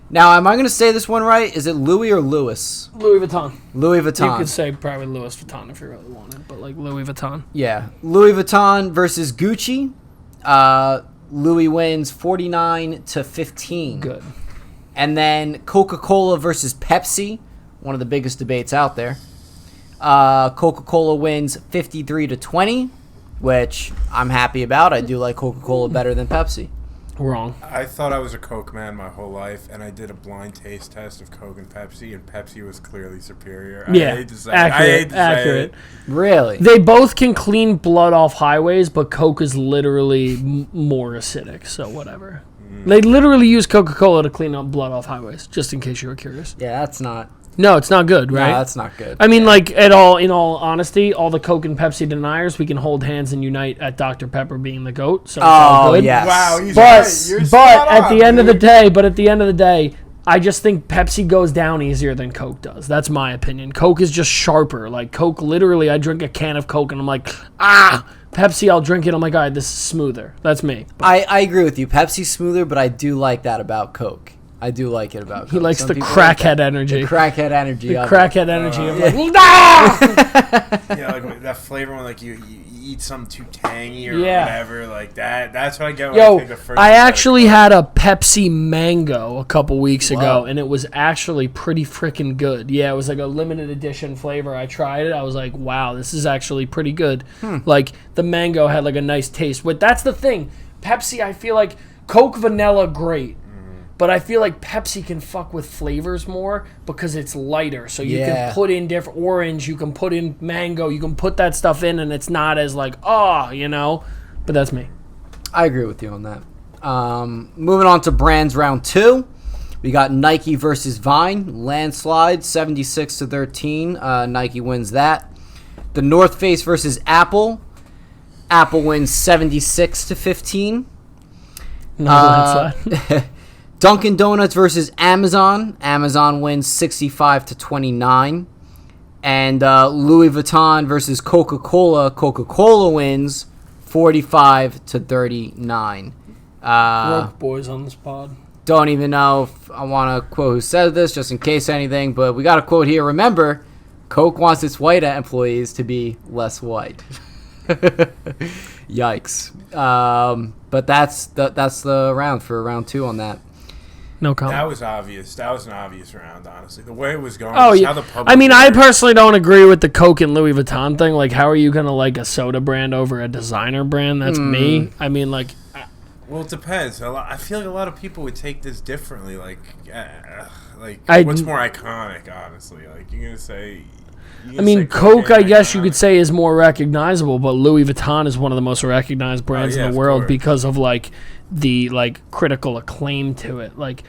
S1: Now, am I going to say this one right? Is it Louis or Louis?
S2: Louis Vuitton.
S1: Louis Vuitton.
S2: You could say probably Louis Vuitton if you really wanted, but like Louis Vuitton.
S1: Yeah. Louis Vuitton versus Gucci. Louis wins 49-15.
S2: Good.
S1: And then Coca-Cola versus Pepsi. One of the biggest debates out there. Coca-Cola wins 53-20, which I'm happy about. I do like Coca-Cola better than Pepsi.
S2: Wrong.
S3: I thought I was a Coke man my whole life, and I did a blind taste test of Coke and Pepsi, and Pepsi was clearly superior.
S2: Yeah,
S3: I hate to say
S2: accurate.
S3: it.
S1: Really?
S2: They both can clean blood off highways, but Coke is literally more acidic, so whatever. They literally use Coca-Cola to clean up blood off highways, just in case you were curious.
S1: Yeah, that's not...
S2: No, it's not good, right?
S1: No, that's not good.
S2: I mean, like, in all honesty, all the Coke and Pepsi deniers, we can hold hands and unite at Dr. Pepper being the GOAT, so it's all good.
S1: Yes.
S3: Wow, he's
S2: But
S3: right. You're
S2: but
S3: spot
S2: at
S3: on,
S2: the end of the
S3: dude.
S2: day, I just think Pepsi goes down easier than Coke does. That's my opinion. Coke is just sharper. Like, Coke, literally, I drink a can of Coke and I'm like, Pepsi, I'll drink it. I'm like, all right, this is smoother. That's me.
S1: I agree with you. Pepsi's smoother, but I do like that about Coke. I do like it about Coke.
S2: He likes the crackhead energy.
S1: The crackhead energy.
S2: The crackhead energy of like,
S3: yeah, like that flavor when like you eat something too tangy or whatever, like that. That's what I get when I think the first.
S2: I actually had a Pepsi Mango a couple weeks ago, and it was actually pretty freaking good. Yeah, it was like a limited edition flavor. I tried it. I was like, wow, this is actually pretty good. Like, the mango had like a nice taste. But that's the thing. Pepsi, I feel like Coke vanilla, great. But I feel like Pepsi can fuck with flavors more because it's lighter. So you can put in different orange, you can put in mango, you can put that stuff in, and it's not as like, you know. But that's me.
S1: I agree with you on that. Moving on to brands round 2. We got Nike versus Vine. Landslide, 76-13. Nike wins that. The North Face versus Apple. Apple wins 76-15.
S2: No landslide.
S1: Dunkin' Donuts versus Amazon. Amazon wins 65-29. And Louis Vuitton versus Coca-Cola. Coca-Cola wins 45-39.
S2: Broke boys on this pod.
S1: Don't even know if I want to quote who said this, just in case anything. But we got a quote here. Remember, Coke wants its white employees to be less white. Yikes. But that's the round for round 2 on that.
S2: No comment.
S3: That was obvious. That was an obvious round, honestly. The way it was going.
S2: Oh, yeah.
S3: How the public
S2: I mean, I personally don't agree with the Coke and Louis Vuitton thing. Like, how are you going to like a soda brand over a designer brand? That's me. I mean, like...
S3: Well, it depends. I feel like a lot of people would take this differently. Like what's more iconic, honestly? Like, you're going to say...
S2: I mean, Coke, I guess you could say, is more recognizable, but Louis Vuitton is one of the most recognized brands in the world because of, like, the, like, critical acclaim to it. Like,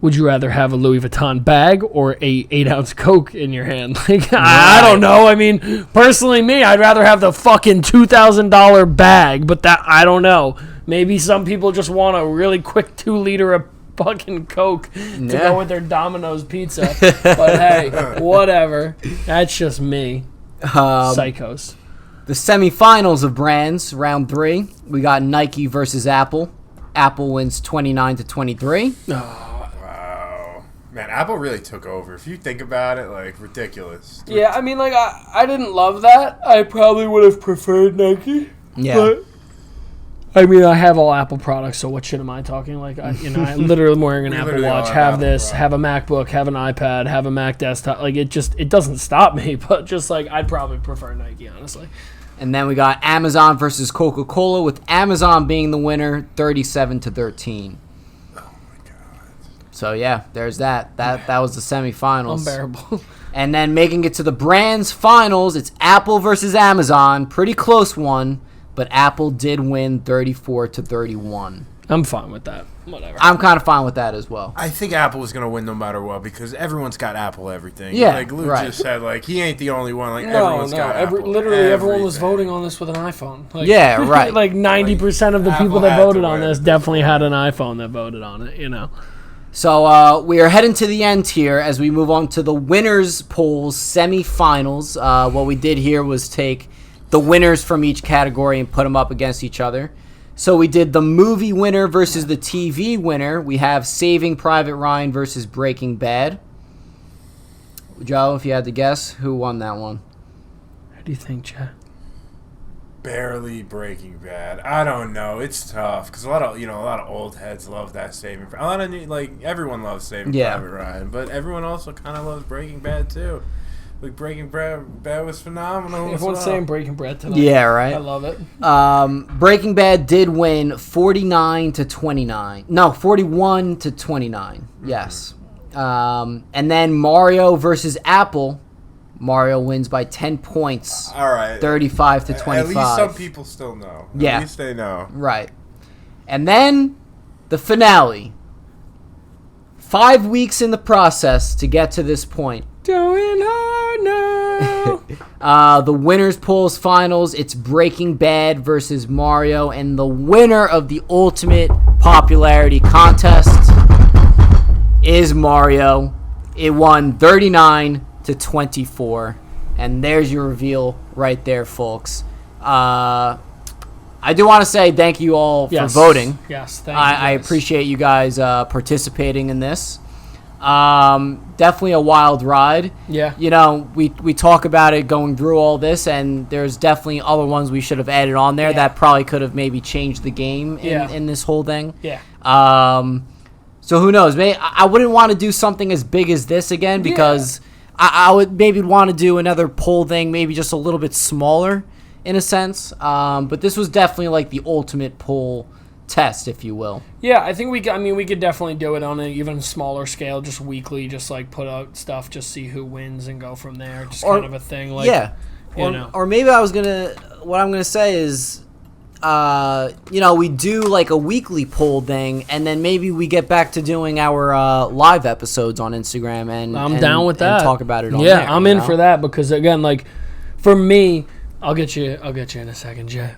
S2: would you rather have a Louis Vuitton bag or a 8-ounce Coke in your hand? Like, I don't know. I mean, personally, me, I'd rather have the fucking $2,000 bag, but that, I don't know. Maybe some people just want a really quick 2-liter of fucking Coke to go with their Domino's pizza. But hey, whatever. That's just me. Psychos.
S1: The semifinals of brands, round 3. We got Nike versus Apple. Apple wins 29-23.
S3: Wow. Man, Apple really took over. If you think about it, like, ridiculous.
S2: Yeah, I mean, like, I didn't love that. I probably would have preferred Nike.
S1: Yeah.
S2: But I mean, I have all Apple products, so what shit am I talking? Like, I literally am wearing an Apple Watch, have this, have a MacBook, have an iPad, have a Mac desktop. Like, it doesn't stop me, but just, like, I'd probably prefer Nike, honestly.
S1: And then we got Amazon versus Coca-Cola, with Amazon being the winner, 37-13.
S3: Oh, my God.
S1: So, yeah, there's that. That was the semifinals.
S2: Unbearable.
S1: And then making it to the brands finals, it's Apple versus Amazon. Pretty close one. But Apple did win 34-31.
S2: I'm fine with that. Whatever.
S1: I'm kind of fine with that as well.
S3: I think Apple is going to win no matter what because everyone's got Apple everything.
S1: Yeah,
S3: like Luke
S1: right.
S3: just said, like, he ain't the only one. Like, everyone's got Apple.
S2: Literally, everyone was voting on this with an iPhone. Like,
S1: yeah, right.
S2: Like 90% of the
S3: Apple
S2: people that
S3: had
S2: voted
S3: to
S2: on
S3: win.
S2: this definitely had an iPhone that voted on it, you know.
S1: So we are heading to the end here as we move on to the winners polls semifinals. What we did here was take the winners from each category and put them up against each other. So we did the movie winner versus the TV winner. We have Saving Private Ryan versus Breaking Bad. Joe, if you had to guess, who won that one?
S2: What do you think, Chad?
S3: Barely Breaking Bad. I don't know. It's tough because a lot of old heads love that Saving. A lot of everyone loves Saving Private Ryan, but everyone also kind of loves Breaking Bad too. Like, Breaking Bad was phenomenal.
S2: Everyone's saying Breaking Bad tonight.
S1: Yeah, right.
S2: I love it.
S1: Breaking Bad did win 49-29. No, 41-29. Yes. And then Mario versus Apple. Mario wins by 10 points.
S3: All right.
S1: 35-25.
S3: At least some people still know.
S1: Yeah.
S3: At least they know.
S1: Right. And then the finale. 5 weeks in the process to get to this point.
S2: Going hard now.
S1: The winners polls finals, it's Breaking Bad versus Mario, and the winner of the ultimate popularity contest is Mario. It won 39-24, and there's your reveal right there, folks. I do want to say thank you all for voting.
S2: Yes, thank you.
S1: I appreciate you guys participating in this. Definitely a wild ride.
S2: Yeah.
S1: You know, we talk about it going through all this, and there's definitely other ones we should have added on there that probably could have maybe changed the game in this whole thing.
S2: Yeah.
S1: So who knows? Maybe I wouldn't want to do something as big as this again because I would maybe want to do another poll thing, maybe just a little bit smaller in a sense. But this was definitely like the ultimate poll test, if you will.
S2: Yeah, I think we could definitely do it on an even smaller scale, just weekly, just like put out stuff, just see who wins and go from there. Just kind of a thing. Like,
S1: or maybe what I'm gonna say is, we do like a weekly poll thing, and then maybe we get back to doing our live episodes on Instagram, and
S2: I'm down with that.
S1: And talk about it on
S2: there.
S1: Yeah,
S2: I'm in for that because again, like for me, I'll get you in a second, Jay.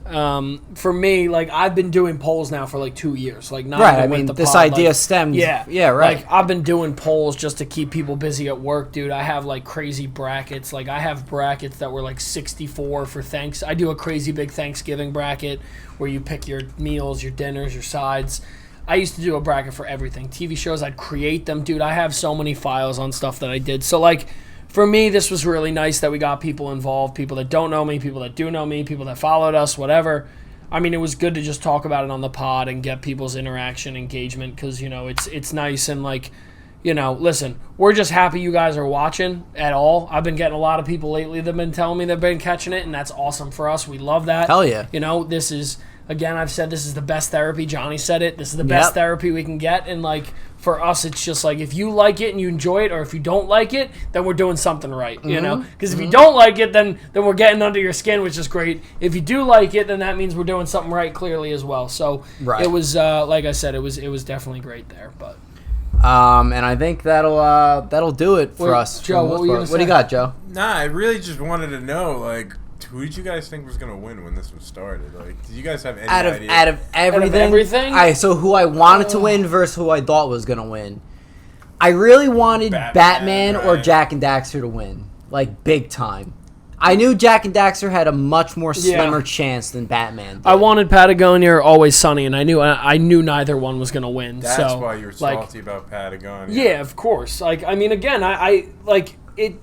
S2: For me, like I've been doing polls now for like 2 years. Like not
S1: right.
S2: even
S1: I mean,
S2: with the
S1: this
S2: pod,
S1: idea
S2: like,
S1: stemmed.
S2: Yeah,
S1: right.
S2: Like I've been doing polls just to keep people busy at work, dude. I have like crazy brackets. Like I have brackets that were like 64 for thanks. I do a crazy big Thanksgiving bracket where you pick your meals, your dinners, your sides. I used to do a bracket for everything. TV shows, I'd create them, dude. I have so many files on stuff that I did. So like. For me, this was really nice that we got people involved, people that don't know me, people that do know me, people that followed us, whatever. I mean, it was good to just talk about it on the pod and get people's interaction, engagement, because, it's nice and, like, listen, we're just happy you guys are watching at all. I've been getting a lot of people lately that have been telling me they've been catching it, and that's awesome for us. We love that.
S1: Hell yeah.
S2: This is, again, I've said this is the best therapy. Johnny said it. This is the best therapy we can get, and, like, for us, it's just like if you like it and you enjoy it, or if you don't like it, then we're doing something right, Because if you don't like it, then we're getting under your skin, which is great. If you do like it, then that means we're doing something right clearly as well. So it was, like I said, it was definitely great there. But
S1: and I think that'll do it for us.
S2: Joe, what
S1: do you got, Joe?
S3: Nah, I really just wanted to know, like, who did you guys think was gonna win when this was started? Like, did you guys have any idea?
S1: Out of everything? All right, so who I wanted to win versus who I thought was gonna win. I really wanted Batman or Jack and Daxter to win, like big time. I knew Jack and Daxter had a much more slimmer chance than Batman did.
S2: I wanted Patagonia or Always Sunny, and I knew neither one was gonna win.
S3: That's why you were salty about Patagonia.
S2: Yeah, of course. Like, I mean, again, I like it.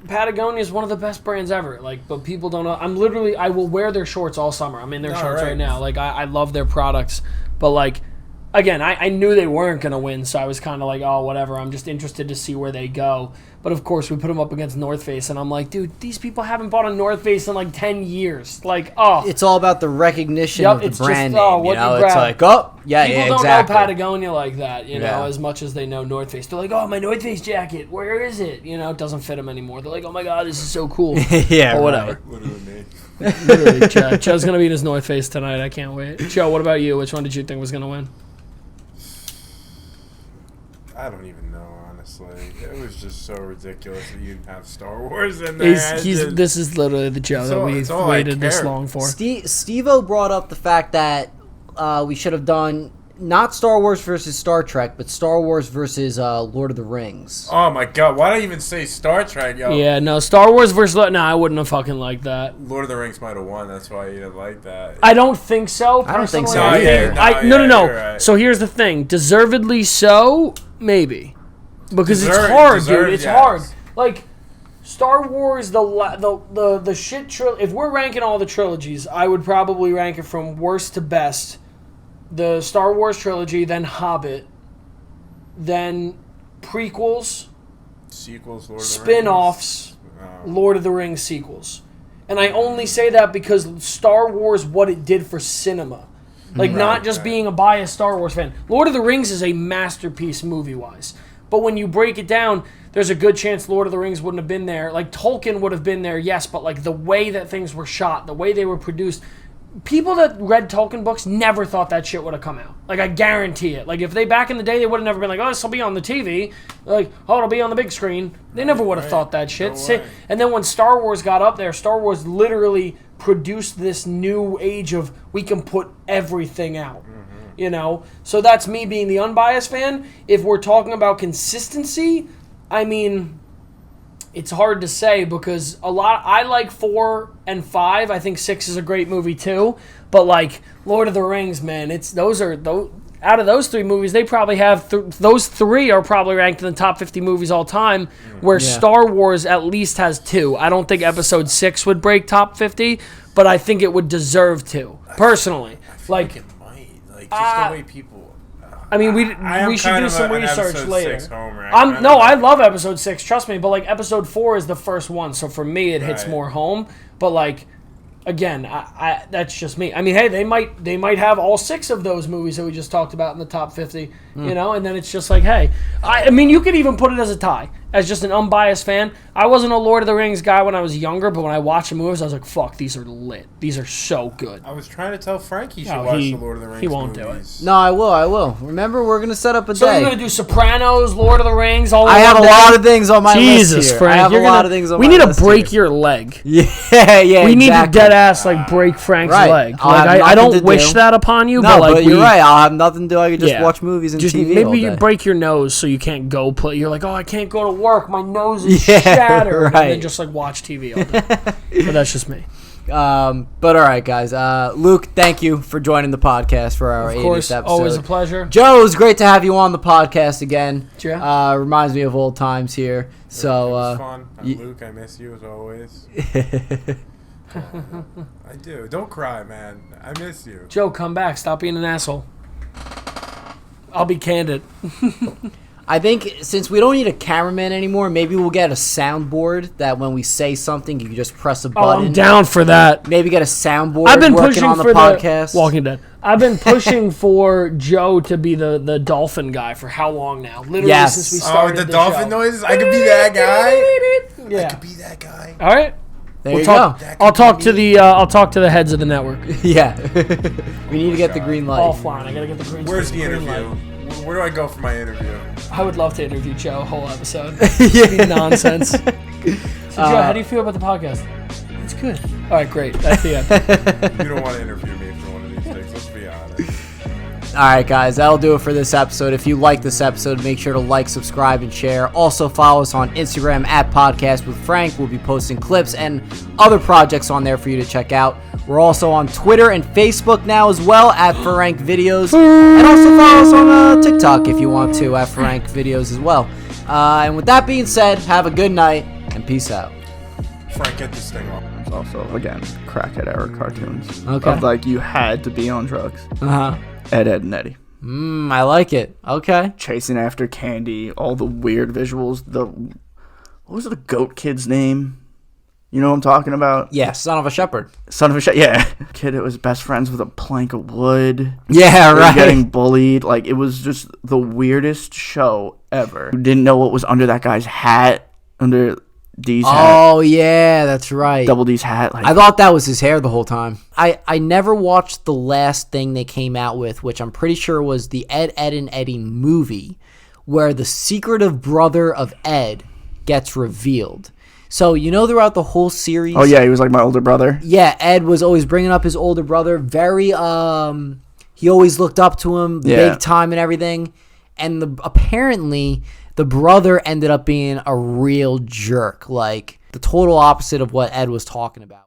S2: Patagonia is one of the best brands ever. Like, but people don't know. I will wear their shorts all summer. I'm in their shorts right now. Like, I love their products. But, like, again, I knew they weren't going to win, so I was kind of like, oh, whatever. I'm just interested to see where they go. But, of course, we put them up against North Face, and I'm like, dude, these people haven't bought a North Face in, like, 10 years. Like, oh.
S1: It's all about the recognition of the brand name,
S2: what you
S1: It's like, oh, yeah,
S2: people
S1: exactly.
S2: don't know Patagonia like that, as much as they know North Face. They're like, oh, my North Face jacket, where is it? It doesn't fit them anymore. They're like, oh, my God, this is so cool.
S1: Yeah,
S2: or whatever. Literally, Joe's going to be in his North Face tonight. I can't wait. Joe, what about you? Which one did you think was going to win?
S3: I don't even know, honestly. It was just so ridiculous that you have Star Wars in there.
S2: This is literally the Joe that we've waited this long for.
S1: Steve-O brought up the fact that we should have done not Star Wars versus Star Trek, but Star Wars versus Lord of the Rings.
S3: Oh my God! Why don't you even say Star Trek, yo?
S2: Yeah, no, Star Wars versus I wouldn't have fucking liked that.
S3: Lord of the Rings might have won. That's why you didn't like that.
S2: I don't think so.
S1: I don't think so
S3: either.
S2: No.
S3: Right.
S2: So here's the thing: deservedly so, maybe, because it's hard, dude. It's hard. Like Star Wars, the shit trilogy. If we're ranking all the trilogies, I would probably rank it from worst to best. The Star Wars trilogy, then Hobbit, then prequels,
S3: sequels, Lord of the
S2: spin-offs, Lord of the Rings sequels. And I only say that because Star Wars, what it did for cinema. Like, not just being a biased Star Wars fan. Lord of the Rings is a masterpiece movie-wise. But when you break it down, there's a good chance Lord of the Rings wouldn't have been there. Like, Tolkien would have been there, yes, but, like, the way that things were shot, the way they were produced... People that read Tolkien books never thought that shit would have come out. Like, I guarantee it. Like, if they, back in the day, they would have never been like, oh, this will be on the TV. Like, oh, it'll be on the big screen. They never would have thought that shit.
S3: No
S2: and then when Star Wars got up there, Star Wars literally produced this new age of we can put everything out. you know? So that's me being the unbiased fan. If we're talking about consistency, I mean, it's hard to say because I like 4 and 5. I think 6 is a great movie too. But like Lord of the Rings, man, out of those 3 movies, they probably have those 3 are probably ranked in the top 50 movies all time. Where Star Wars at least has 2. I don't think Episode 6 would break top 50, but I think it would deserve to. Personally,
S3: I feel like it might. Like just the way people.
S2: I mean, we should do some research later. I love Episode 6. Trust me, but like Episode 4 is the first one, so for me it hits more home. But like. Again, I that's just me. I mean, hey, they might have all 6 of those movies that we just talked about in the top 50, you know, and then it's just like, hey, I mean, you could even put it as a tie, as just an unbiased fan. I wasn't a Lord of the Rings guy when I was younger, but when I watched the movies, I was like, fuck, these are lit. These are so good.
S3: I was trying to tell Frank he should watch the Lord of the Rings.
S2: He won't
S3: movies.
S2: do it.
S1: No, I will. Remember, we're going to set up a day.
S2: So you're going to do Sopranos, Lord of the Rings, all
S1: I have a lot of things on my list
S2: Jesus,
S1: here.
S2: Frank,
S1: I have a lot of things on my
S2: list. We need to break
S1: here.
S2: your leg.
S1: Yeah,
S2: we need to dead ass like break Frank's leg. Like I don't wish that upon you,
S1: no,
S2: but like
S1: you're right. I'll have nothing to do. I can just watch movies and
S2: just
S1: TV.
S2: Maybe
S1: all day.
S2: you break your nose so you can't go play. You're like, oh, I can't go to work. My nose is shattered.
S1: Right.
S2: And then just like watch TV all day. But that's just me.
S1: But all right, guys. Luke, thank you for joining the podcast for our 80th episode.
S2: Always a pleasure.
S1: Joe, it was great to have you on the podcast again.
S2: Yeah.
S1: Reminds me of old times here. So
S3: it was fun. Luke, I miss you as always. I do. Don't cry, man. I miss you.
S2: Joe, come back. Stop being an asshole. I'll be candid.
S1: I think since we don't need a cameraman anymore, maybe we'll get a soundboard that when we say something, you can just press a button.
S2: Oh, I'm down for that.
S1: Maybe get a soundboard.
S2: I've been
S1: working
S2: pushing
S1: on the
S2: for
S1: podcast.
S2: Walking Dead. I've been pushing for Joe to be the dolphin guy for how long now? Literally since we started
S3: the dolphin
S2: show.
S3: noises? I could be that guy.
S2: Yeah.
S3: I could be that guy.
S2: All right.
S1: There you go.
S2: I'll talk to the heads of the network.
S1: Yeah. We need to get the green light.
S2: Offline. I gotta get the green.
S3: Where's the
S2: green
S3: interview?
S2: light.
S3: Where do I go for my interview?
S2: I would love to interview Joe a whole episode. It'd be nonsense. So Joe, how do you feel about the podcast? It's good. All right, great. That's the end.
S3: You don't want to interview me for one of these things. Let's be honest.
S1: All right, guys, that'll do it for this episode. If you like this episode, make sure to like, subscribe, and share. Also, follow us on Instagram at Podcast with Frank. We'll be posting clips and other projects on there for you to check out. We're also on Twitter and Facebook now as well at Frank Videos. And also follow us on TikTok if you want to at Frank Videos as well. And with that being said, have a good night and peace out.
S3: Frank, get this thing off.
S4: It's also, again, crackhead era cartoons.
S1: Okay.
S4: Of like you had to be on drugs.
S1: Uh-huh.
S4: Ed, and Eddie.
S1: I like it. Okay.
S4: Chasing after candy, all the weird visuals. What was the goat kid's name? You know what I'm talking about?
S1: Yeah, Son of a Shepherd.
S4: Son of a yeah. Kid that was best friends with a plank of wood.
S1: Yeah, right.
S4: Getting bullied. Like, it was just the weirdest show ever. You didn't know what was under that guy's hat, under D's hat.
S1: Oh, yeah, that's right.
S4: Double D's hat. Like,
S1: I thought that was his hair the whole time. I never watched the last thing they came out with, which I'm pretty sure was the Ed, and Eddie movie, where the secretive brother of Ed gets revealed. So, you know, throughout the whole series...
S4: Oh, yeah, he was like my older brother.
S1: Yeah, Ed was always bringing up his older brother. Very, he always looked up to him big time and everything. And apparently, the brother ended up being a real jerk. Like, the total opposite of what Ed was talking about.